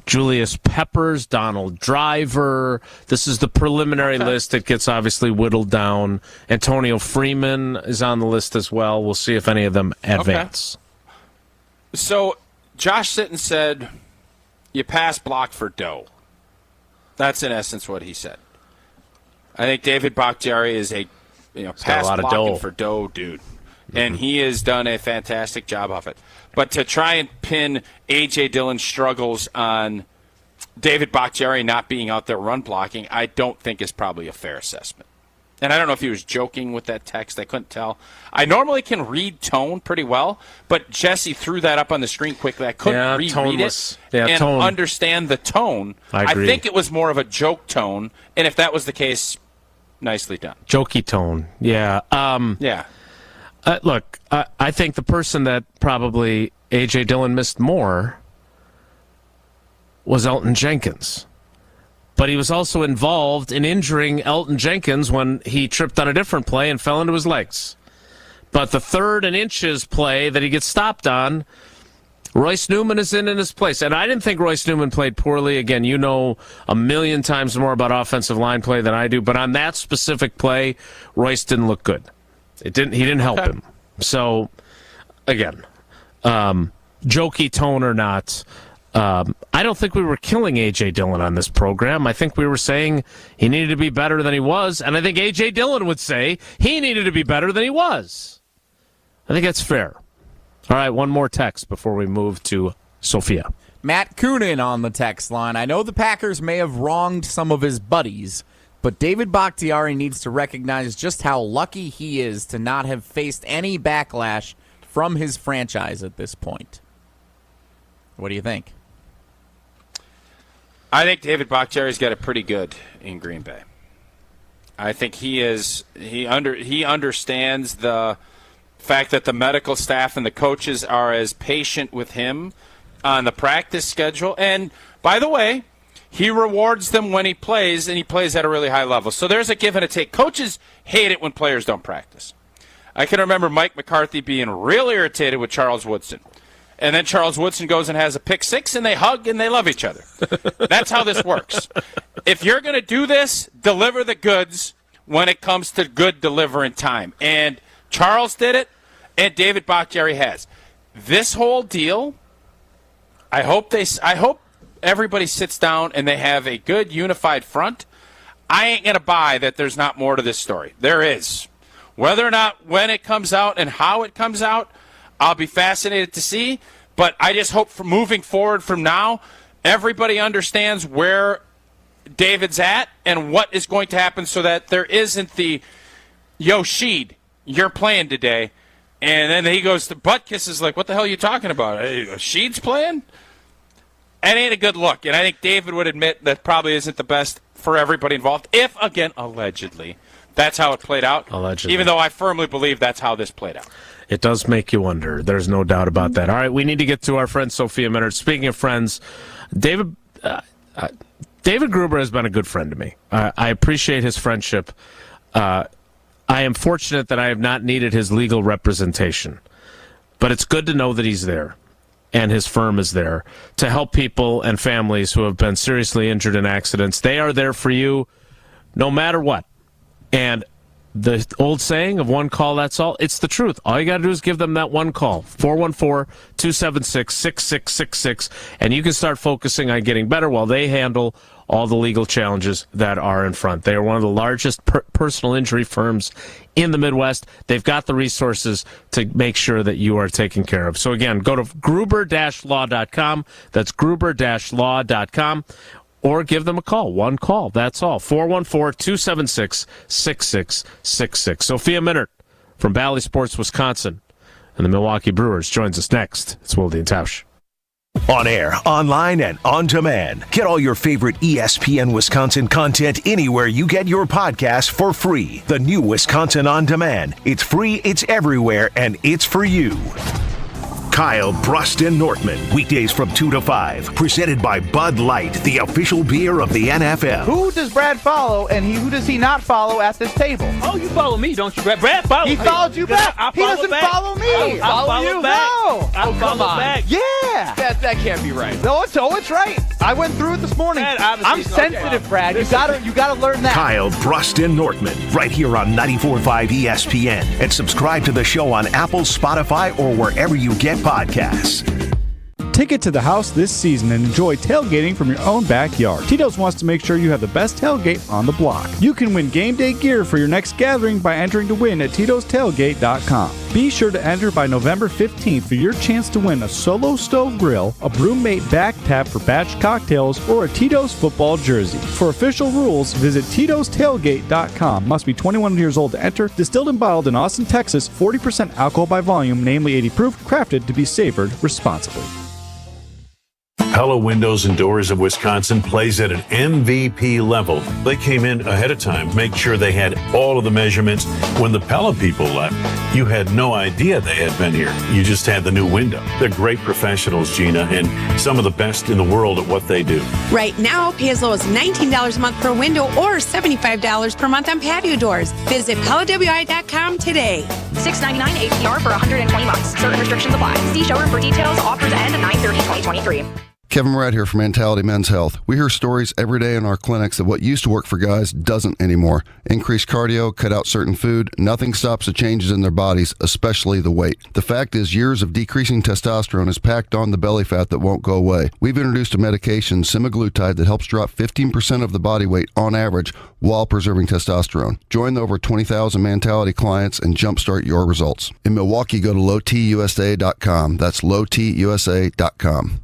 Julius Peppers, Donald Driver. This is the preliminary list. It gets obviously whittled down. Antonio Freeman is on the list as well. We'll see if any of them advance. Okay. So Josh Sitton said, you pass block for dough. That's in essence what he said. I think David Bakhtiari is a pass blocking for dough dude. And he has done a fantastic job of it. But to try and pin A.J. Dillon's struggles on David Bakhtiari not being out there run blocking, I don't think is probably a fair assessment. And I don't know if he was joking with that text. I couldn't tell. I normally can read tone pretty well, but Jesse threw that up on the screen quickly. I couldn't reread it and understand the tone. I agree. think it was more of a joke tone, and if that was the case, nicely done. Jokey tone, yeah. Yeah. Look, I think the person that probably A.J. Dillon missed more was Elton Jenkins. But he was also involved in injuring Elton Jenkins when he tripped on a different play and fell into his legs. But the 3rd and inches play that he gets stopped on, Royce Newman is in his place. And I didn't think Royce Newman played poorly. Again, you know a million times more about offensive line play than I do. But on that specific play, Royce didn't look good. He didn't help him. So, again, jokey tone or not, I don't think we were killing A.J. Dillon on this program. I think we were saying he needed to be better than he was, and I think A.J. Dillon would say he needed to be better than he was. I think that's fair. All right, one more text before we move to Sophia. Matt Coonan on the text line. I know the Packers may have wronged some of his buddies, but David Bakhtiari needs to recognize just how lucky he is to not have faced any backlash from his franchise at this point. What do you think? I think David Bakhtiari's got it pretty good in Green Bay. I think he understands the fact that the medical staff and the coaches are as patient with him on the practice schedule. And by the way, he rewards them when he plays, and he plays at a really high level. So there's a give and a take. Coaches hate it when players don't practice. I can remember Mike McCarthy being real irritated with Charles Woodson. and then Charles Woodson goes and has a pick six, and they hug and they love each other. That's how this works. If you're going to do this, deliver the goods when it comes to good delivering time. And Charles did it, and David Bakhtiari has. This whole deal, I hope everybody sits down and they have a good unified front. I ain't going to buy that there's not more to this story. There is. Whether or not when it comes out and how it comes out, I'll be fascinated to see. But I just hope for moving forward from now, everybody understands where David's at and what is going to happen so that there isn't the, yo, Sheed, you're playing today. And then he goes to Butkus is like, what the hell are you talking about? Sheed's playing? That ain't a good look. And I think David would admit that probably isn't the best for everybody involved. If, again, allegedly, that's how it played out. Allegedly. Even though I firmly believe that's how this played out. It does make you wonder. There's no doubt about that. All right, we need to get to our friend Sophia Minard. Speaking of friends, David Gruber has been a good friend to me. I appreciate his friendship. I am fortunate that I have not needed his legal representation. But it's good to know that he's there and his firm is there to help people and families who have been seriously injured in accidents. They are there for you no matter what. And the old saying of one call, that's all, it's the truth. All you got to do is give them that one call, 414-276-6666, and you can start focusing on getting better while they handle all the legal challenges that are in front. They are one of the largest personal injury firms in the Midwest. They've got the resources to make sure that you are taken care of. So again, go to gruber-law.com. That's gruber-law.com. Or give them a call. One call. That's all. 414-276-6666. Sophia Minard from Bally Sports, Wisconsin, and the Milwaukee Brewers joins us next. It's Wilde and Tausch. On air, online, and on demand. Get all your favorite ESPN Wisconsin content anywhere you get your podcasts for free. The new Wisconsin On Demand. It's free, it's everywhere, and it's for you. Kyle Bruston Nortman, weekdays from 2 to 5. Presented by Bud Light, the official beer of the NFL. Who does Brad follow, and who does he not follow at this table? Oh, you follow me, don't you, Brad? Brad follows me. He followed you back. He doesn't follow me. I follow you. No. I follow back. Yeah. That can't be right. No, it's right. I went through it this morning. Brad, I'm sensitive, Brad. You gotta learn that. Kyle Bruston Nortman, right here on 94.5 ESPN. And subscribe to the show on Apple, Spotify, or wherever you get podcasts. Take it to the house this season and enjoy tailgating from your own backyard. Tito's wants to make sure you have the best tailgate on the block. You can win game day gear for your next gathering by entering to win at Tito'sTailgate.com. Be sure to enter by November 15th for your chance to win a Solo Stove Grill, a Brewmate back tap for batch cocktails, or a Tito's football jersey. For official rules, visit Tito'sTailgate.com. Must be 21 years old to enter. Distilled and bottled in Austin, Texas. 40% alcohol by volume, namely 80 proof. Crafted to be savored responsibly. Pella Windows and Doors of Wisconsin plays at an MVP level. They came in ahead of time, make sure they had all of the measurements. When the Pella people left, you had no idea they had been here. You just had the new window. They're great professionals, Gina, and some of the best in the world at what they do. Right now, pay as low as $19 a month per window or $75 per month on patio doors. Visit PellaWI.com today. $6.99 APR for 120 months. Certain restrictions apply. See showroom for details. Offers end 9/30/2023. Kevin Moret here from Mentality Men's Health. We hear stories every day in our clinics that what used to work for guys doesn't anymore. Increased cardio, cut out certain food, nothing stops the changes in their bodies, especially the weight. The fact is, years of decreasing testosterone has packed on the belly fat that won't go away. We've introduced a medication, semaglutide, that helps drop 15% of the body weight on average while preserving testosterone. Join the over 20,000 Mentality clients and jumpstart your results. In Milwaukee, go to lowtusa.com. That's lowtusa.com.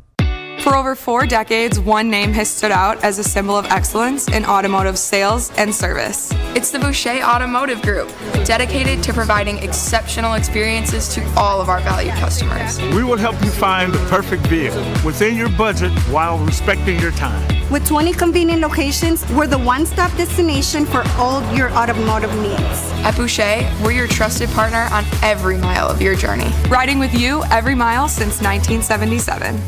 For over 4 decades, one name has stood out as a symbol of excellence in automotive sales and service. It's the Boucher Automotive Group, dedicated to providing exceptional experiences to all of our valued customers. We will help you find the perfect vehicle within your budget while respecting your time. With 20 convenient locations, we're the one-stop destination for all your automotive needs. At Boucher, we're your trusted partner on every mile of your journey, riding with you every mile since 1977.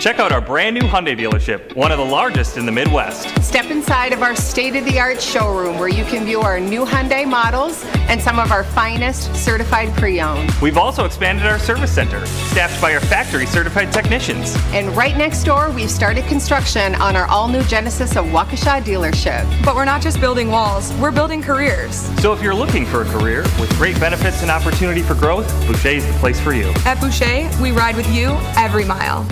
Check out our brand new Hyundai dealership, one of the largest in the Midwest. Step inside of our state-of-the-art showroom where you can view our new Hyundai models and some of our finest certified pre-owned. We've also expanded our service center, staffed by our factory-certified technicians. And right next door, we've started construction on our all-new Genesis of Waukesha dealership. But we're not just building walls, we're building careers. So if you're looking for a career with great benefits and opportunity for growth, Boucher is the place for you. At Boucher, we ride with you every mile.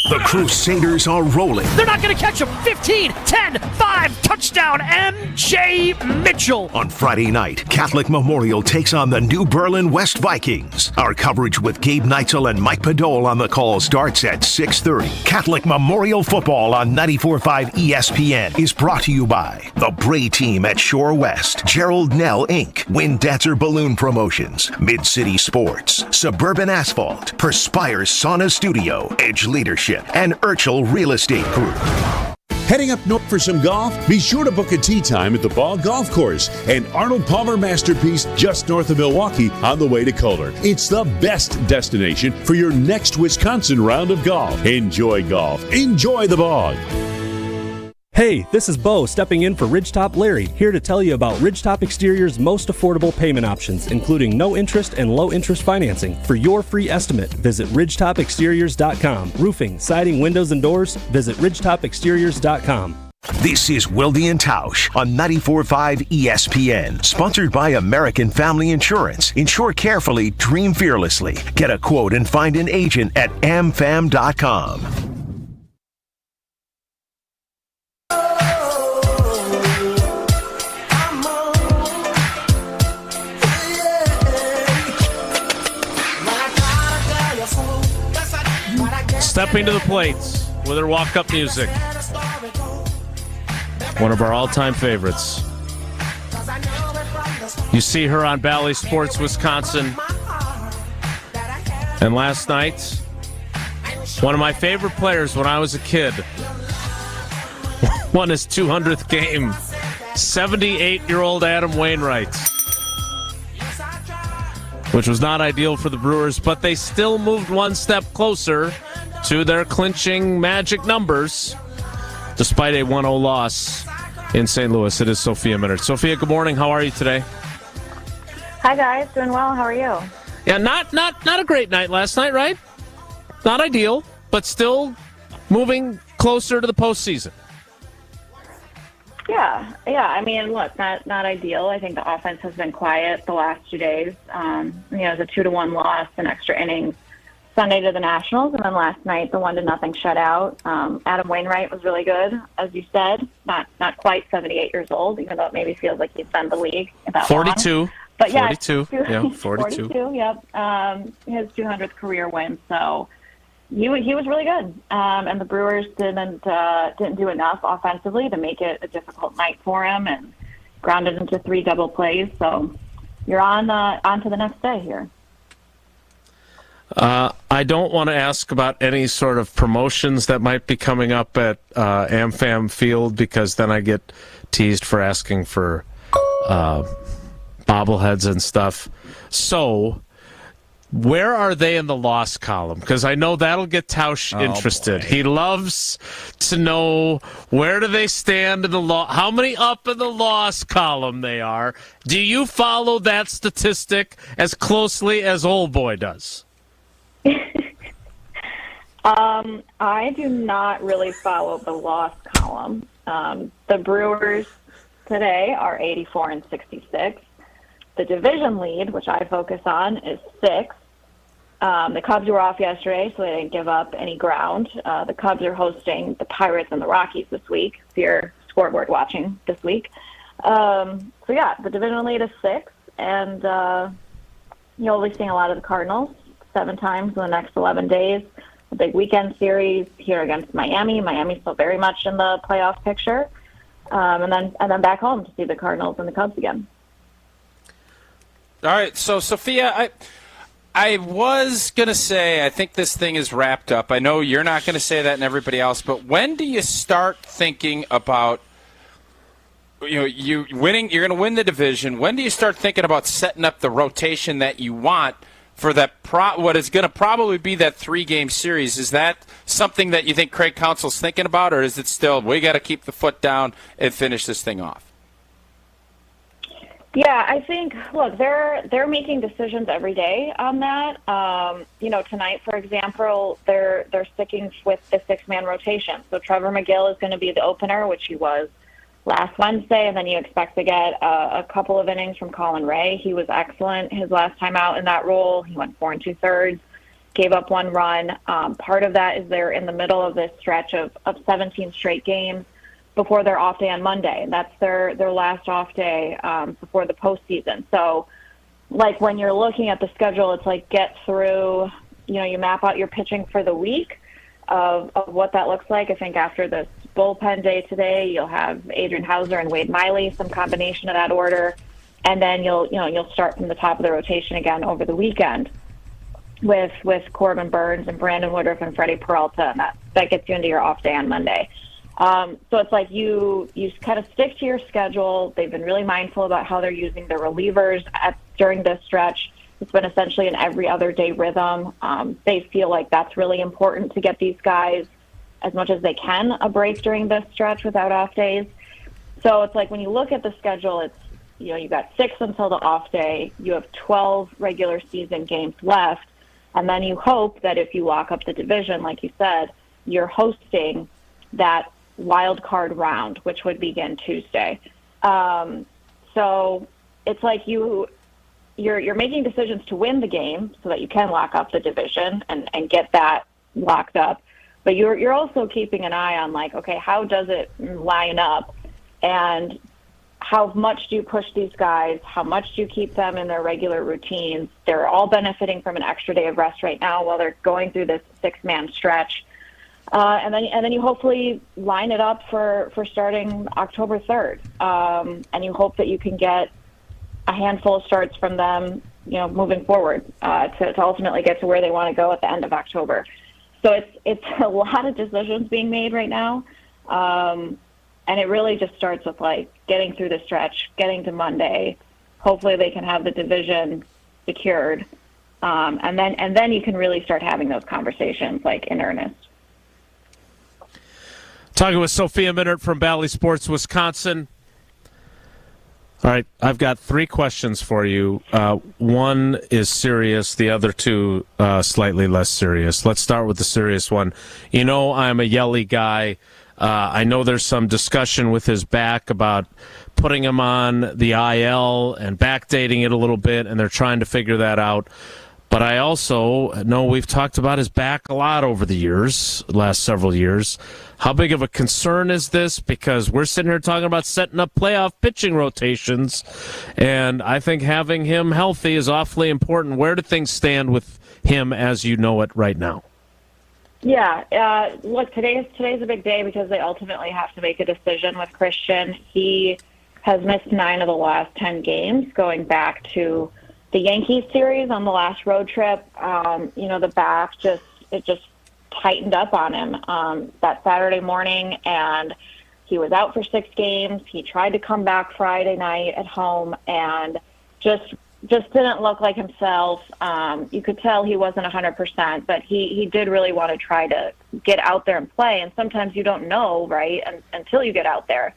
The Crusaders are rolling. They're not going to catch him. 15, 10, 5, touchdown, M.J. Mitchell. On Friday night, Catholic Memorial takes on the New Berlin West Vikings. Our coverage with Gabe Neitzel and Mike Podol on the call starts at 6:30. Catholic Memorial Football on 94.5 ESPN is brought to you by the Bray Team at Shore West, Gerald Nell Inc., Windancer Balloon Promotions, Mid-City Sports, Suburban Asphalt, Perspire Sauna Studio, Edge Leadership, and Urchel Real Estate Group. Heading up north for some golf? Be sure to book a tee time at the Ball Golf Course, an Arnold Palmer masterpiece just north of Milwaukee on the way to Kohler. It's the best destination for your next Wisconsin round of golf. Enjoy golf. Enjoy the bog. Hey, this is Bo stepping in for Ridgetop Larry, here to tell you about Ridgetop Exterior's most affordable payment options, including no interest and low interest financing. For your free estimate, visit ridgetopexteriors.com. Roofing, siding, windows, and doors, visit ridgetopexteriors.com. This is Wilde and Tausch on 94.5 ESPN, sponsored by American Family Insurance. Insure carefully, dream fearlessly. Get a quote and find an agent at amfam.com. Stepping to the plate with her walk-up music. One of our all-time favorites. You see her on Bally Sports Wisconsin. And last night, one of my favorite players when I was a kid won his 200th game. 78-year-old Adam Wainwright. Which was not ideal for the Brewers, but they still moved one step closer to their clinching magic numbers, despite a 1-0 loss in St. Louis. It is Sophia Minnaert. Sophia, good morning. How are you today? Hi, guys. Doing well. How are you? Yeah, not a great night last night, right? Not ideal, but still moving closer to the postseason. Yeah. I mean, look, not ideal. I think the offense has been quiet the last 2 days. It was a 2-1 loss in extra innings Sunday to the Nationals, and then last night the 1-0 shutout. Adam Wainwright was really good, as you said. Not quite 78 years old, even though it maybe feels like he's been in the league about 42. Long. But yeah, 42. Yeah, 42. 42. Yep. His 200th career win. So he was really good. And the Brewers didn't do enough offensively to make it a difficult night for him, and grounded into 3 double plays. So you're on to the next day here. I don't want to ask about any sort of promotions that might be coming up at AmFam Field, because then I get teased for asking for bobbleheads and stuff. So, where are they in the loss column? Because I know that'll get Tausch interested. Boy. He loves to know where do they stand in the how many up in the loss column they are. Do you follow that statistic as closely as Old Boy does? I do not really follow the loss column. The Brewers today are 84-66. The division lead, which I focus on, is 6. The Cubs were off yesterday, so they didn't give up any ground. The Cubs are hosting the Pirates and the Rockies this week, if you're scoreboard watching this week. The division lead is 6, and you'll be seeing a lot of the Cardinals 7 times in the next 11 days. A big weekend series here against Miami. Miami's still very much in the playoff picture. And then back home to see the Cardinals and the Cubs again. All right, so Sophia, I was going to say I think this thing is wrapped up. I know you're not going to say that and everybody else, but when do you start thinking about you winning? You're going to win the division. When do you start thinking about setting up the rotation that you want for that what is going to probably be that 3-game series. Is that something that you think Craig Counsell's thinking about, or is it still we got to keep the foot down and finish this thing off? Yeah, I think, look, they're making decisions every day on that. Tonight, for example, they're sticking with the 6-man rotation. So Trevor McGill is going to be the opener, which he was last Wednesday, and then you expect to get a couple of innings from Colin Ray. He was excellent his last time out in that role. He went 4 2/3, gave up 1 run. Part of that is they're in the middle of this stretch of 17 straight games before their off day on Monday, and that's their last off day before the postseason. So, like, when you're looking at the schedule, it's like get through, you map out your pitching for the week of what that looks like. I think after this bullpen day today, you'll have Adrian Hauser and Wade Miley, some combination of that order, and then you'll start from the top of the rotation again over the weekend with Corbin Burns and Brandon Woodruff and Freddie Peralta, and that gets you into your off day on Monday. So it's like you kind of stick to your schedule. They've been really mindful about how they're using their relievers during this stretch. It's been essentially an every other day rhythm. They feel like that's really important to get these guys as much as they can a break during this stretch without off days. So it's like when you look at the schedule, it's, you've got 6 until the off day. You have 12 regular season games left. And then you hope that if you lock up the division, like you said, you're hosting that wild card round, which would begin Tuesday. So it's like you're making decisions to win the game so that you can lock up the division and get that locked up. But you're also keeping an eye on, like, okay, how does it line up, and how much do you push these guys? How much do you keep them in their regular routines? They're all benefiting from an extra day of rest right now while they're going through this 6-man stretch. And then you hopefully line it up for starting October 3rd. And you hope that you can get a handful of starts from them, moving forward to ultimately get to where they want to go at the end of October. So it's a lot of decisions being made right now. And it really just starts with, like, getting through the stretch, getting to Monday. Hopefully they can have the division secured. And then you can really start having those conversations, like, in earnest. Talking with Sophia Minert from Bally Sports, Wisconsin. All right, I've got 3 questions for you. One is serious, the other 2 slightly less serious. Let's start with the serious one. I'm a Yelly guy. I know there's some discussion with his back about putting him on the IL and backdating it a little bit, and they're trying to figure that out. But I also know we've talked about his back a lot over the last several years. How big of a concern is this? Because we're sitting here talking about setting up playoff pitching rotations, and I think having him healthy is awfully important. Where do things stand with him as you know it right now? Yeah, look, today's a big day because they ultimately have to make a decision with Christian. He has missed 9 of the last 10 games, going back to the Yankees series on the last road trip. The back just tightened up on him that Saturday morning, and he was out for 6 games. He tried to come back Friday night at home and just didn't look like himself. You could tell he wasn't 100%, but he did really want to try to get out there and play. And sometimes you don't know, right, until you get out there.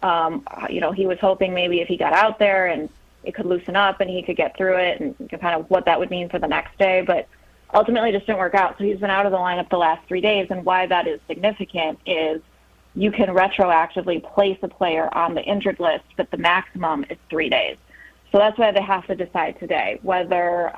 He was hoping maybe if he got out there and it could loosen up and he could get through it and kind of what that would mean for the next day. But ultimately just didn't work out. So he's been out of the lineup the last 3 days. And why that is significant is you can retroactively place a player on the injured list, but the maximum is 3 days. So that's why they have to decide today whether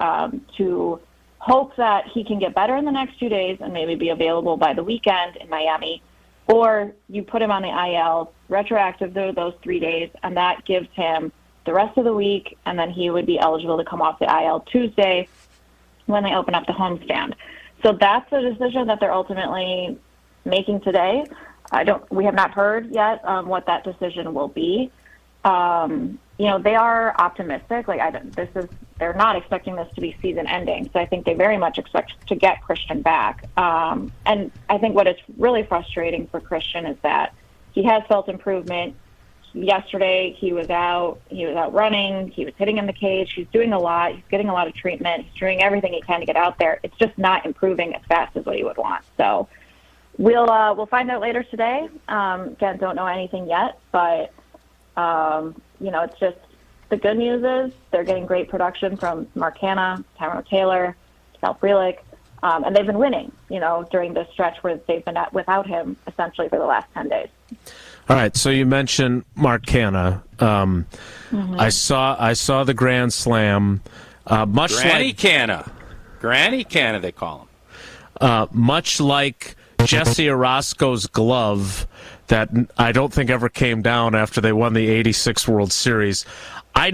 to hope that he can get better in the next 2 days and maybe be available by the weekend in Miami, or you put him on the IL retroactive those 3 days, and that gives him the rest of the week, and then he would be eligible to come off the IL Tuesday when they open up the homestand. So that's the decision that they're ultimately making today. We have not heard yet what that decision will be. They are optimistic. They're not expecting this to be season ending. So I think they very much expect to get Christian back. And I think what is really frustrating for Christian is that he has felt improvement. yesterday he was out running, he was hitting in the cage, he's doing a lot, he's getting a lot of treatment, he's doing everything he can to get out there. It's just not improving as fast as what you would want. So we'll find out later today. Again, don't know anything yet, but it's just, the good news is they're getting great production from Mark Hanna, Tyrone Taylor, Cal Frelick, and they've been winning, during this stretch where they've been without him essentially for the last 10 days. All right, so you mentioned Mark Hanna. I saw the Grand Slam. Granny Canna, they call him. Much like Jesse Orozco's glove that I don't think ever came down after they won the '86 World Series. I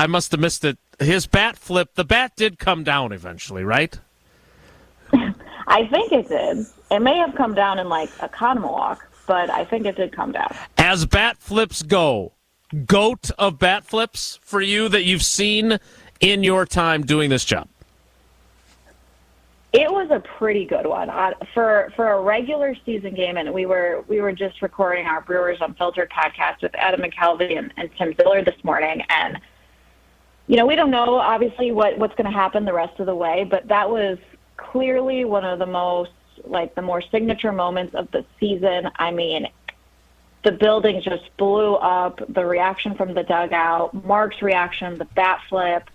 must have missed it. His bat flip, the bat did come down eventually, right? I think it did. It may have come down in like a Economo walk, but I think it did come down. As bat flips go, GOAT of bat flips for you that you've seen in your time doing this job? It was a pretty good one for a regular season game, and we were just recording our Brewers Unfiltered podcast with Adam McKelvey and Tim Ziller this morning, and we don't know obviously what's going to happen the rest of the way, but that was clearly one of the more signature moments of the season. I mean, the building just blew up. The reaction from the dugout, Mark's reaction, the bat flip.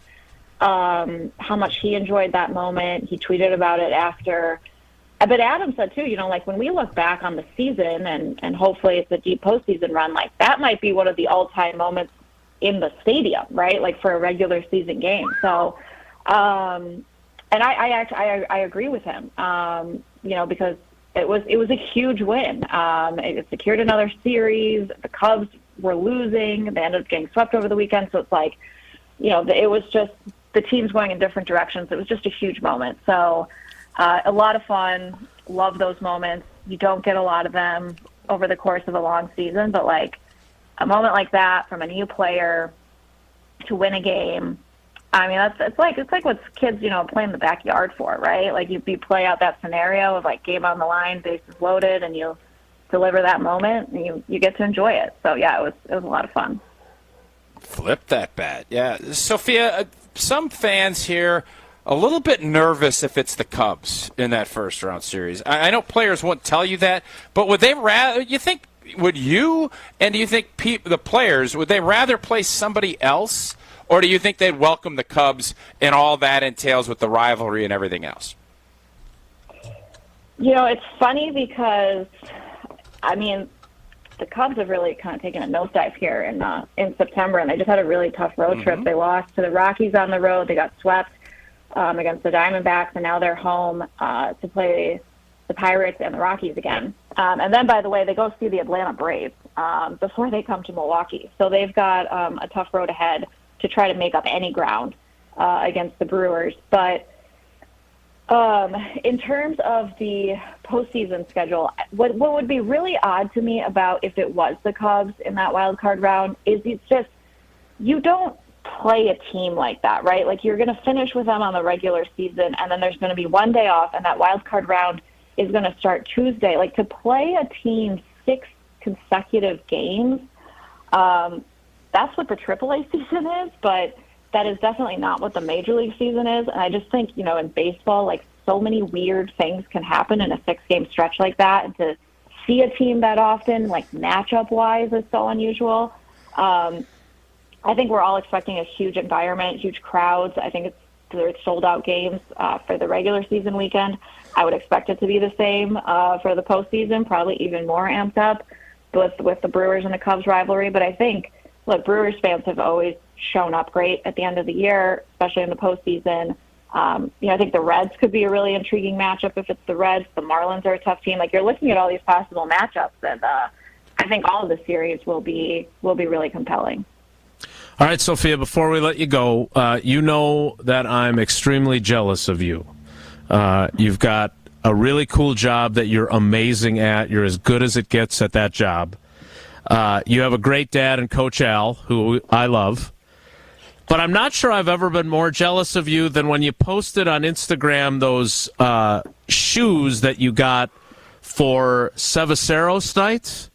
How much he enjoyed that moment. He tweeted about it after. But Adam said, too, when we look back on the season and hopefully it's a deep postseason run, that might be one of the all-time moments in the stadium, right? For a regular season game. So, and I agree with him, because it was a huge win. It secured another series. The Cubs were losing. They ended up getting swept over the weekend. So it's it was just the teams going in different directions. It was just a huge moment. So a lot of fun. Love those moments. You don't get a lot of them over the course of a long season, but a moment like that from a new player to win a game. I mean, it's like what kids, play in the backyard for, right? You play out that scenario of game on the line, bases loaded, and you deliver that moment, and you get to enjoy it. So yeah, it was a lot of fun. Flip that bat. Yeah. Sophia, some fans here a little bit nervous if it's the Cubs in that first round series. I know players won't tell you that, but would you think the players, would they rather play somebody else, or do you think they'd welcome the Cubs and all that entails with the rivalry and everything else? It's funny because, the Cubs have really kind of taken a nosedive here in September, and they just had a really tough road trip. They lost to the Rockies on the road. They got swept against the Diamondbacks, and now they're home to play the Pirates and the Rockies again. And then, by the way, they go see the Atlanta Braves before they come to Milwaukee. So they've got a tough road ahead to try to make up any ground against the Brewers. But in terms of the postseason schedule, what would be really odd to me about if it was the Cubs in that wild card round is it's just, you don't play a team like that, right? You're going to finish with them on the regular season, and then there's going to be one day off, and that wild card round is going to start Tuesday. To play a team 6 consecutive games, that's what the AAA season is, but that is definitely not what the Major League season is. And I just think, in baseball, so many weird things can happen in a 6-game stretch like that. And to see a team that often, matchup-wise, is so unusual. I think we're all expecting a huge environment, huge crowds. I think it's sold-out games for the regular season weekend. I would expect it to be the same for the postseason, probably even more amped up with the Brewers and the Cubs rivalry. But I think, Brewers fans have always shown up great at the end of the year, especially in the postseason. I think the Reds could be a really intriguing matchup if it's the Reds. The Marlins are a tough team. You're looking at all these possible matchups, and I think all of the series will be really compelling. All right, Sophia, before we let you go, you know that I'm extremely jealous of you. You've got a really cool job that you're amazing at. You're as good as it gets at that job. You have a great dad and Coach Al, who I love. But I'm not sure I've ever been more jealous of you than when you posted on Instagram those shoes that you got for Ceviceros night.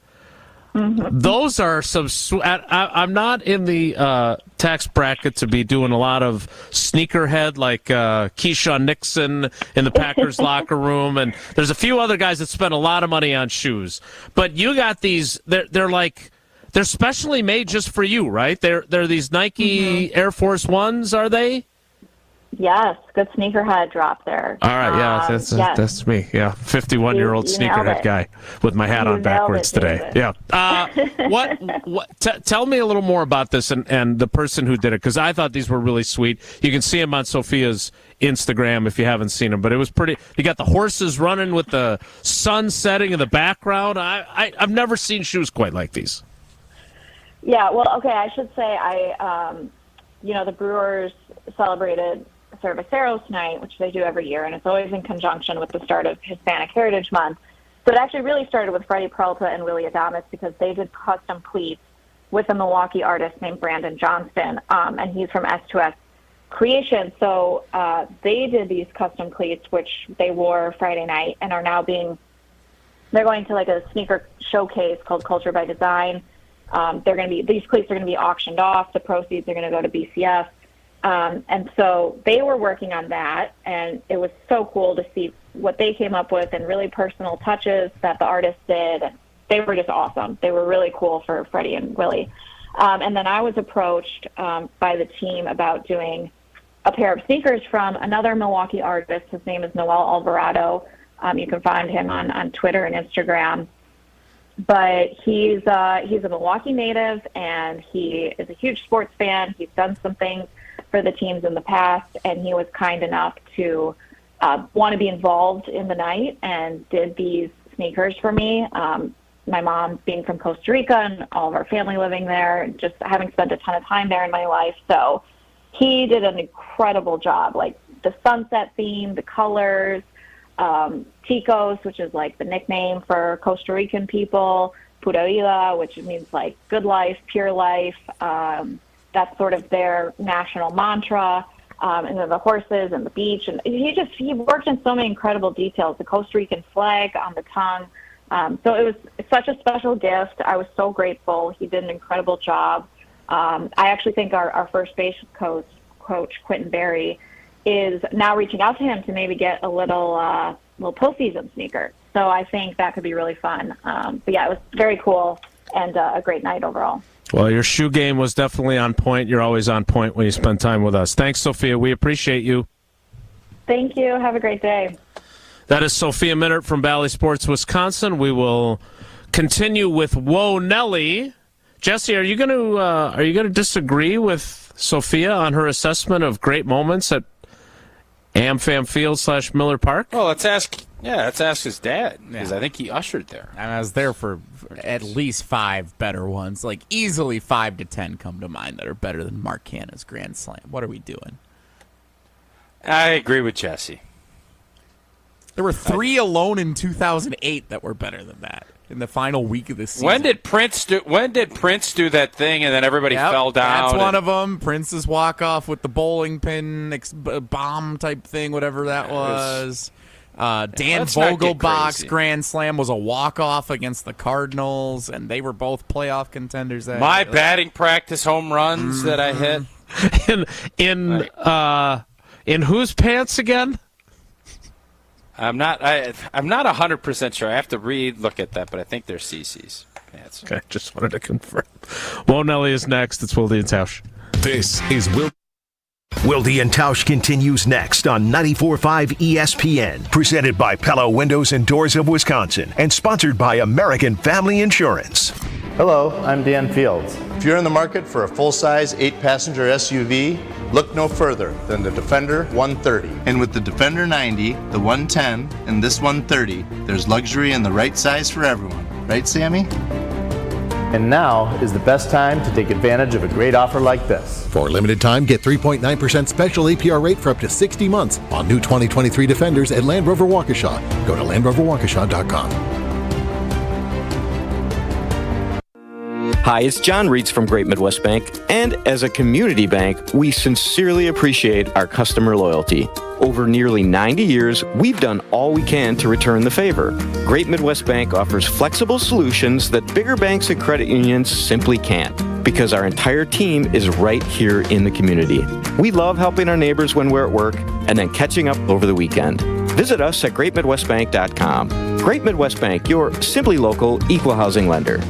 Those are some. I'm not in the tax bracket to be doing a lot of sneakerhead like Keyshawn Nixon in the Packers locker room, and there's a few other guys that spend a lot of money on shoes. But you got these. They're specially made just for you, right? They're these Nike Air Force Ones, are they? Yes, good sneakerhead drop there. All right, yeah, that's me. Yeah, 51-year-old sneakerhead guy with my hat on backwards today. Yeah. Tell me a little more about this and the person who did it, because I thought these were really sweet. You can see them on Sophia's Instagram if you haven't seen them, but it was pretty. You got the horses running with the sun setting in the background. I've never seen shoes quite like these. Yeah, well, okay, I should say the Brewers celebrated Cerveceros Night, which they do every year, and it's always in conjunction with the start of Hispanic Heritage Month. So it actually really started with Freddie Peralta and Willie Adames because they did custom cleats with a Milwaukee artist named Brandon Johnston, and he's from S2S Creation. So they did these custom cleats, which they wore Friday night, and are now they're going to like a sneaker showcase called Culture by Design. These cleats are going to be auctioned off. The proceeds are going to go to BCF. And so they were working on that, and it was so cool to see what they came up with and really personal touches that the artist did. They were just awesome. They were really cool for Freddie and Willie. And then I was approached by the team about doing a pair of sneakers from another Milwaukee artist. His name is Noel Alvarado. You can find him on Twitter and Instagram. But he's a Milwaukee native, and he is a huge sports fan. He's done some things for the teams in the past, and he was kind enough to want to be involved in the night and did these sneakers for me. My mom being from Costa Rica and all of our family living there, just having spent a ton of time there in my life. So he did an incredible job, like the sunset theme, the colors, Ticos, which is like the nickname for Costa Rican people, Pura Vida, which means like good life, pure life. That's sort of their national mantra. And then the horses and the beach. And he worked in so many incredible details, the Costa Rican flag on the tongue. So it was such a special gift. I was so grateful. He did an incredible job. I actually think our first base coach, Quentin Berry, is now reaching out to him to maybe get a little postseason sneaker. So I think that could be really fun. But yeah, it was very cool and a great night overall. Well, your shoe game was definitely on point. You're always on point when you spend time with us. Thanks, Sophia. We appreciate you. Thank you. Have a great day. That is Sophia Minert from Bally Sports, Wisconsin. We will continue with Whoa Nelly. Jesse, are you going to disagree with Sophia on her assessment of great moments at AmFam Field / Miller Park? Well, let's ask his dad, because I think he ushered there. And I was there for at least 5 better ones. Like, easily 5 to 10 come to mind that are better than Mark Canna's Grand Slam. What are we doing? I agree with Jesse. There were 3 alone in 2008 that were better than that in the final week of the season. When did Prince do that thing and then everybody fell down? That's one of them. Prince's walk-off with the bowling pin bomb type thing, whatever that was. Dan Vogelbach's Grand Slam was a walk-off against the Cardinals, and they were both playoff contenders. My batting practice home runs that I hit. In whose pants again? I'm not 100% sure. I have to look at that, but I think they're CC's pants. Okay, just wanted to confirm. Whoa Nelly is next. It's Wilde and Tausch. This is Wilde and Tausch continues next on 94.5 ESPN. Presented by Pella Windows and Doors of Wisconsin and sponsored by American Family Insurance. Hello, I'm Dan Fields. If you're in the market for a full-size 8-passenger SUV, look no further than the Defender 130. And with the Defender 90, the 110, and this 130, there's luxury in the right size for everyone. Right, Sammy? And now is the best time to take advantage of a great offer like this. For a limited time, get 3.9% special APR rate for up to 60 months on new 2023 Defenders at Land Rover Waukesha. Go to LandRoverWaukesha.com. Hi, it's John Reitz from Great Midwest Bank, and as a community bank, we sincerely appreciate our customer loyalty. Over nearly 90 years, we've done all we can to return the favor. Great Midwest Bank offers flexible solutions that bigger banks and credit unions simply can't, because our entire team is right here in the community. We love helping our neighbors when we're at work and then catching up over the weekend. Visit us at greatmidwestbank.com. Great Midwest Bank, your simply local equal housing lender.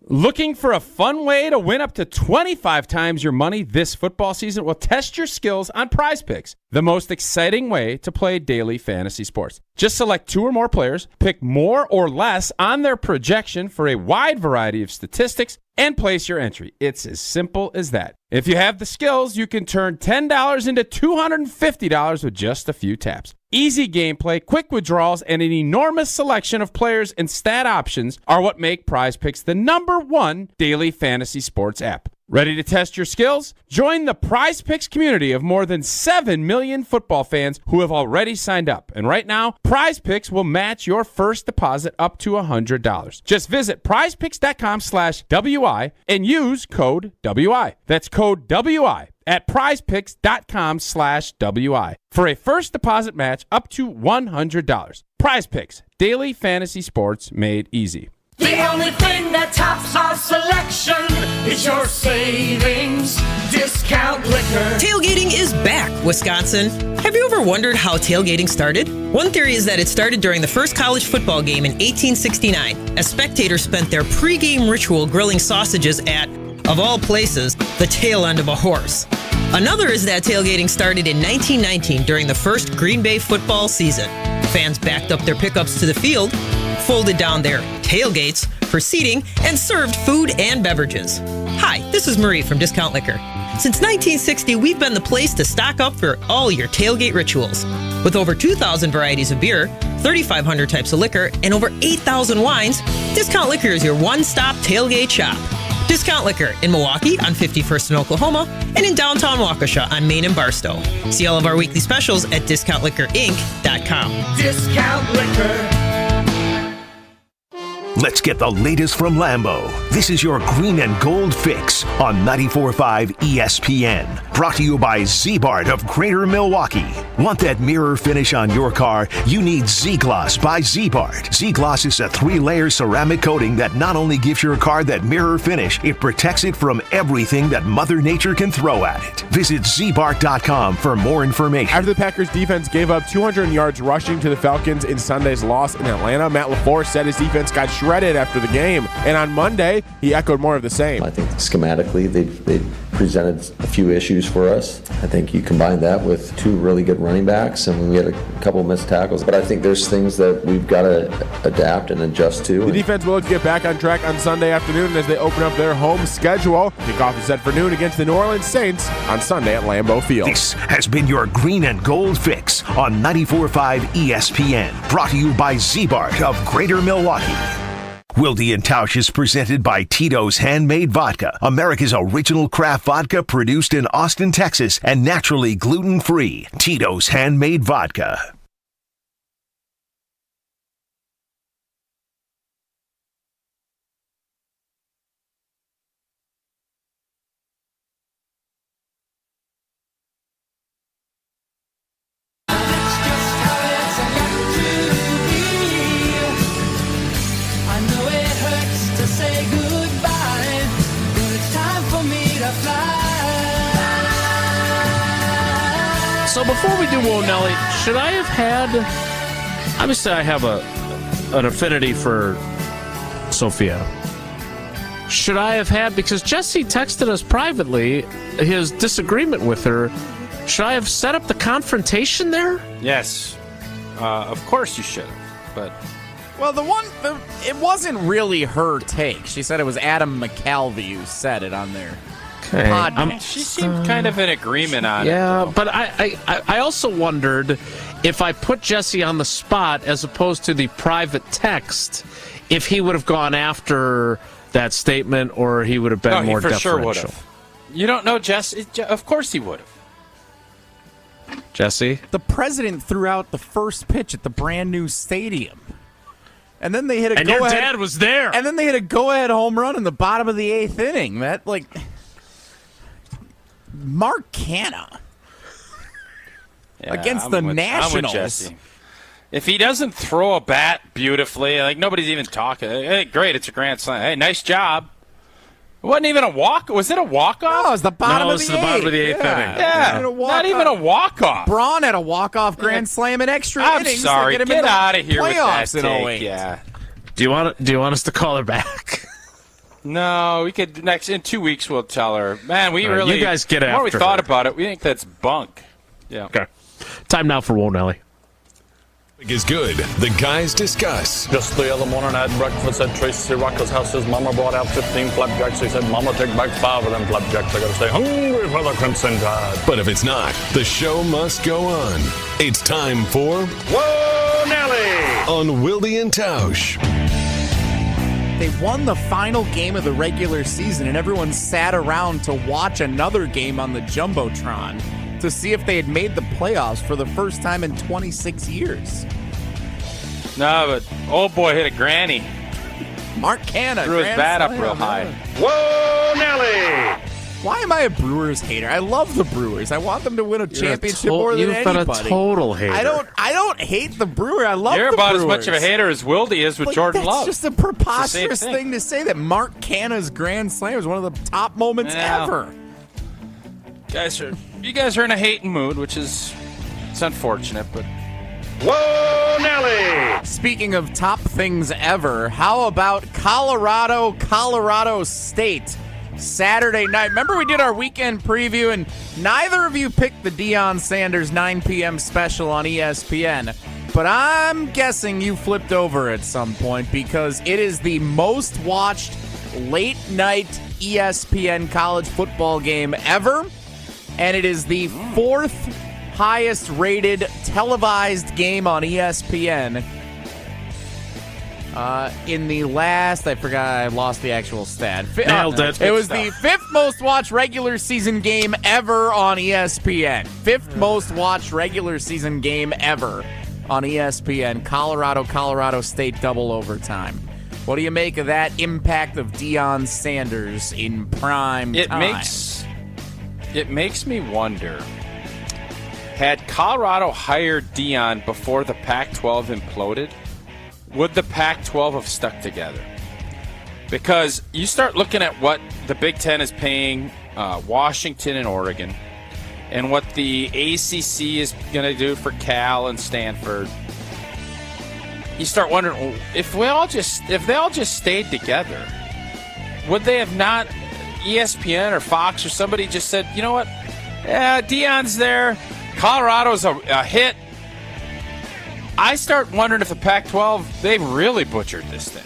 Looking for a fun way to win up to 25 times your money this football season? Well, test your skills on Prize Picks, the most exciting way to play daily fantasy sports. Just select 2 or more players, pick more or less on their projection for a wide variety of statistics, and place your entry. It's as simple as that. If you have the skills, you can turn $10 into $250 with just a few taps. Easy gameplay, quick withdrawals, and an enormous selection of players and stat options are what make Prize Picks the #1 daily fantasy sports app. Ready to test your skills? Join the Prize Picks community of more than 7 million football fans who have already signed up. And right now, Prize Picks will match your first deposit up to $100. Just visit prizepicks.com/WI and use code WI. That's code WI at prizepicks.com/WI for a first deposit match up to $100. Prize Picks, daily fantasy sports made easy. The only thing that tops our selection is your savings discount liquor. Tailgating is back, Wisconsin. Have you ever wondered how tailgating started? One theory is that it started during the first college football game in 1869, as spectators spent their pregame ritual grilling sausages at, of all places, the tail end of a horse. Another is that tailgating started in 1919 during the first Green Bay football season. Fans backed up their pickups to the field, folded down their tailgates for seating, and served food and beverages. Hi, this is Marie from Discount Liquor. Since 1960, we've been the place to stock up for all your tailgate rituals. With over 2,000 varieties of beer, 3,500 types of liquor, and over 8,000 wines, Discount Liquor is your one-stop tailgate shop. Discount Liquor in Milwaukee on 51st in Oklahoma and in downtown Waukesha on Main and Barstow. See all of our weekly specials at discountliquorinc.com. Discount Liquor. Let's get the latest from Lambeau. This is your green and gold fix on 94.5 ESPN. Brought to you by Z-Bart of Greater Milwaukee. Want that mirror finish on your car? You need Z-Gloss by Z-Bart. Z-Gloss is a 3-layer ceramic coating that not only gives your car that mirror finish, it protects it from everything that Mother Nature can throw at it. Visit zbart.com for more information. After the Packers defense gave up 200 yards rushing to the Falcons in Sunday's loss in Atlanta, Matt LaFleur said his defense got shredded after the game. And on Monday, he echoed more of the same. I think schematically, they presented a few issues for us. I think you combine that with 2 really good running backs, and we had a couple missed tackles. But I think there's things that we've got to adapt and adjust to. The defense will look to get back on track on Sunday afternoon as they open up their home schedule. Kickoff is set for noon against the New Orleans Saints on Sunday at Lambeau Field. This has been your green and gold fix on 94.5 ESPN. Brought to you by Z-Bart of Greater Milwaukee. Wilde and Tausch is presented by Tito's Handmade Vodka, America's original craft vodka produced in Austin, Texas, and naturally gluten-free. Tito's Handmade Vodka. So before we do Whoa Nelly, should I have had... Obviously, I have an affinity for Sophia. Should I have had... Because Jesse texted us privately his disagreement with her. Should I have set up the confrontation there? Yes. Of course you should have. But... Well, it wasn't really her take. She said it was Adam McCalvey who said it on there. Okay. She seemed kind of in agreement on it. Yeah, but I also wondered if I put Jesse on the spot as opposed to the private text, if he would have gone after that statement or he would have been more deferential. Sure would have. You don't know Jesse? Of course he would have. Jesse? The president threw out the first pitch at the brand new stadium. And then they hit a and your dad was there. And then they hit a go-ahead home run in the bottom of the 8th inning. That, like, Mark Canha against the Nationals. I'm with Jesse. If he doesn't throw a bat beautifully, like nobody's even talking. Hey, great, it's a grand slam. Hey, nice job. It wasn't even a walk. Was it a walk-off? No, it was the bottom of the 8th. the bottom of the 8th inning. Yeah, not even a walk-off. Braun had a walk-off grand slam in extra innings. I'm sorry. Get out of here with that playoffs in take. 08. Yeah. Do you want us to call her back? No, we could in 2 weeks. We'll tell her. Man, we right, really. You guys get the more we after thought her. about it, we think that's bunk. Yeah. Okay. Time now for Whoa Nelly. Is good. The guys discuss. Just the other morning I had breakfast at Tracy Rocker's house. His mama brought out 15 flapjacks. He said, Mama, take back 5 of them flapjacks. I gotta stay hungry for the Crimson Tide. But if it's not, the show must go on. It's time for Whoa, Nelly! On Wilde and Tausch. They won the final game of the regular season, and everyone sat around to watch another game on the Jumbotron to see if they had made the playoffs for the first time in 26 years. No, but old boy hit a granny. Mark Canha threw his bat up real high. Whoa, Nelly! Why am I a Brewers hater? I love the Brewers. I want them to win a championship more than anybody. You've been a total hater. I don't hate the Brewers. I love You're the about Brewers. as much of a hater as Wilde is with Jordan Love. That's just a preposterous thing to say that Mark Canha's grand slam is one of the top moments ever. You guys are in a hating mood, which is it's unfortunate, but. Whoa, Nelly! Speaking of top things ever, how about Colorado State? Saturday night. Remember we did our weekend preview and neither of you picked the Deion Sanders 9 p.m. special on ESPN. But I'm guessing you flipped over at some point because it is the most watched late night ESPN college football game ever. And it is the 4th highest rated televised game on ESPN. In the last, I lost the actual stat. Nailed it. It was the 5th most watched regular season game ever on ESPN. 5th most watched regular season game ever on ESPN. Colorado State double overtime. What do you make of that impact of Deion Sanders in prime time? It makes me wonder, had Colorado hired Deion before the Pac-12 imploded, would the Pac-12 have stuck together? Because you start looking at what the Big Ten is paying Washington and Oregon and what the ACC is going to do for Cal and Stanford. You start wondering, if they all just stayed together, would they have not, ESPN or Fox or somebody just said, you know what, Deion's there, Colorado's a hit. I start wondering if the Pac-12, they really butchered this thing.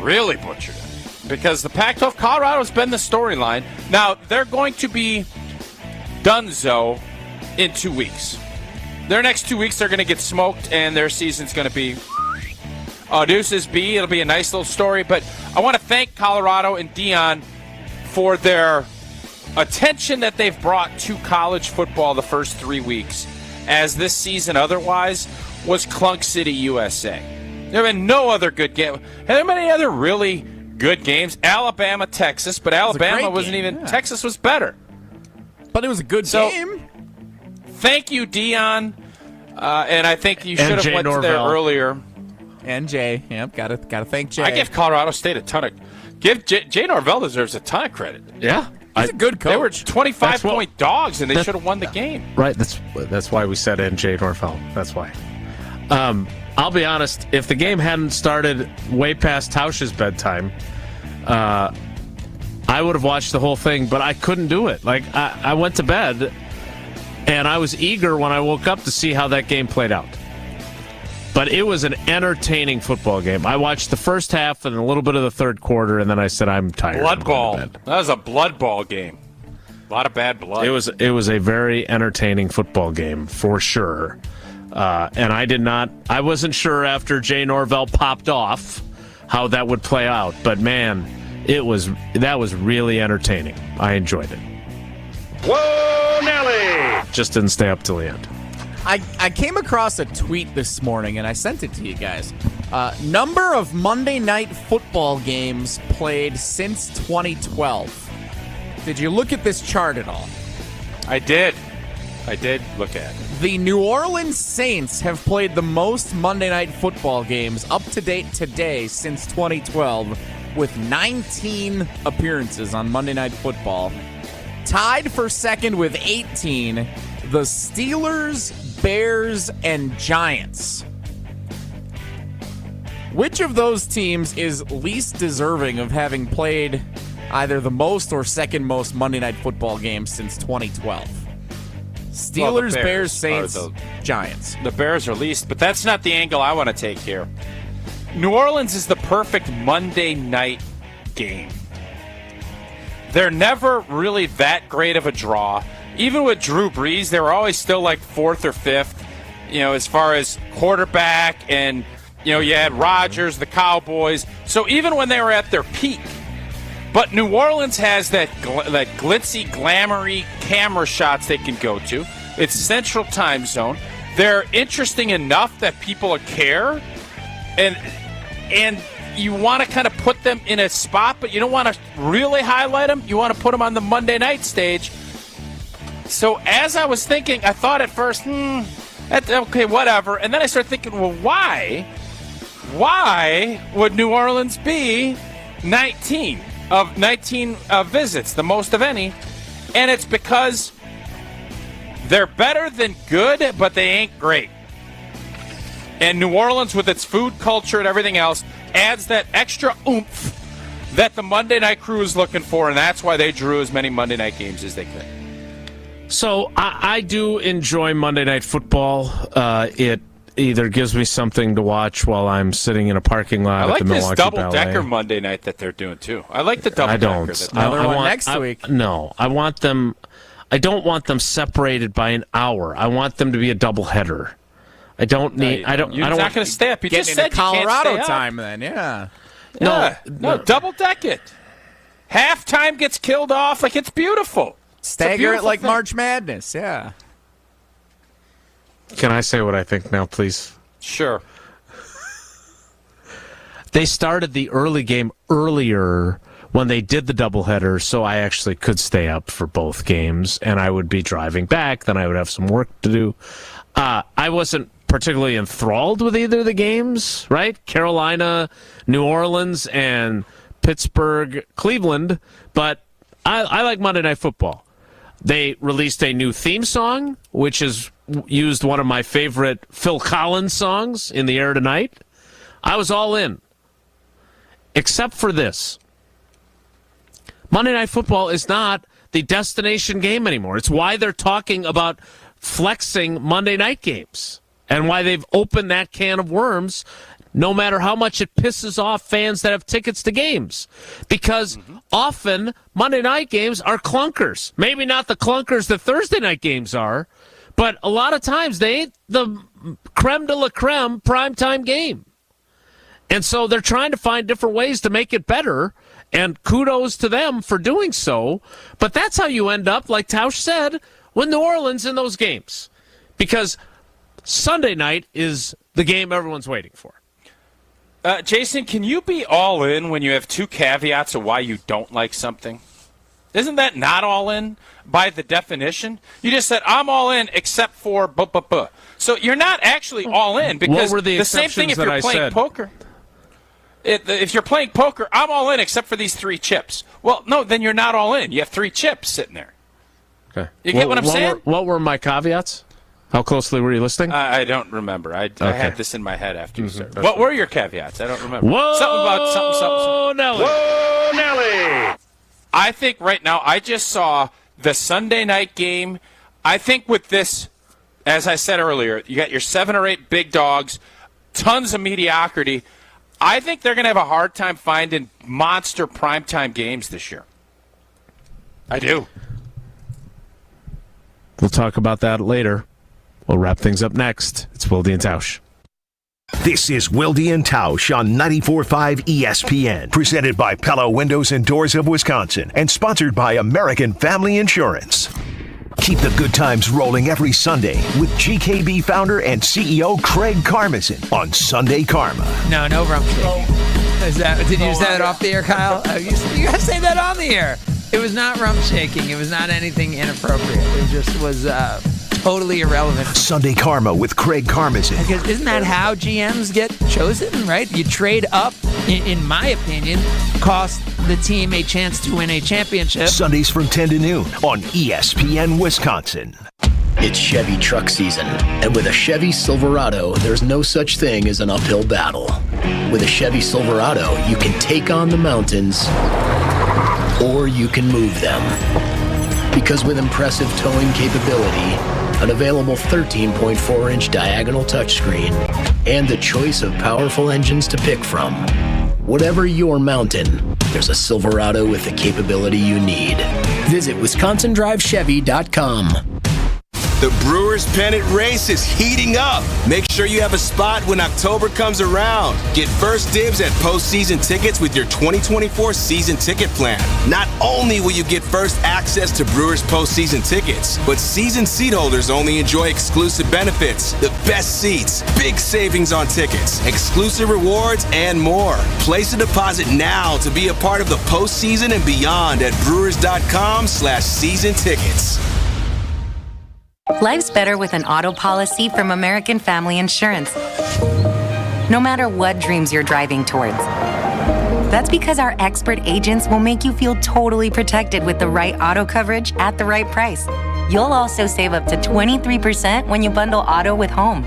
Really butchered it. Because the Pac-12, Colorado's been the storyline. Now, they're going to be donezo in 2 weeks. Their next 2 weeks, they're going to get smoked, and their season's going to be deuces B. It'll be a nice little story. But I want to thank Colorado and Deion for their attention that they've brought to college football the first 3 weeks, as this season otherwise was Clunk City, USA. There have been no other good game. Have there been any other really good games? Alabama, Texas, but Alabama wasn't even. Yeah. Texas was better. But it was a good game. Thank you, Deion. And I think you should have went there earlier. And Jay. Yep, gotta thank Jay. I give Colorado State a ton of. Jay Norvell deserves a ton of credit. Yeah. He's a good coach. They were 25-point dogs, and they should have won the game. Right. That's why we said N.J. Norvell. That's why. I'll be honest. If the game hadn't started way past Tausch's bedtime, I would have watched the whole thing, but I couldn't do it. Like, I went to bed, and I was eager when I woke up to see how that game played out. But it was an entertaining football game. I watched the first half and a little bit of the third quarter, and then I said, I'm tired. Blood ball. That was a blood ball game. A lot of bad blood. It was a very entertaining football game, for sure. And I wasn't sure after Jay Norvell popped off how that would play out. But, man, that was really entertaining. I enjoyed it. Whoa, Nelly! Just didn't stay up till the end. I came across a tweet this morning, and I sent it to you guys. Number of Monday Night Football games played since 2012. Did you look at this chart at all? I did look at it. The New Orleans Saints have played the most Monday Night Football games up to date today since 2012, with 19 appearances on Monday Night Football. Tied for second with 18, the Steelers, Bears, and Giants. Which of those teams is least deserving of having played either the most or second most Monday Night Football games since 2012? Steelers, Bears, Saints, Giants. The Bears are least, but that's not the angle I want to take here. New Orleans is the perfect Monday night game. They're never really that great of a draw. Even with Drew Brees, they were always still like fourth or fifth, as far as quarterback, and, you had Rodgers, the Cowboys. So even when they were at their peak, but New Orleans has that glitzy, glamoury camera shots they can go to. It's Central Time Zone. They're interesting enough that people care, and you want to kind of put them in a spot, but you don't want to really highlight them. You want to put them on the Monday night stage. So as I was thinking, I thought at first, okay, whatever. And then I started thinking, well, why? Why would New Orleans be 19 visits, the most of any? And it's because they're better than good, but they ain't great. And New Orleans, with its food culture and everything else, adds that extra oomph that the Monday night crew is looking for, and that's why they drew as many Monday night games as they could. So I do enjoy Monday Night Football. It either gives me something to watch while I'm sitting in a parking lot at the Milwaukee Ballet. I like this double-decker Monday night that they're doing, too. I like the double-decker. Another one next week. No, I want them. I don't want them separated by an hour. I want them to be a doubleheader. I don't need. I don't. You're not going to stay up. You just said Colorado you can't stay time, then. Yeah. No, double-deck it. Halftime gets killed off. Like, it's beautiful. Stagger it like March Madness. Yeah. Can I say what I think now, please? Sure. They started the early game earlier when they did the doubleheader, so I actually could stay up for both games, and I would be driving back. Then I would have some work to do. I wasn't particularly enthralled with either of the games, right? Carolina, New Orleans, and Pittsburgh, Cleveland, but I like Monday Night Football. They released a new theme song, which has used one of my favorite Phil Collins songs, In the Air Tonight. I was all in. Except for this. Monday Night Football is not the destination game anymore. It's why they're talking about flexing Monday night games and why they've opened that can of worms, no matter how much it pisses off fans that have tickets to games. Because often Monday night games are clunkers. Maybe not the clunkers that Thursday night games are, but a lot of times they ain't the creme de la creme primetime game. And so they're trying to find different ways to make it better, and kudos to them for doing so. But that's how you end up, like Tausch said, with New Orleans in those games. Because Sunday night is the game everyone's waiting for. Jason, can you be all in when you have two caveats of why you don't like something? Isn't that not all in by the definition? You just said, I'm all in except for buh. So you're not actually all in, because what were the same thing if that you're I playing said? poker. If you're playing poker, I'm all in except for these 3 chips. Well, no, then you're not all in. You have 3 chips sitting there. Okay. You get what I'm saying? What were my caveats? How closely were you listening? I don't remember. I had this in my head after you started. That's What were your caveats? I don't remember. Whoa, something about something. Nelly. Whoa, Nelly. I think right now, I just saw the Sunday night game. I think with this, as I said earlier, you got your 7 or 8 big dogs, tons of mediocrity. I think they're going to have a hard time finding monster primetime games this year. I do. We'll talk about that later. We'll wrap things up next. It's Wilde and Tausch. This is Wilde and Tausch on 94.5 ESPN, presented by Pella Windows and Doors of Wisconsin, and sponsored by American Family Insurance. Keep the good times rolling every Sunday with GKB founder and CEO Craig Karmazin on Sunday Karma. No rump shaking. Did you say that off the air, Kyle? You got to say that on the air. It was not rump shaking. It was not anything inappropriate. It just was totally irrelevant. Sunday Karma with Craig Karmazin. Because isn't that how GMs get chosen, right? You trade up, in my opinion, cost the team a chance to win a championship. Sundays from 10 to noon on ESPN Wisconsin. It's Chevy truck season, and with a Chevy Silverado, there's no such thing as an uphill battle. With a Chevy Silverado, you can take on the mountains, or you can move them. Because with impressive towing capability, an available 13.4-inch diagonal touchscreen, and the choice of powerful engines to pick from, whatever your mountain, there's a Silverado with the capability you need. Visit WisconsinDriveChevy.com. The Brewers Pennant Race is heating up. Make sure you have a spot when October comes around. Get first dibs at postseason tickets with your 2024 season ticket plan. Not only will you get first access to Brewers postseason tickets, but season seat holders only enjoy exclusive benefits, the best seats, big savings on tickets, exclusive rewards, and more. Place a deposit now to be a part of the postseason and beyond at brewers.com/season tickets. Life's better with an auto policy from American Family Insurance. No matter what dreams you're driving towards. That's because our expert agents will make you feel totally protected with the right auto coverage at the right price. You'll also save up to 23% when you bundle auto with home.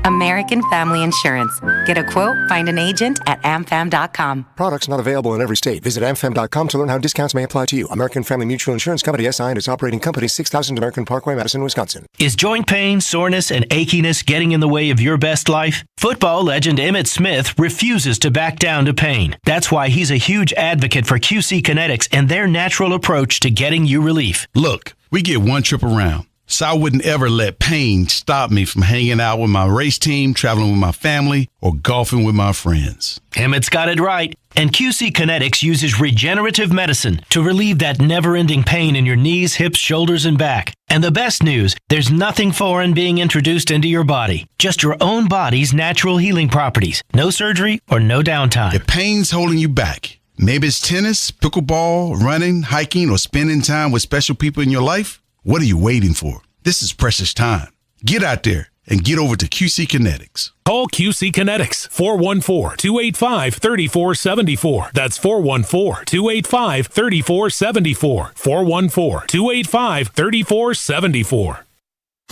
American Family Insurance. Get a quote, find an agent at amfam.com. Products not available in every state. Visit amfam.com to learn how discounts may apply to you. American Family Mutual Insurance Company, SI, and its operating company, 6000 American Parkway, Madison, Wisconsin. Is joint pain, soreness, and achiness getting in the way of your best life? Football legend Emmitt Smith refuses to back down to pain. That's why he's a huge advocate for QC Kinetics and their natural approach to getting you relief. Look, we get one trip around. So I wouldn't ever let pain stop me from hanging out with my race team, traveling with my family, or golfing with my friends. Emmett's got it right. And QC Kinetics uses regenerative medicine to relieve that never-ending pain in your knees, hips, shoulders, and back. And the best news, there's nothing foreign being introduced into your body. Just your own body's natural healing properties. No surgery or no downtime. If pain's holding you back, maybe it's tennis, pickleball, running, hiking, or spending time with special people in your life, what are you waiting for? This is precious time. Get out there and get over to QC Kinetics. Call QC Kinetics, 414-285-3474. That's 414-285-3474. 414-285-3474.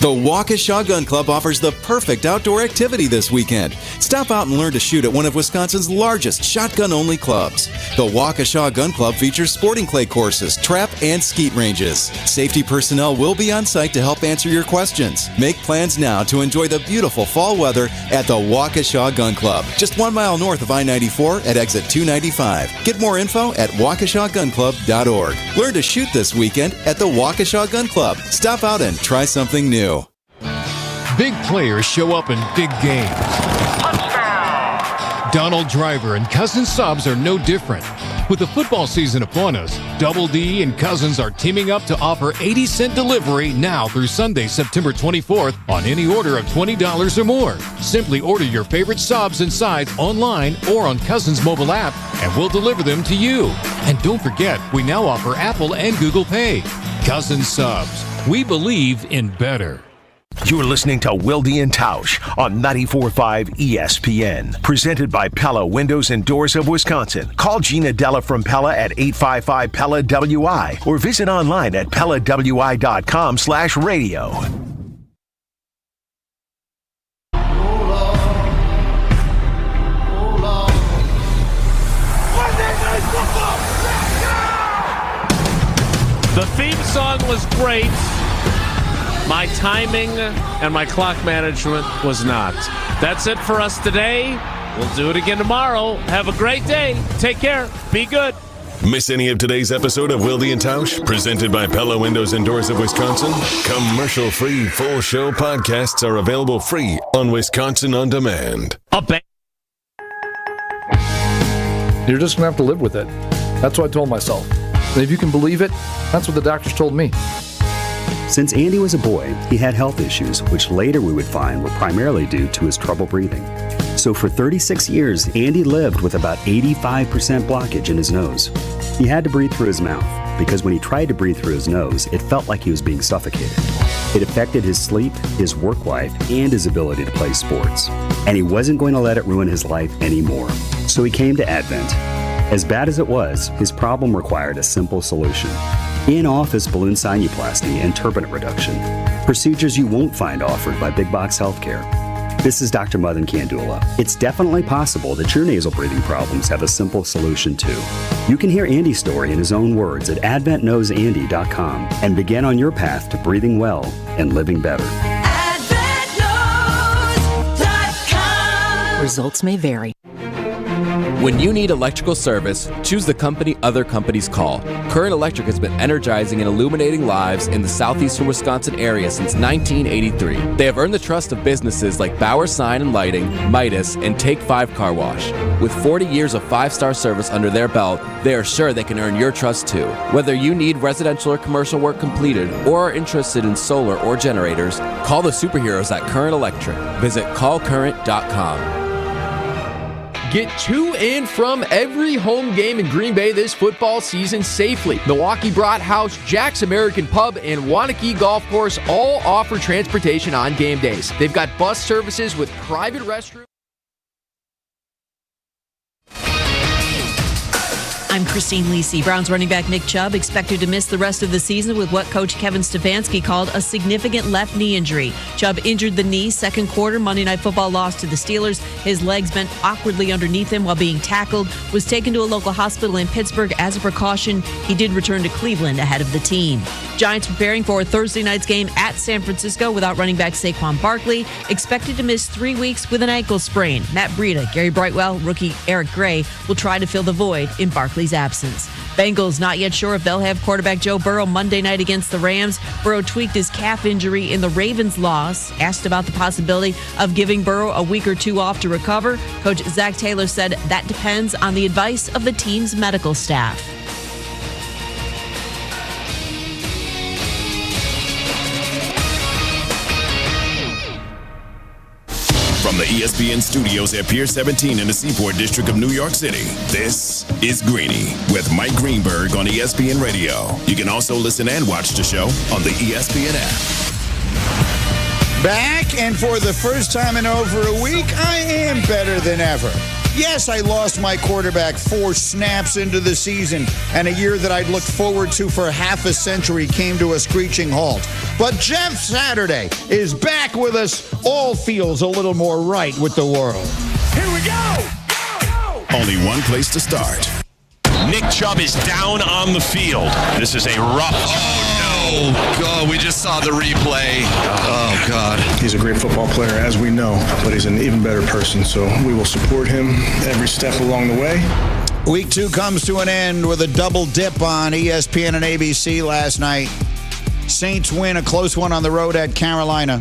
The Waukesha Gun Club offers the perfect outdoor activity this weekend. Stop out and learn to shoot at one of Wisconsin's largest shotgun-only clubs. The Waukesha Gun Club features sporting clay courses, trap, and skeet ranges. Safety personnel will be on site to help answer your questions. Make plans now to enjoy the beautiful fall weather at the Waukesha Gun Club, just 1 mile north of I-94 at exit 295. Get more info at waukeshagunclub.org. Learn to shoot this weekend at the Waukesha Gun Club. Stop out and try something new. Big players show up in big games. Touchdown! Donald Driver and Cousins subs are no different. With the football season upon us, Double D and Cousins are teaming up to offer 80-cent delivery now through Sunday, September 24th on any order of $20 or more. Simply order your favorite subs and sides online or on Cousins mobile app, and we'll deliver them to you. And don't forget, we now offer Apple and Google Pay. Cousins subs. We believe in better. You're listening to Wilde and Tausch on 94.5 ESPN. Presented by Pella Windows and Doors of Wisconsin. Call Gina Della from Pella at 855-PELLA-WI or visit online at PellaWI.com/radio. The theme song was great. My timing and my clock management was not. That's it for us today. We'll do it again tomorrow. Have a great day. Take care. Be good. Miss any of today's episode of Wilde and Tausch? Presented by Pella Windows and Doors of Wisconsin? Commercial-free full show podcasts are available free on Wisconsin On Demand. You're just going to have to live with it. That's what I told myself. And if you can believe it, that's what the doctors told me. Since Andy was a boy, he had health issues, which later we would find were primarily due to his trouble breathing. So for 36 years, Andy lived with about 85% blockage in his nose. He had to breathe through his mouth, because when he tried to breathe through his nose, it felt like he was being suffocated. It affected his sleep, his work life, and his ability to play sports. And he wasn't going to let it ruin his life anymore. So he came to Advent. As bad as it was, his problem required a simple solution. In-office balloon sinuplasty and turbinate reduction. Procedures you won't find offered by big box healthcare. This is Dr. Madan Kandula. It's definitely possible that your nasal breathing problems have a simple solution too. You can hear Andy's story in his own words at adventknowsandy.com and begin on your path to breathing well and living better. Results may vary. When you need electrical service, choose the company other companies call. Current Electric has been energizing and illuminating lives in the southeastern Wisconsin area since 1983. They have earned the trust of businesses like Bauer Sign and Lighting, Midas, and Take 5 Car Wash. With 40 years of 5-star service under their belt, they are sure they can earn your trust too. Whether you need residential or commercial work completed or are interested in solar or generators, call the superheroes at Current Electric. Visit callcurrent.com. Get to and from every home game in Green Bay this football season safely. Milwaukee Brat House, Jack's American Pub, and Wanakee Golf Course all offer transportation on game days. They've got bus services with private restrooms. I'm Christine Lisi. Browns running back Nick Chubb expected to miss the rest of the season with what coach Kevin Stefanski called a significant left knee injury. Chubb injured the knee second quarter Monday Night Football loss to the Steelers. His legs bent awkwardly underneath him while being tackled. Was taken to a local hospital in Pittsburgh as a precaution. He did return to Cleveland ahead of the team. Giants preparing for Thursday night's game at San Francisco without running back Saquon Barkley. Expected to miss 3 weeks with an ankle sprain. Matt Breida, Gary Brightwell, rookie Eric Gray will try to fill the void in Barkley's absence. Bengals not yet sure if they'll have quarterback Joe Burrow Monday night against the Rams. Burrow tweaked his calf injury in the Ravens' loss. Asked about the possibility of giving Burrow a week or two off to recover, Coach Zach Taylor said that depends on the advice of the team's medical staff. From the ESPN studios at Pier 17 in the Seaport District of New York City, this is Greeny with Mike Greenberg on ESPN Radio. You can also listen and watch the show on the ESPN app. Back, and for the first time in over a week, I am better than ever. Yes, I lost my quarterback 4 snaps into the season, and a year that I'd looked forward to for half a century came to a screeching halt. But Jeff Saturday is back with us. All feels a little more right with the world. Here we go! Only one place to start. Nick Chubb is down on the field. This is a rough. Oh, God, we just saw the replay. Oh, God. He's a great football player, as we know, but he's an even better person, so we will support him every step along the way. Week 2 comes to an end with a double dip on ESPN and ABC last night. Saints win a close one on the road at Carolina.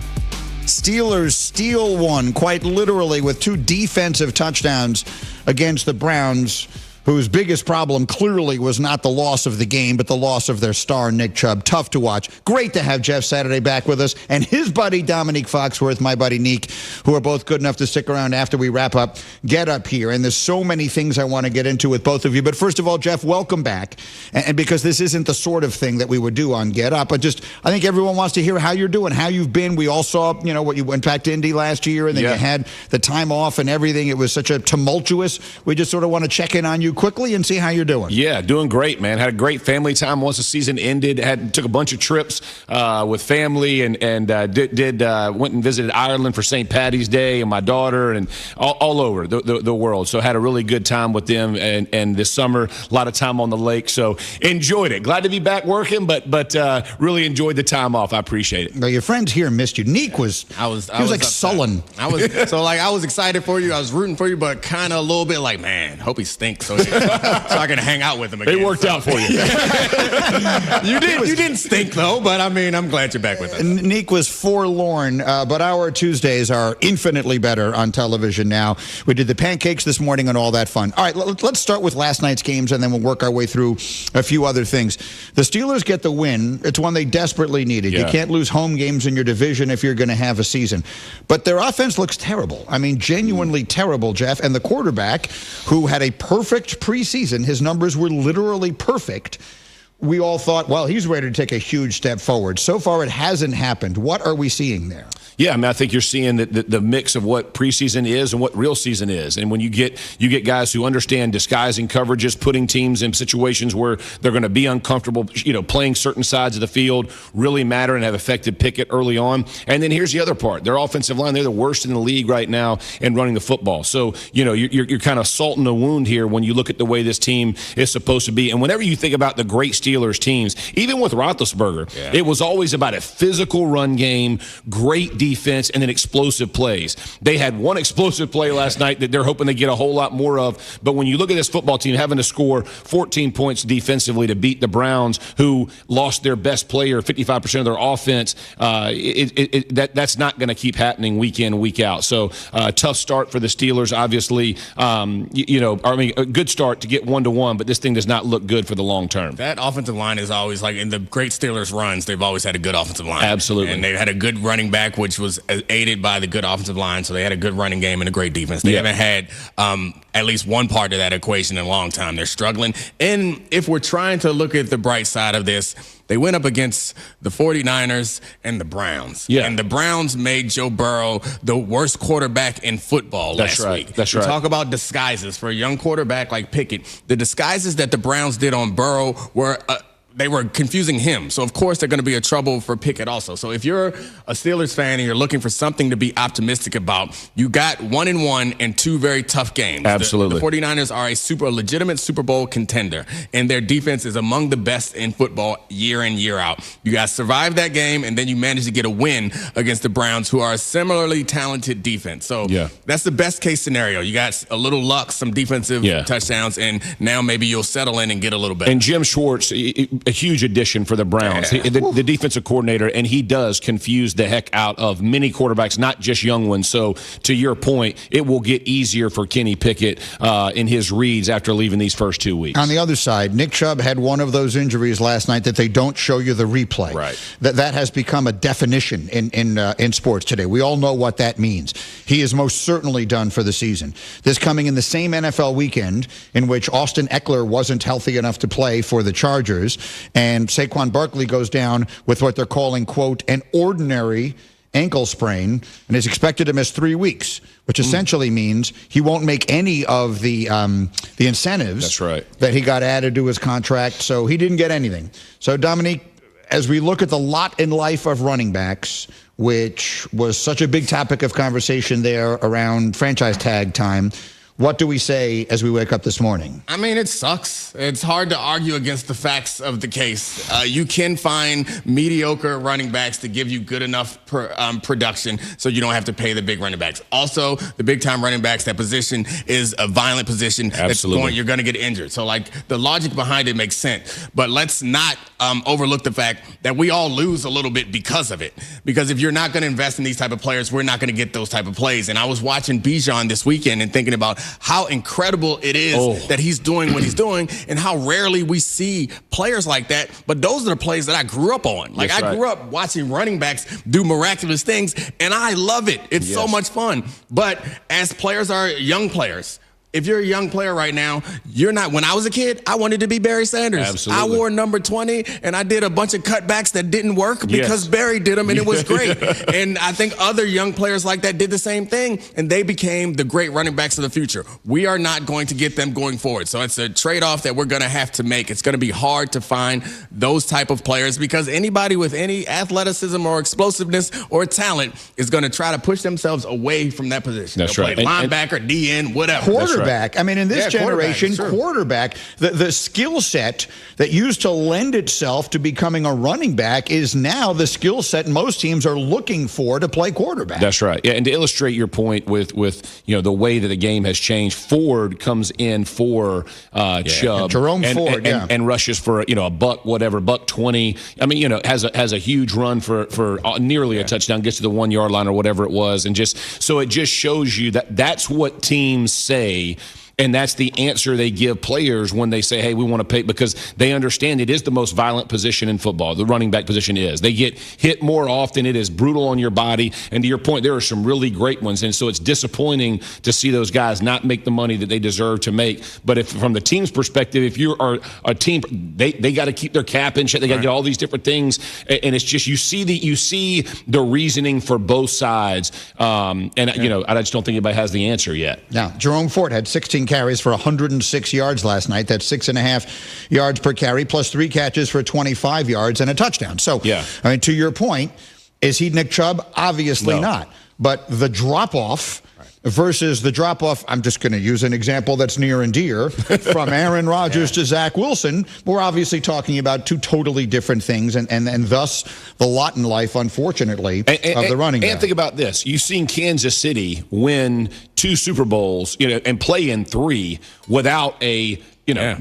Steelers steal one, quite literally, with 2 defensive touchdowns against the Browns, whose biggest problem clearly was not the loss of the game, but the loss of their star, Nick Chubb. Tough to watch. Great to have Jeff Saturday back with us, and his buddy, Dominique Foxworth, my buddy Neek, who are both good enough to stick around after we wrap up Get Up here. And there's so many things I want to get into with both of you. But first of all, Jeff, welcome back. And because this isn't the sort of thing that we would do on Get Up, but just, I think everyone wants to hear how you're doing, how you've been. We all saw, what you went back to Indy last year, and then you had the time off and everything. It was such a tumultuous. We just sort of want to check in on you quickly and see how you're doing. Yeah, doing great, man. Had a great family time once the season ended. Took a bunch of trips with family and went and visited Ireland for St. Paddy's Day and my daughter and all over the world. So had a really good time with them and this summer, a lot of time on the lake. So enjoyed it. Glad to be back working, but really enjoyed the time off. I appreciate it. Now, your friends here missed you. Neek was like sullen. I was excited for you. I was rooting for you, but kind of a little bit like, man, hope he stinks. So so I can hang out with him again. It worked out for you. You didn't stink, though, but I mean, I'm glad you're back with us. Neek was forlorn, but our Tuesdays are infinitely better on television now. We did the pancakes this morning and all that fun. All right, let's start with last night's games, and then we'll work our way through a few other things. The Steelers get the win. It's one they desperately needed. Yeah. You can't lose home games in your division if you're going to have a season. But their offense looks terrible. I mean, genuinely terrible, Jeff. And the quarterback, who had a perfect preseason, his numbers were literally perfect. We all thought, well, he's ready to take a huge step forward. So far, it hasn't happened. What are we seeing there? Yeah, I mean, I think you're seeing the mix of what preseason is and what real season is. And when you get guys who understand disguising coverages, putting teams in situations where they're going to be uncomfortable, playing certain sides of the field really matter and have affected Pickett early on. And then here's the other part. Their offensive line, they're the worst in the league right now in running the football. So, you're kind of salting the wound here when you look at the way this team is supposed to be. And whenever you think about the great Steelers teams, even with Roethlisberger, it was always about a physical run game, great defense, and then explosive plays. They had one explosive play last night that they're hoping to get a whole lot more of. But when you look at this football team having to score 14 points defensively to beat the Browns, who lost their best player, 55% of their offense, that's not going to keep happening week in, week out. So tough start for the Steelers, obviously. A good start to get 1-1, but this thing does not look good for the long term. That offensive line is always like in the great Steelers runs, they've always had a good offensive line. Absolutely. And they've had a good running back, which was aided by the good offensive line. So they had a good running game and a great defense. They haven't had at least one part of that equation in a long time. They're struggling. And if we're trying to look at the bright side of this, they went up against the 49ers and the Browns. Yeah. And the Browns made Joe Burrow the worst quarterback in football last week. That's right. Talk about disguises. For a young quarterback like Pickett, the disguises that the Browns did on Burrow were they were confusing him. So, of course, they're going to be a trouble for Pickett also. So if you're a Steelers fan and you're looking for something to be optimistic about, you got 1-1 and two very tough games. Absolutely. The 49ers are a legitimate Super Bowl contender, and their defense is among the best in football year in, year out. You guys survived that game, and then you managed to get a win against the Browns, who are a similarly talented defense. So that's the best case scenario. You got a little luck, some defensive touchdowns, and now maybe you'll settle in and get a little better. And Jim Schwartz, a huge addition for the Browns, the defensive coordinator, and he does confuse the heck out of many quarterbacks, not just young ones. So to your point, it will get easier for Kenny Pickett in his reads after leaving these first 2 weeks. On the other side, Nick Chubb had one of those injuries last night that they don't show you the replay. Right. That has become a definition in sports today. We all know what that means. He is most certainly done for the season. This coming in the same NFL weekend in which Austin Eckler wasn't healthy enough to play for the Chargers, and Saquon Barkley goes down with what they're calling, quote, an ordinary ankle sprain, and is expected to miss 3 weeks, which essentially means he won't make any of the incentives that he got added to his contract, so he didn't get anything. So, Dominique, as we look at the lot in life of running backs, which was such a big topic of conversation there around franchise tag time, what do we say as we wake up this morning? I mean, it sucks. It's hard to argue against the facts of the case. You can find mediocre running backs to give you good enough production so you don't have to pay the big running backs. Also, the big-time running backs, that position is a violent position. Absolutely. You're going to get injured. So, the logic behind it makes sense. But let's not overlook the fact that we all lose a little bit because of it. Because if you're not going to invest in these type of players, we're not going to get those type of plays. And I was watching Bijan this weekend and thinking about how incredible it is that he's doing what he's doing and how rarely we see players like that. But those are the plays that I grew up on. I grew up watching running backs do miraculous things, and I love it. It's so much fun. But as players are young players, if you're a young player right now, you're not. When I was a kid, I wanted to be Barry Sanders. Absolutely. I wore number 20, and I did a bunch of cutbacks that didn't work because Barry did them, and it was great. And I think other young players like that did the same thing, and they became the great running backs of the future. We are not going to get them going forward. So it's a trade-off that we're going to have to make. It's going to be hard to find those type of players because anybody with any athleticism or explosiveness or talent is going to try to push themselves away from that position. That's They'll right. play linebacker, DN, whatever. Quarterback quarterback. I mean, in this generation, quarterback, the skill set that used to lend itself to becoming a running back is now the skill set most teams are looking for to play quarterback. That's right. Yeah, and to illustrate your point with the way that the game has changed, Ford comes in for Chubb, Jerome Ford, and rushes for $120. I mean, has a huge run for nearly a touchdown, gets to the 1 yard line or whatever it was, and so it just shows you that that's what teams say. And that's the answer they give players when they say, hey, we want to pay, because they understand it is the most violent position in football. The running back position is. They get hit more often. It is brutal on your body. And to your point, there are some really great ones. And so it's disappointing to see those guys not make the money that they deserve to make. But if from the team's perspective, if you are a team, they got to keep their cap in check. They got to get all these different things. And it's just, you see the reasoning for both sides. I just don't think anybody has the answer yet. Now, Jerome Ford had 16 carries for 106 yards last night. That's 6.5 yards per carry, plus 3 catches for 25 yards and a touchdown. So, I mean, to your point, is he Nick Chubb? Obviously not. But the drop-off versus the drop-off, I'm just going to use an example that's near and dear, from Aaron Rodgers to Zach Wilson. We're obviously talking about two totally different things, and thus the lot in life, unfortunately, of the running back. And think about this. You've seen Kansas City win 2 Super Bowls, and play in 3 without a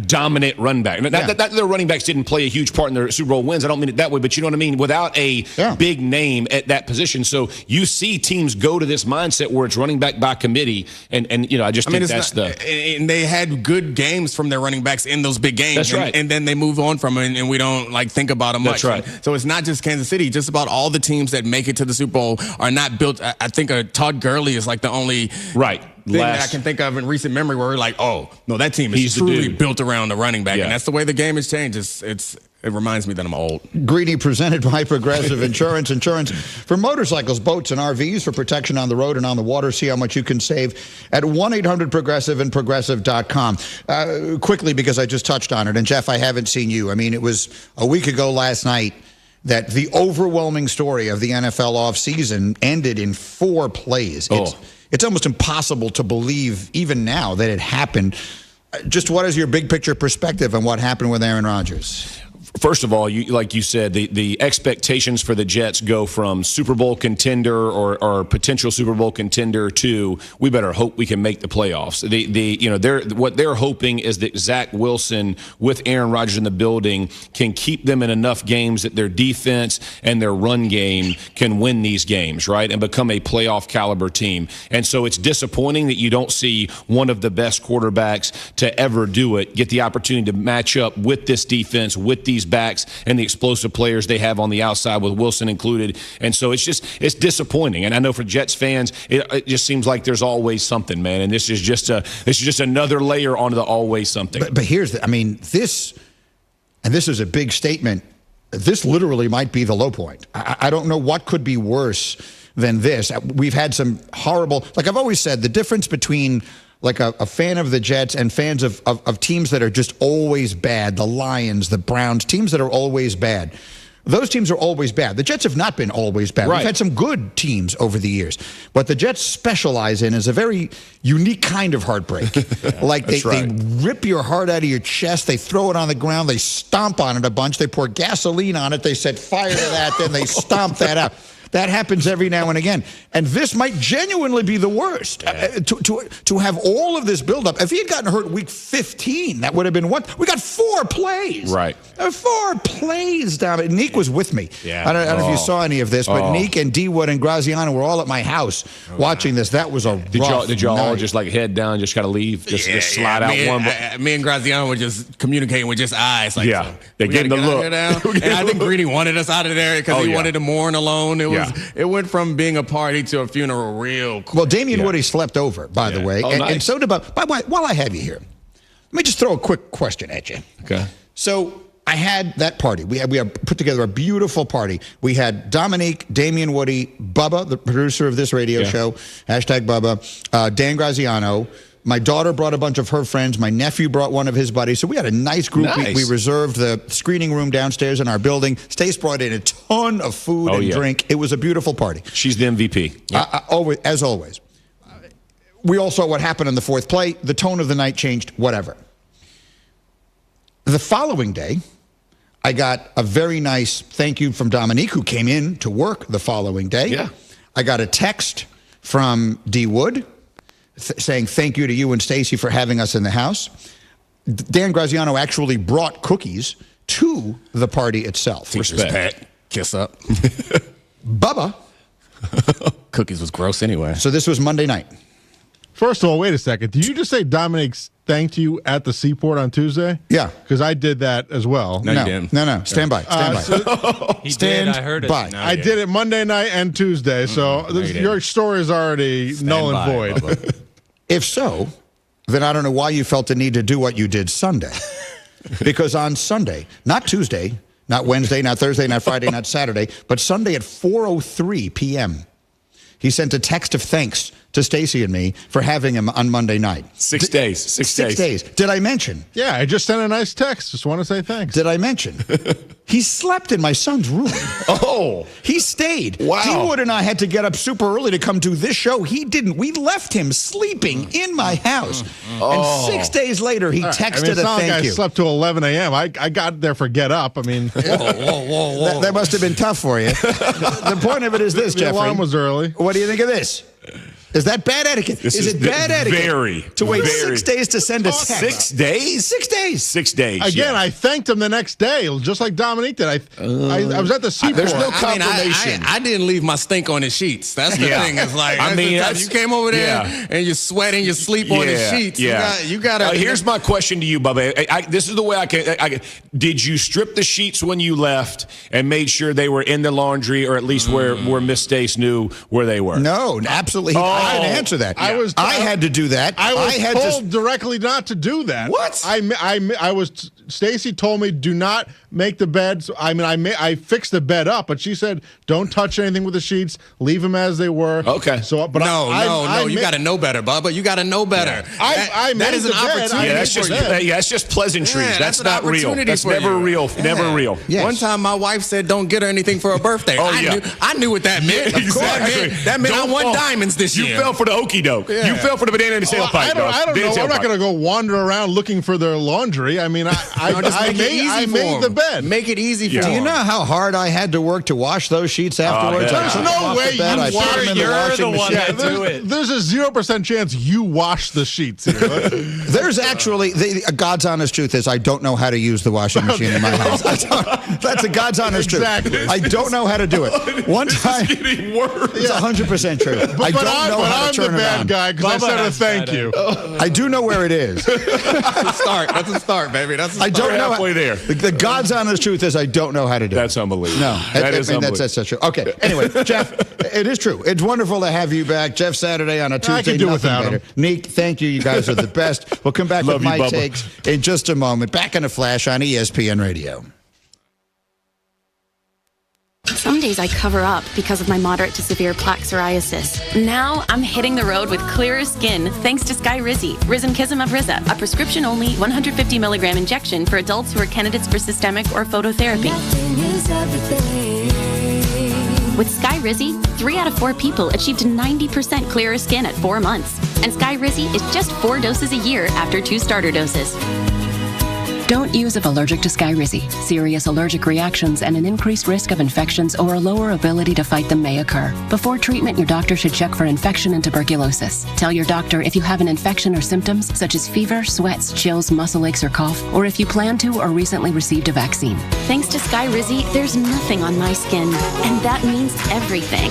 dominant run back. Not that their running backs didn't play a huge part in their Super Bowl wins. I don't mean it that way, but you know what I mean? Without a big name at that position. So you see teams go to this mindset where it's running back by committee. And I just think that's and they had good games from their running backs in those big games. That's right. And then they move on from it, and we don't think about them much. That's right. So it's not just Kansas City. Just about all the teams that make it to the Super Bowl are not built. I think Todd Gurley is like the only thing that I can think of in recent memory where we're like, oh, no, that team is truly built around the running back. And that's the way the game has changed. It reminds me that I'm old. Greeny, presented by Progressive Insurance. Insurance for motorcycles, boats, and RVs for protection on the road and on the water. See how much you can save at 1-800-PROGRESSIVE and Progressive.com. Quickly, because I just touched on it. And, Jeff, I haven't seen you. I mean, it was a week ago last night that the overwhelming story of the NFL offseason ended in 4 plays. It's almost impossible to believe, even now, that it happened. Just what is your big picture perspective on what happened with Aaron Rodgers? First of all, like you said, the expectations for the Jets go from Super Bowl contender or potential Super Bowl contender to we better hope we can make the playoffs. What they're hoping is that Zach Wilson with Aaron Rodgers in the building can keep them in enough games that their defense and their run game can win these games, right, and become a playoff caliber team. And so it's disappointing that you don't see one of the best quarterbacks to ever do it get the opportunity to match up with this defense, with these backs and the explosive players they have on the outside, with Wilson included. And so it's disappointing. And I know for Jets fans, it just seems like there's always something, man. And this is just another layer onto the always something. But here's this is a big statement. This literally might be the low point. I don't know what could be worse than this. We've had some horrible, like I've always said, the difference between like a fan of the Jets and fans of teams that are just always bad, the Lions, the Browns, teams that are always bad. Those teams are always bad. The Jets have not been always bad. We've had some good teams over the years. What the Jets specialize in is a very unique kind of heartbreak. Like they rip your heart out of your chest. They throw it on the ground. They stomp on it a bunch. They pour gasoline on it. They set fire to that. Then they stomp that out. That happens every now and again. And this might genuinely be the worst. To have all of this buildup. If he had gotten hurt week 15, that would have been one. We got 4 plays. Right. 4 plays down. Neek was with me. I don't know if you saw any of this, but Neek and D-Wood and Graziano were all at my house watching this. That was a rough Did y'all all night. just like head down, just kind of leave, just slide out one? Me and Graziano were just communicating with just eyes. Like, they're getting the look. And I think Greeny wanted us out of there because he wanted to mourn alone. It went from being a party to a funeral real quick. Well, Damian Woody slept over, by the way. And so did, by the way, while I have you here, let me just throw a quick question at you. Okay. So I had that party. We had put together a beautiful party. We had Dominique, Damian Woody, Bubba, the producer of this radio show, #Bubba, Dan Graziano. My daughter brought a bunch of her friends. My nephew brought one of his buddies. So we had a nice group. Nice. We reserved the screening room downstairs in our building. Stace brought in a ton of food and drink. It was a beautiful party. She's the MVP. As always. we all saw what happened in the fourth play. The tone of the night changed, whatever. The following day, I got a very nice thank you from Dominique, who came in to work the following day. Yeah. I got a text from D. Wood saying thank you to you and Stacy for having us in the house. Dan Graziano actually brought cookies to the party itself. Respect. Kiss up. Bubba. Cookies was gross anyway. So this was Monday night. First of all, wait a second. Did you just say Dominic thanked you at the seaport on Tuesday? Yeah. Because I did that as well. No, you didn't. No. Stand by. He Stand did. I heard it. by. No, I did it Monday night and Tuesday, so your story is already null and void. Bubba. If so, then I don't know why you felt the need to do what you did Sunday. Because on Sunday, not Tuesday, not Wednesday, not Thursday, not Friday, not Saturday, but Sunday at 4:03 p.m., he sent a text of thanks to Stacy and me for having him on Monday night. 6 days. 6 days. Did I mention? Yeah, I just sent a nice text. Just want to say thanks. Did I mention? He slept in my son's room. Oh. He stayed. Wow. T-Wood and I had to get up super early to come do this show. He didn't. We left him sleeping in my house. And 6 days later, he texted it's not a thank like you. I slept till 11 a.m. I got there for get up. I mean, whoa. That must have been tough for you. The point of it is this, the Jeffrey. alarm was early. What do you think of this? Is that bad etiquette? Is it bad etiquette? Very. To wait very. 6 days to send a text. 6 days? 6 days. 6 days. Again, yeah. I thanked him the next day, just like Dominique did. I was at the seaport. There's no confirmation. I didn't leave my stink on his sheets. That's the thing. It's like, you came over there and you're sweating, you sleep on his sheets. Yeah. You got to. Here's my question to you, Bubba. This is the way I can. Did you strip the sheets when you left and made sure they were in the laundry, or at least where Miss Stace knew where they were? No, absolutely. I can answer that. I had to do that. I was told directly not to do that. What? I was. Stacy told me do not make the beds. I mean, I fixed the bed up, but she said don't touch anything with the sheets. Leave them as they were. Okay. So, but no. You got to know better, Bubba. You got to know better. Yeah. That is an opportunity. That's just pleasantries. Yeah, that's not real. That's never real. Never real. Yes. One time, my wife said, "Don't get her anything for her birthday." I knew what that meant. Exactly. That meant I won diamonds this year. You fell for the okie doke. Yeah. You fell for the banana and the tailpipe. I don't know. I'm not going to go wander around looking for their laundry. I mean, I made the bed. Make it easy for Do you them. know how hard I had to work to wash those sheets afterwards? There's no way you're the one that do it. There's a 0% chance you wash the sheets. There's actually, God's honest truth is I don't know how to use the washing machine in my house. That's a God's honest truth. I don't know how to do it. One time, it's getting worse. It's 100% true. I don't know how to turn it on. I'm the bad guy because I said a thank you. I do know where it is. That's a start, baby. I don't know. Halfway there. The God's honest truth is I don't know how to do it. That's unbelievable. No, That's true. Okay. Anyway, Jeff, it is true. It's wonderful to have you back, Jeff. Saturday on a Tuesday. I can do without him. Neek, thank you. You guys are the best. We'll come back with my takes in just a moment. Back in a flash on ESPN Radio. Some days I cover up because of my moderate to severe plaque psoriasis. Now I'm hitting the road with clearer skin thanks to Skyrizi, Rizumkizumab of Riza, a prescription-only 150 milligram injection for adults who are candidates for systemic or phototherapy. With Skyrizi, 3 out of 4 people achieved 90% clearer skin at 4 months. And Skyrizi is just 4 doses a year after 2 starter doses. Don't use if allergic to Skyrizi. Serious allergic reactions and an increased risk of infections or a lower ability to fight them may occur. Before treatment, your doctor should check for infection and tuberculosis. Tell your doctor if you have an infection or symptoms such as fever, sweats, chills, muscle aches, or cough, or if you plan to or recently received a vaccine. Thanks to Skyrizi, there's nothing on my skin, and that means everything.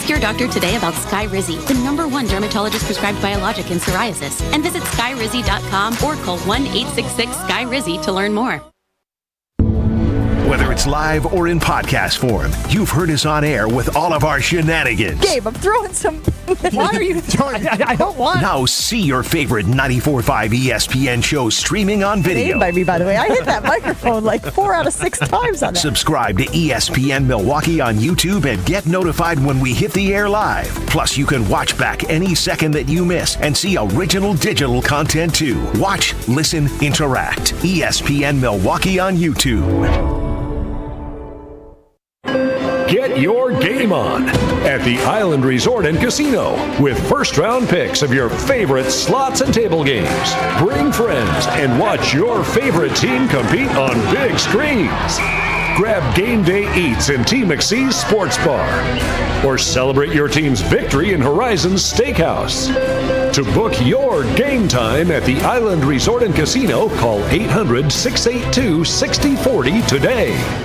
Your doctor today about Skyrizi, the #1 dermatologist prescribed biologic in psoriasis, and visit skyrizi.com or call 1-866-SKY-RIZZI to learn more. Whether it's live or in podcast form, you've heard us on air with all of our shenanigans. Gabe, I'm throwing some. Why are you throwing? I don't want. Now see your favorite 94.5 ESPN shows streaming on video. By me, by the way. I hit that microphone like 4 out of 6 times on that. Subscribe to ESPN Milwaukee on YouTube and get notified when we hit the air live. Plus, you can watch back any second that you miss and see original digital content too. Watch, listen, interact. ESPN Milwaukee on YouTube. Get your game on as at the Island Resort and Casino with first-round picks of your favorite slots and table games. Bring friends and watch your favorite team compete on big screens. Grab game day eats in T. McSee's Sports Bar. Or celebrate your team's victory in Horizon's Steakhouse. To book your game time at the Island Resort and Casino, call 800-682-6040 today.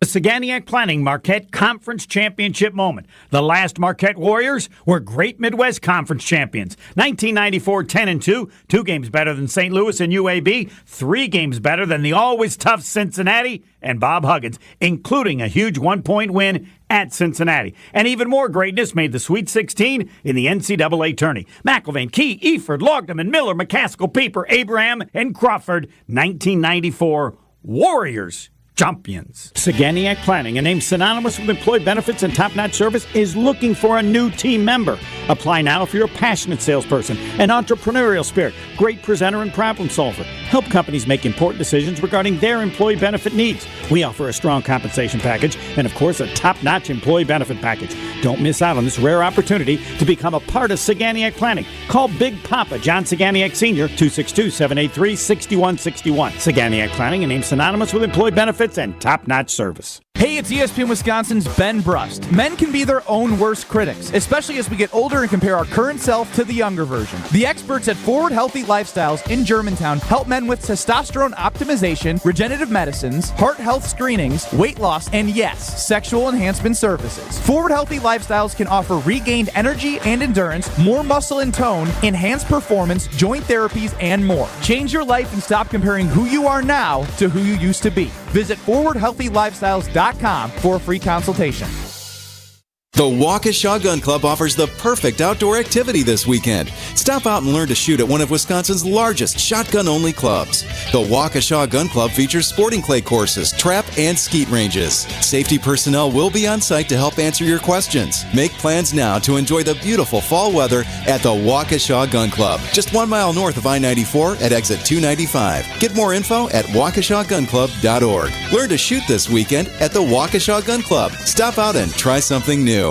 The Saganiac Planning Marquette Conference Championship moment. The last Marquette Warriors were Great Midwest Conference champions. 1994, 10-2, 2 games better than St. Louis and UAB, 3 games better than the always tough Cincinnati and Bob Huggins, including a huge 1-point win at Cincinnati. And even more greatness made the Sweet 16 in the NCAA tourney. McIlvain, Key, Eford, Logdeman, Miller, McCaskill, Pieper, Abraham, and Crawford. 1994 Warriors champions. Saganiac Planning, a name synonymous with employee benefits and top-notch service, is looking for a new team member. Apply now if you're a passionate salesperson, an entrepreneurial spirit, great presenter, and problem solver. Help companies make important decisions regarding their employee benefit needs. We offer a strong compensation package and, of course, a top-notch employee benefit package. Don't miss out on this rare opportunity to become a part of Saganiac Planning. Call Big Papa John Saganiac Sr. 262-783-6161. Saganiac Planning, a name synonymous with employee benefits and top-notch service. Hey, it's ESPN Wisconsin's Ben Brust. Men can be their own worst critics, especially as we get older and compare our current self to the younger version. The experts at Forward Healthy Lifestyles in Germantown help men with testosterone optimization, regenerative medicines, heart health screenings, weight loss, and yes, sexual enhancement services. Forward Healthy Lifestyles can offer regained energy and endurance, more muscle and tone, enhanced performance, joint therapies, and more. Change your life and stop comparing who you are now to who you used to be. Visit forwardhealthylifestyles.com for a free consultation. The Waukesha Gun Club offers the perfect outdoor activity this weekend. Stop out and learn to shoot at one of Wisconsin's largest shotgun-only clubs. The Waukesha Gun Club features sporting clay courses, trap, and skeet ranges. Safety personnel will be on site to help answer your questions. Make plans now to enjoy the beautiful fall weather at the Waukesha Gun Club, just 1 mile north of I-94 at exit 295. Get more info at waukeshagunclub.org. Learn to shoot this weekend at the Waukesha Gun Club. Stop out and try something new.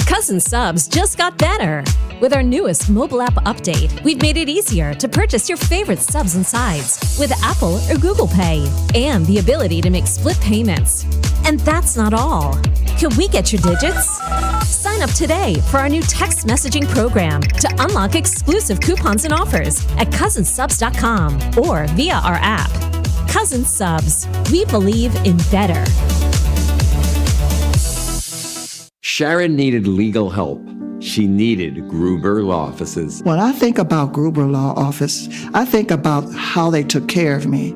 Cousin Subs just got better. With our newest mobile app update, we've made it easier to purchase your favorite subs and sides with Apple or Google Pay, and the ability to make split payments. And that's not all. Can we get your digits? Sign up today for our new text messaging program to unlock exclusive coupons and offers at cousinsubs.com or via our app. Cousin Subs. We believe in better. Sharon needed legal help. She needed Gruber Law Offices. When I think about Gruber Law Office, I think about how they took care of me,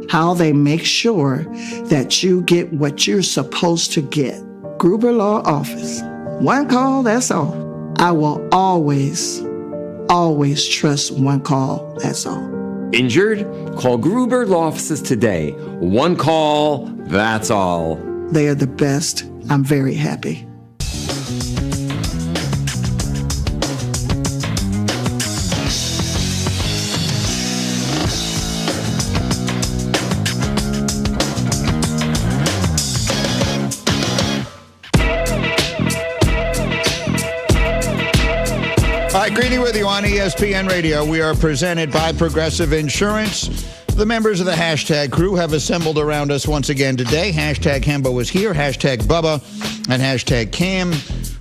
how they make sure that you get what you're supposed to get. Gruber Law Office. One call, that's all. I will always trust one call, that's all. Injured? Call Gruber Law Offices today. One call, that's all. They are the best. I'm very happy. All right, Greeny with you on ESPN Radio. We are presented by Progressive Insurance. The members of the hashtag crew have assembled around us once again today. Hashtag Hembo is here. Hashtag Bubba and hashtag Cam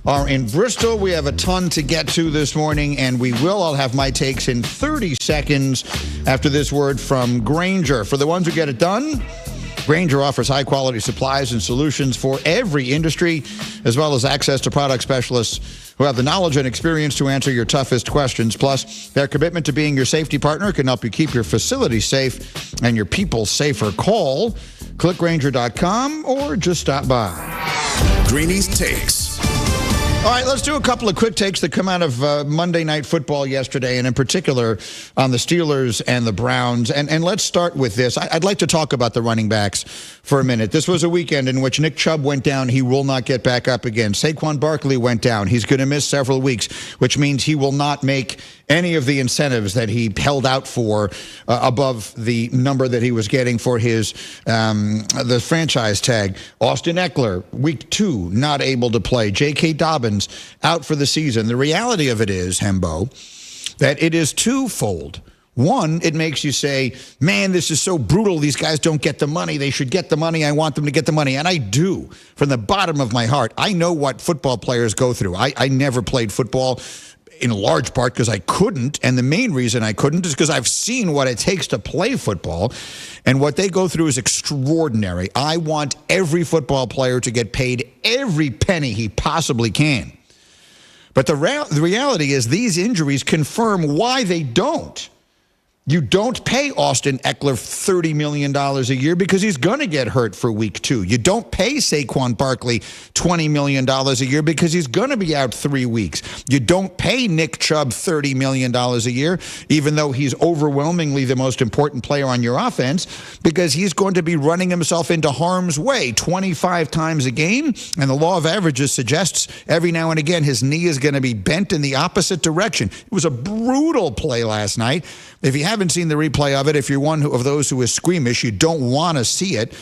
are in Bristol. We have a ton to get to this morning, and we will. I'll have my takes in 30 seconds after this word from Grainger. For the ones who get it done, Grainger offers high-quality supplies and solutions for every industry, as well as access to product specialists who have the knowledge and experience to answer your toughest questions. Plus, their commitment to being your safety partner can help you keep your facility safe and your people safer. Call, click Grainger.com, or just stop by. Greeny's Takes. All right, let's do a couple of quick takes that come out of Monday Night Football yesterday, and in particular on the Steelers and the Browns. And let's start with this. I'd like to talk about the running backs for a minute. This was a weekend in which Nick Chubb went down. He will not get back up again. Saquon Barkley went down. He's going to miss several weeks, which means he will not make any of the incentives that he held out for above the number that he was getting for his the franchise tag. Austin Eckler, week 2, not able to play. J.K. Dobbins out for the season. The reality of it is, Hembo, that it is twofold. One, it makes you say, man, this is so brutal. These guys don't get the money. They should get the money. I want them to get the money. And I do. From the bottom of my heart, I know what football players go through. I never played football, in large part because I couldn't. And the main reason I couldn't is because I've seen what it takes to play football. And what they go through is extraordinary. I want every football player to get paid every penny he possibly can. But the reality is these injuries confirm why they don't. You don't pay Austin Eckler $30 million a year because he's going to get hurt for week 2. You don't pay Saquon Barkley $20 million a year because he's going to be out 3 weeks. You don't pay Nick Chubb $30 million a year, even though he's overwhelmingly the most important player on your offense, because he's going to be running himself into harm's way 25 times a game. And the law of averages suggests every now and again his knee is going to be bent in the opposite direction. It was a brutal play last night. If you haven't seen the replay of it, if you're one of those who is squeamish, you don't want to see it.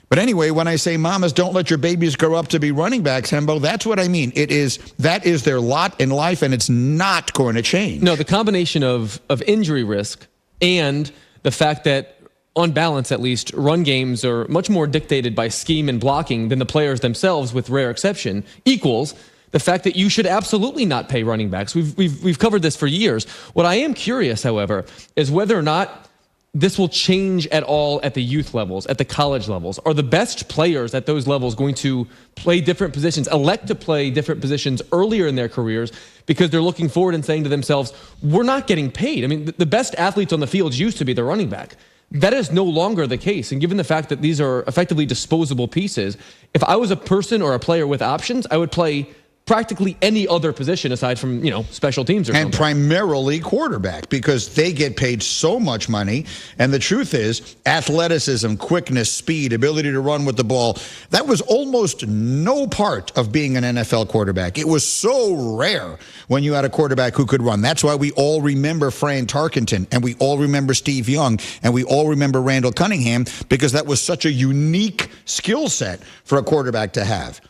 But anyway, when I say mamas, don't let your babies grow up to be running backs, Hembo, that's what I mean. That is their lot in life, and it's not going to change. No, the combination of injury risk and the fact that, on balance at least, run games are much more dictated by scheme and blocking than the players themselves, with rare exception, equals the fact that you should absolutely not pay running backs. We've covered this for years. What I am curious, however, is whether or not this will change at all at the youth levels, at the college levels. Are the best players at those levels going to play different positions, elect to play different positions earlier in their careers because they're looking forward and saying to themselves, we're not getting paid? I mean, the best athletes on the field used to be the running back. That is no longer the case. And given the fact that these are effectively disposable pieces, if I was a person or a player with options, I would play practically any other position aside from, special teams or something. And primarily quarterback, because they get paid so much money. And the truth is, athleticism, quickness, speed, ability to run with the ball, that was almost no part of being an NFL quarterback. It was so rare when you had a quarterback who could run. That's why we all remember Fran Tarkenton, and we all remember Steve Young, and we all remember Randall Cunningham, because that was such a unique skill set for a quarterback to have.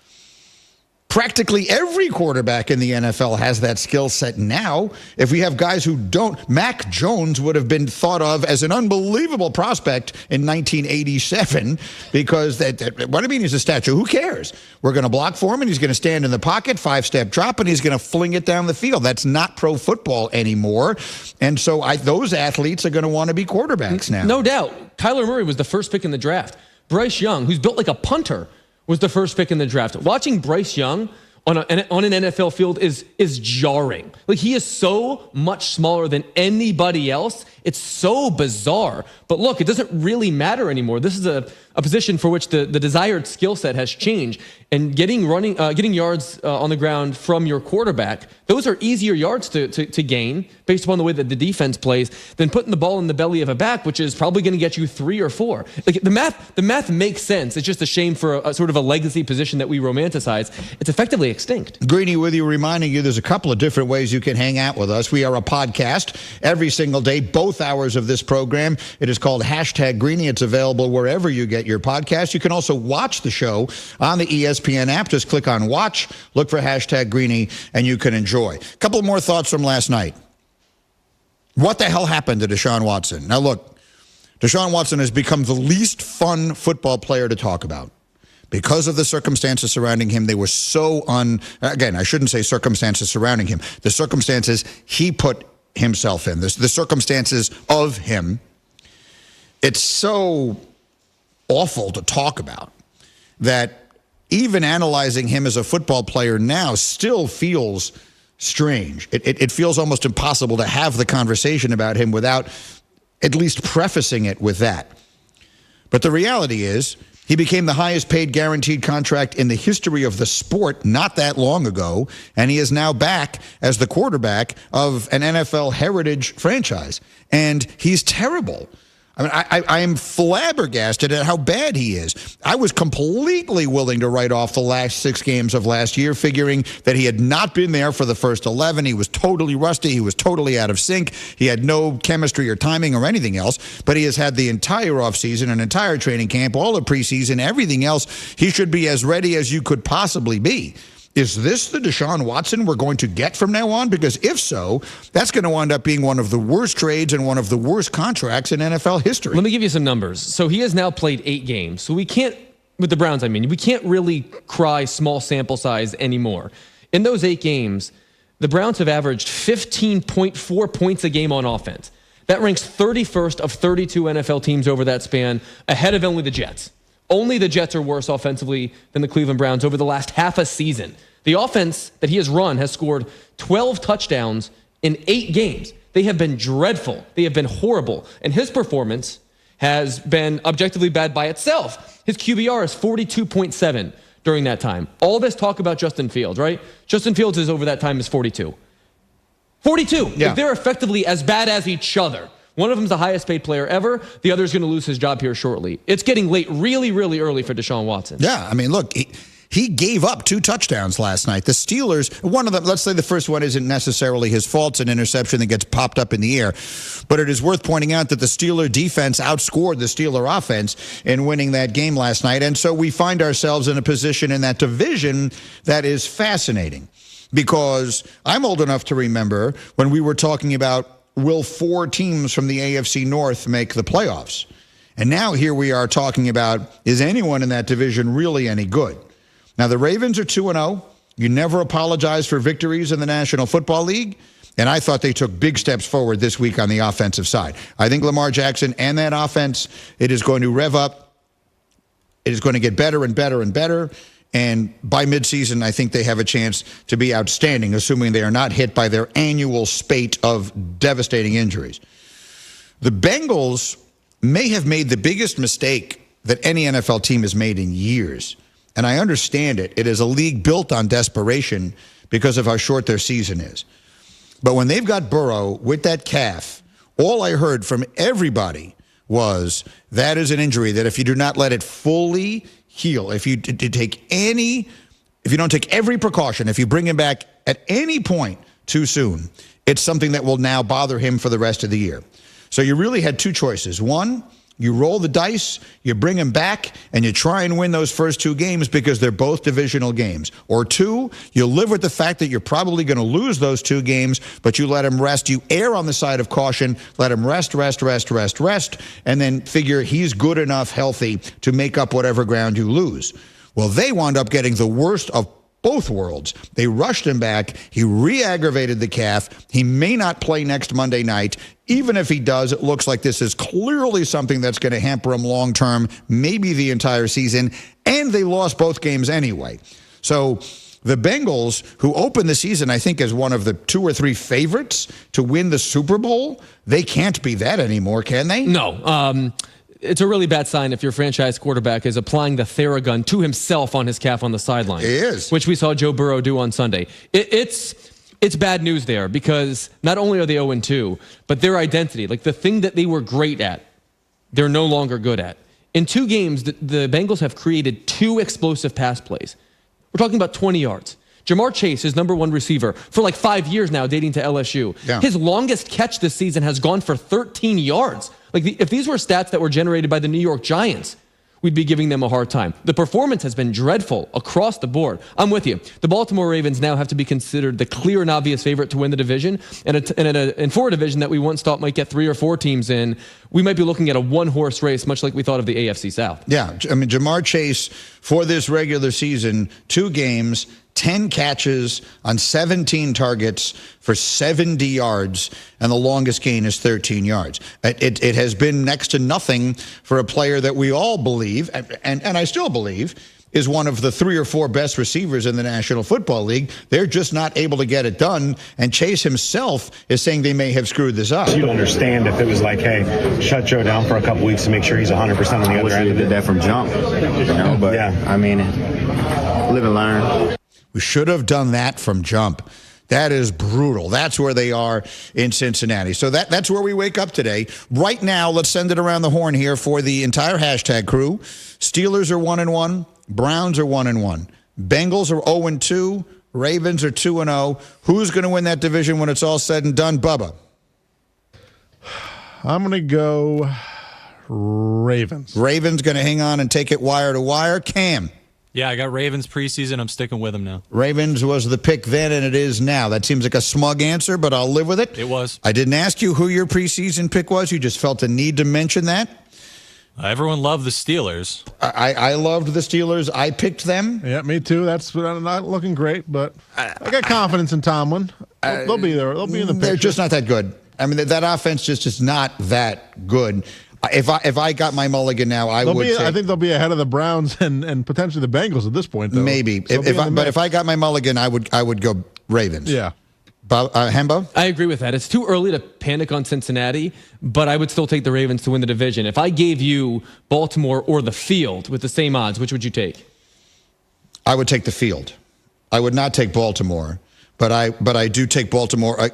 Practically every quarterback in the NFL has that skill set now. If we have guys who don't, Mac Jones would have been thought of as an unbelievable prospect in 1987 because what I mean is a statue. Who cares? We're going to block for him, and he's going to stand in the pocket, 5-step drop, and he's going to fling it down the field. That's not pro football anymore. And so those athletes are going to want to be quarterbacks now. No doubt. Kyler Murray was the first pick in the draft. Bryce Young, who's built like a punter, was the first pick in the draft. Watching Bryce Young on an NFL field is jarring. Like, he is so much smaller than anybody else. It's so bizarre. But look, it doesn't really matter anymore. This is a position for which the desired skill set has changed. And getting yards on the ground from your quarterback, those are easier yards to gain based upon the way that the defense plays than putting the ball in the belly of a back, which is probably going to get you 3 or 4. Like, the math makes sense. It's just a shame for a sort of a legacy position that we romanticize. It's effectively extinct. Greeny with you, reminding you there's a couple of different ways you can hang out with us. We are a podcast every single day, both hours of this program. It is called #Greeny. It's available wherever you get your podcast. You can also watch the show on the ESPN app. Just click on watch, look for #Greeny, and you can enjoy. A couple more thoughts from last night. What the hell happened to Deshaun Watson? Now look, Deshaun Watson has become the least fun football player to talk about. Because of the circumstances surrounding him, they were so again, I shouldn't say circumstances surrounding him. The circumstances he put himself in, the circumstances of him, it's so awful to talk about that even analyzing him as a football player now still feels strange. It feels almost impossible to have the conversation about him without at least prefacing it with that. But the reality is, He became the highest paid guaranteed contract in the history of the sport not that long ago, and he is now back as the quarterback of an NFL heritage franchise. And he's terrible. I mean, I am flabbergasted at how bad he is. I was completely willing to write off the last 6 games of last year, figuring that he had not been there for the first 11. He was totally rusty. He was totally out of sync. He had no chemistry or timing or anything else. But he has had the entire offseason, an entire training camp, all the preseason, everything else. He should be as ready as you could possibly be. Is this the Deshaun Watson we're going to get from now on? Because if so, that's going to wind up being one of the worst trades and one of the worst contracts in NFL history. Let me give you some numbers. So he has now played 8 games. So we can't, with the Browns, we can't really cry small sample size anymore. In those 8 games, the Browns have averaged 15.4 points a game on offense. That ranks 31st of 32 NFL teams over that span, ahead of only the Jets. Only the Jets are worse offensively than the Cleveland Browns over the last half a season. The offense that he has run has scored 12 touchdowns in 8 games. They have been dreadful. They have been horrible. And his performance has been objectively bad by itself. His QBR is 42.7 during that time. All this talk about Justin Fields, right? Justin Fields is over that time is 42. 42. Yeah. They're effectively as bad as each other. One of them is the highest paid player ever. The other is going to lose his job here shortly. It's getting late really, really early for Deshaun Watson. Yeah, look, he gave up 2 touchdowns last night. The Steelers, one of them, let's say the first one isn't necessarily his fault. It's an interception that gets popped up in the air. But it is worth pointing out that the Steeler defense outscored the Steeler offense in winning that game last night. And so we find ourselves in a position in that division that is fascinating. Because I'm old enough to remember when we were talking about, will 4 teams from the AFC North make the playoffs? And now here we are talking about, is anyone in that division really any good? Now, the Ravens are 2-0. You never apologize for victories in the National Football League. And I thought they took big steps forward this week on the offensive side. I think Lamar Jackson and that offense, it is going to rev up. It is going to get better and better and better. And by midseason, I think they have a chance to be outstanding, assuming they are not hit by their annual spate of devastating injuries. The Bengals may have made the biggest mistake that any NFL team has made in years. And I understand it. It is a league built on desperation because of how short their season is. But when they've got Burrow with that calf, all I heard from everybody was that is an injury that if you do not let it fully heal, if you don't take every precaution, if you bring him back at any point too soon, it's something that will now bother him for the rest of the year. So you really had 2 choices. One, you roll the dice, you bring him back, and you try and win those first 2 games because they're both divisional games. Or 2, you live with the fact that you're probably going to lose those 2 games, but you let him rest. You err on the side of caution, let him rest, and then figure he's good enough healthy to make up whatever ground you lose. Well, they wound up getting the worst of both worlds. They rushed him back. He re-aggravated the calf. He may not play next Monday night. Even if he does, it looks like this is clearly something that's going to hamper him long-term, maybe the entire season, and they lost both games anyway. So the Bengals, who opened the season, I think, as one of the 2 or 3 favorites to win the Super Bowl, they can't be that anymore, can they? No. It's a really bad sign if your franchise quarterback is applying the Theragun to himself on his calf on the sideline. It is. Which we saw Joe Burrow do on Sunday. It's bad news there because not only are they 0-2, but their identity, like the thing that they were great at, they're no longer good at. In 2 games, the Bengals have created 2 explosive pass plays. We're talking about 20 yards. Jamar Chase, his number 1 receiver, for like 5 years now, dating to LSU. Yeah. His longest catch this season has gone for 13 yards. If these were stats that were generated by the New York Giants, we'd be giving them a hard time. The performance has been dreadful across the board. I'm with you. The Baltimore Ravens now have to be considered the clear and obvious favorite to win the division. And for a division that we once thought might get 3 or 4 teams in, we might be looking at a 1-horse race, much like we thought of the AFC South. Yeah, Jamar Chase, for this regular season, 2 games, 10 catches on 17 targets for 70 yards, and the longest gain is 13 yards. It has been next to nothing for a player that we all believe, and I still believe, is one of the 3 or 4 best receivers in the National Football League. They're just not able to get it done, and Chase himself is saying they may have screwed this up. You'd understand if it was like, hey, shut Joe down for a couple weeks to make sure he's 100% on the other end of it. Did that from jump, but yeah. I mean, live and learn. We should have done that from jump. That is brutal. That's where they are in Cincinnati. So that's where we wake up today. Right now, let's send it around the horn here for the entire hashtag crew. Steelers are 1-1. Browns are 1-1. Bengals are 0-2. Ravens are 2-0. Who's going to win that division when it's all said and done? Bubba. I'm going to go Ravens. Ravens going to hang on and take it wire to wire. Cam. Yeah, I got Ravens preseason. I'm sticking with them now. Ravens was the pick then, and it is now. That seems like a smug answer, but I'll live with it. It was. I didn't ask you who your preseason pick was. You just felt a need to mention that. Everyone loved the Steelers. I loved the Steelers. I picked them. Yeah, me too. That's not looking great, but I got confidence in Tomlin. They'll be there. They'll be in the picture. They're just not that good. I mean, that offense just is not that good. If I got my mulligan now, I think they'll be ahead of the Browns and potentially the Bengals at this point, though. Maybe. If I got my mulligan, I would go Ravens. Yeah. Hembo? I agree with that. It's too early to panic on Cincinnati, but I would still take the Ravens to win the division. If I gave you Baltimore or the field with the same odds, which would you take? I would take the field. I would not take Baltimore, but I do take Baltimore.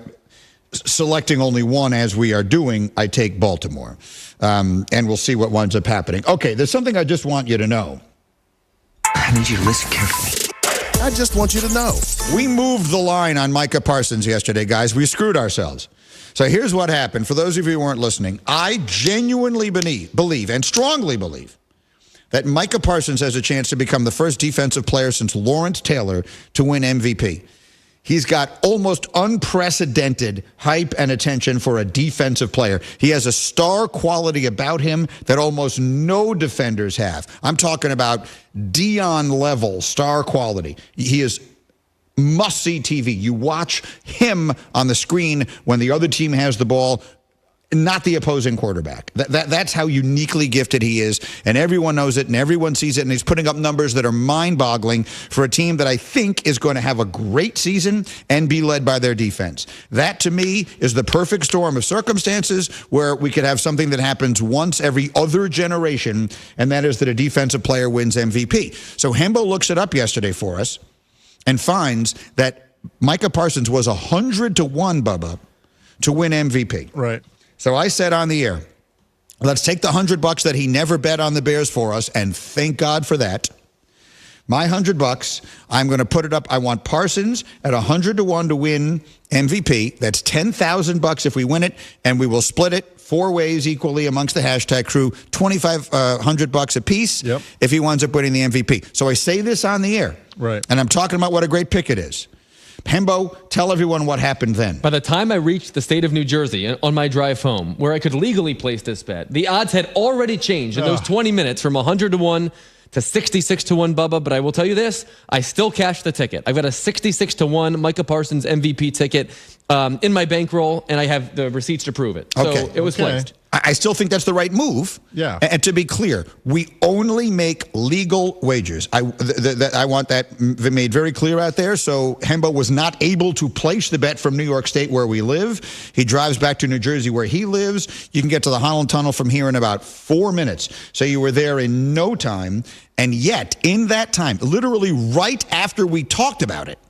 Selecting only one as we are doing, I take Baltimore. And we'll see what winds up happening. Okay, there's something I just want you to know. I need you to listen carefully. I just want you to know. We moved the line on Micah Parsons yesterday, guys. We screwed ourselves. So here's what happened. For those of you who weren't listening, I genuinely believe and strongly believe that Micah Parsons has a chance to become the first defensive player since Lawrence Taylor to win MVP. He's got almost unprecedented hype and attention for a defensive player. He has a star quality about him that almost no defenders have. I'm talking about Dion-level star quality. He is must-see TV. You watch him on the screen when the other team has the ball, not the opposing quarterback. That's how uniquely gifted he is, and everyone knows it, and everyone sees it, and he's putting up numbers that are mind-boggling for a team that I think is going to have a great season and be led by their defense. That, to me, is the perfect storm of circumstances where we could have something that happens once every other generation, and that is that a defensive player wins MVP. So Hembo looks it up yesterday for us and finds that Micah Parsons was 100-1, Bubba, to win MVP. Right. So I said on the air, let's take the $100 that he never bet on the Bears for us, and thank God for that. My $100, I'm going to put it up. I want Parsons at 100-1 to win MVP. That's $10,000 if we win it, and we will split it 4 ways equally amongst the hashtag crew, $2,500 a piece if he winds up winning the MVP. So I say this on the air, right? And I'm talking about what a great pick it is. Hembo, tell everyone what happened then. By the time I reached the state of New Jersey on my drive home, where I could legally place this bet, the odds had already changed in those 20 minutes from 100-1 to 66-1, Bubba. But I will tell you this, I still cashed the ticket. I've got a 66-1 Micah Parsons MVP ticket in my bankroll, and I have the receipts to prove it. So it was placed. I still think that's the right move. Yeah. And to be clear, we only make legal wagers. I want that made very clear out there. So Hembo was not able to place the bet from New York State where we live. He drives back to New Jersey where he lives. You can get to the Holland Tunnel from here in about 4 minutes. So you were there in no time. And yet, in that time, literally right after we talked about it,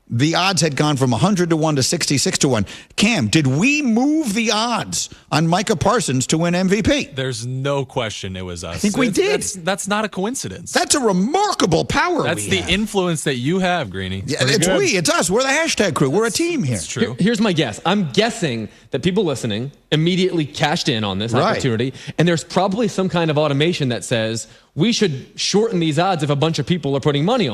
the odds had gone from 100-1 to 66-1. Cam, did we move the odds on Micah Parsons to win MVP? There's no question it was us. I think we did. That's not a coincidence. That's a remarkable power. That's the influence that you have, Greeny. Yeah, it's us. We're the hashtag crew. We're a team here. It's true. Here's my guess. I'm guessing that people listening immediately cashed in on this opportunity, and there's probably some kind of automation that says we should shorten these odds if a bunch of people are putting money on it.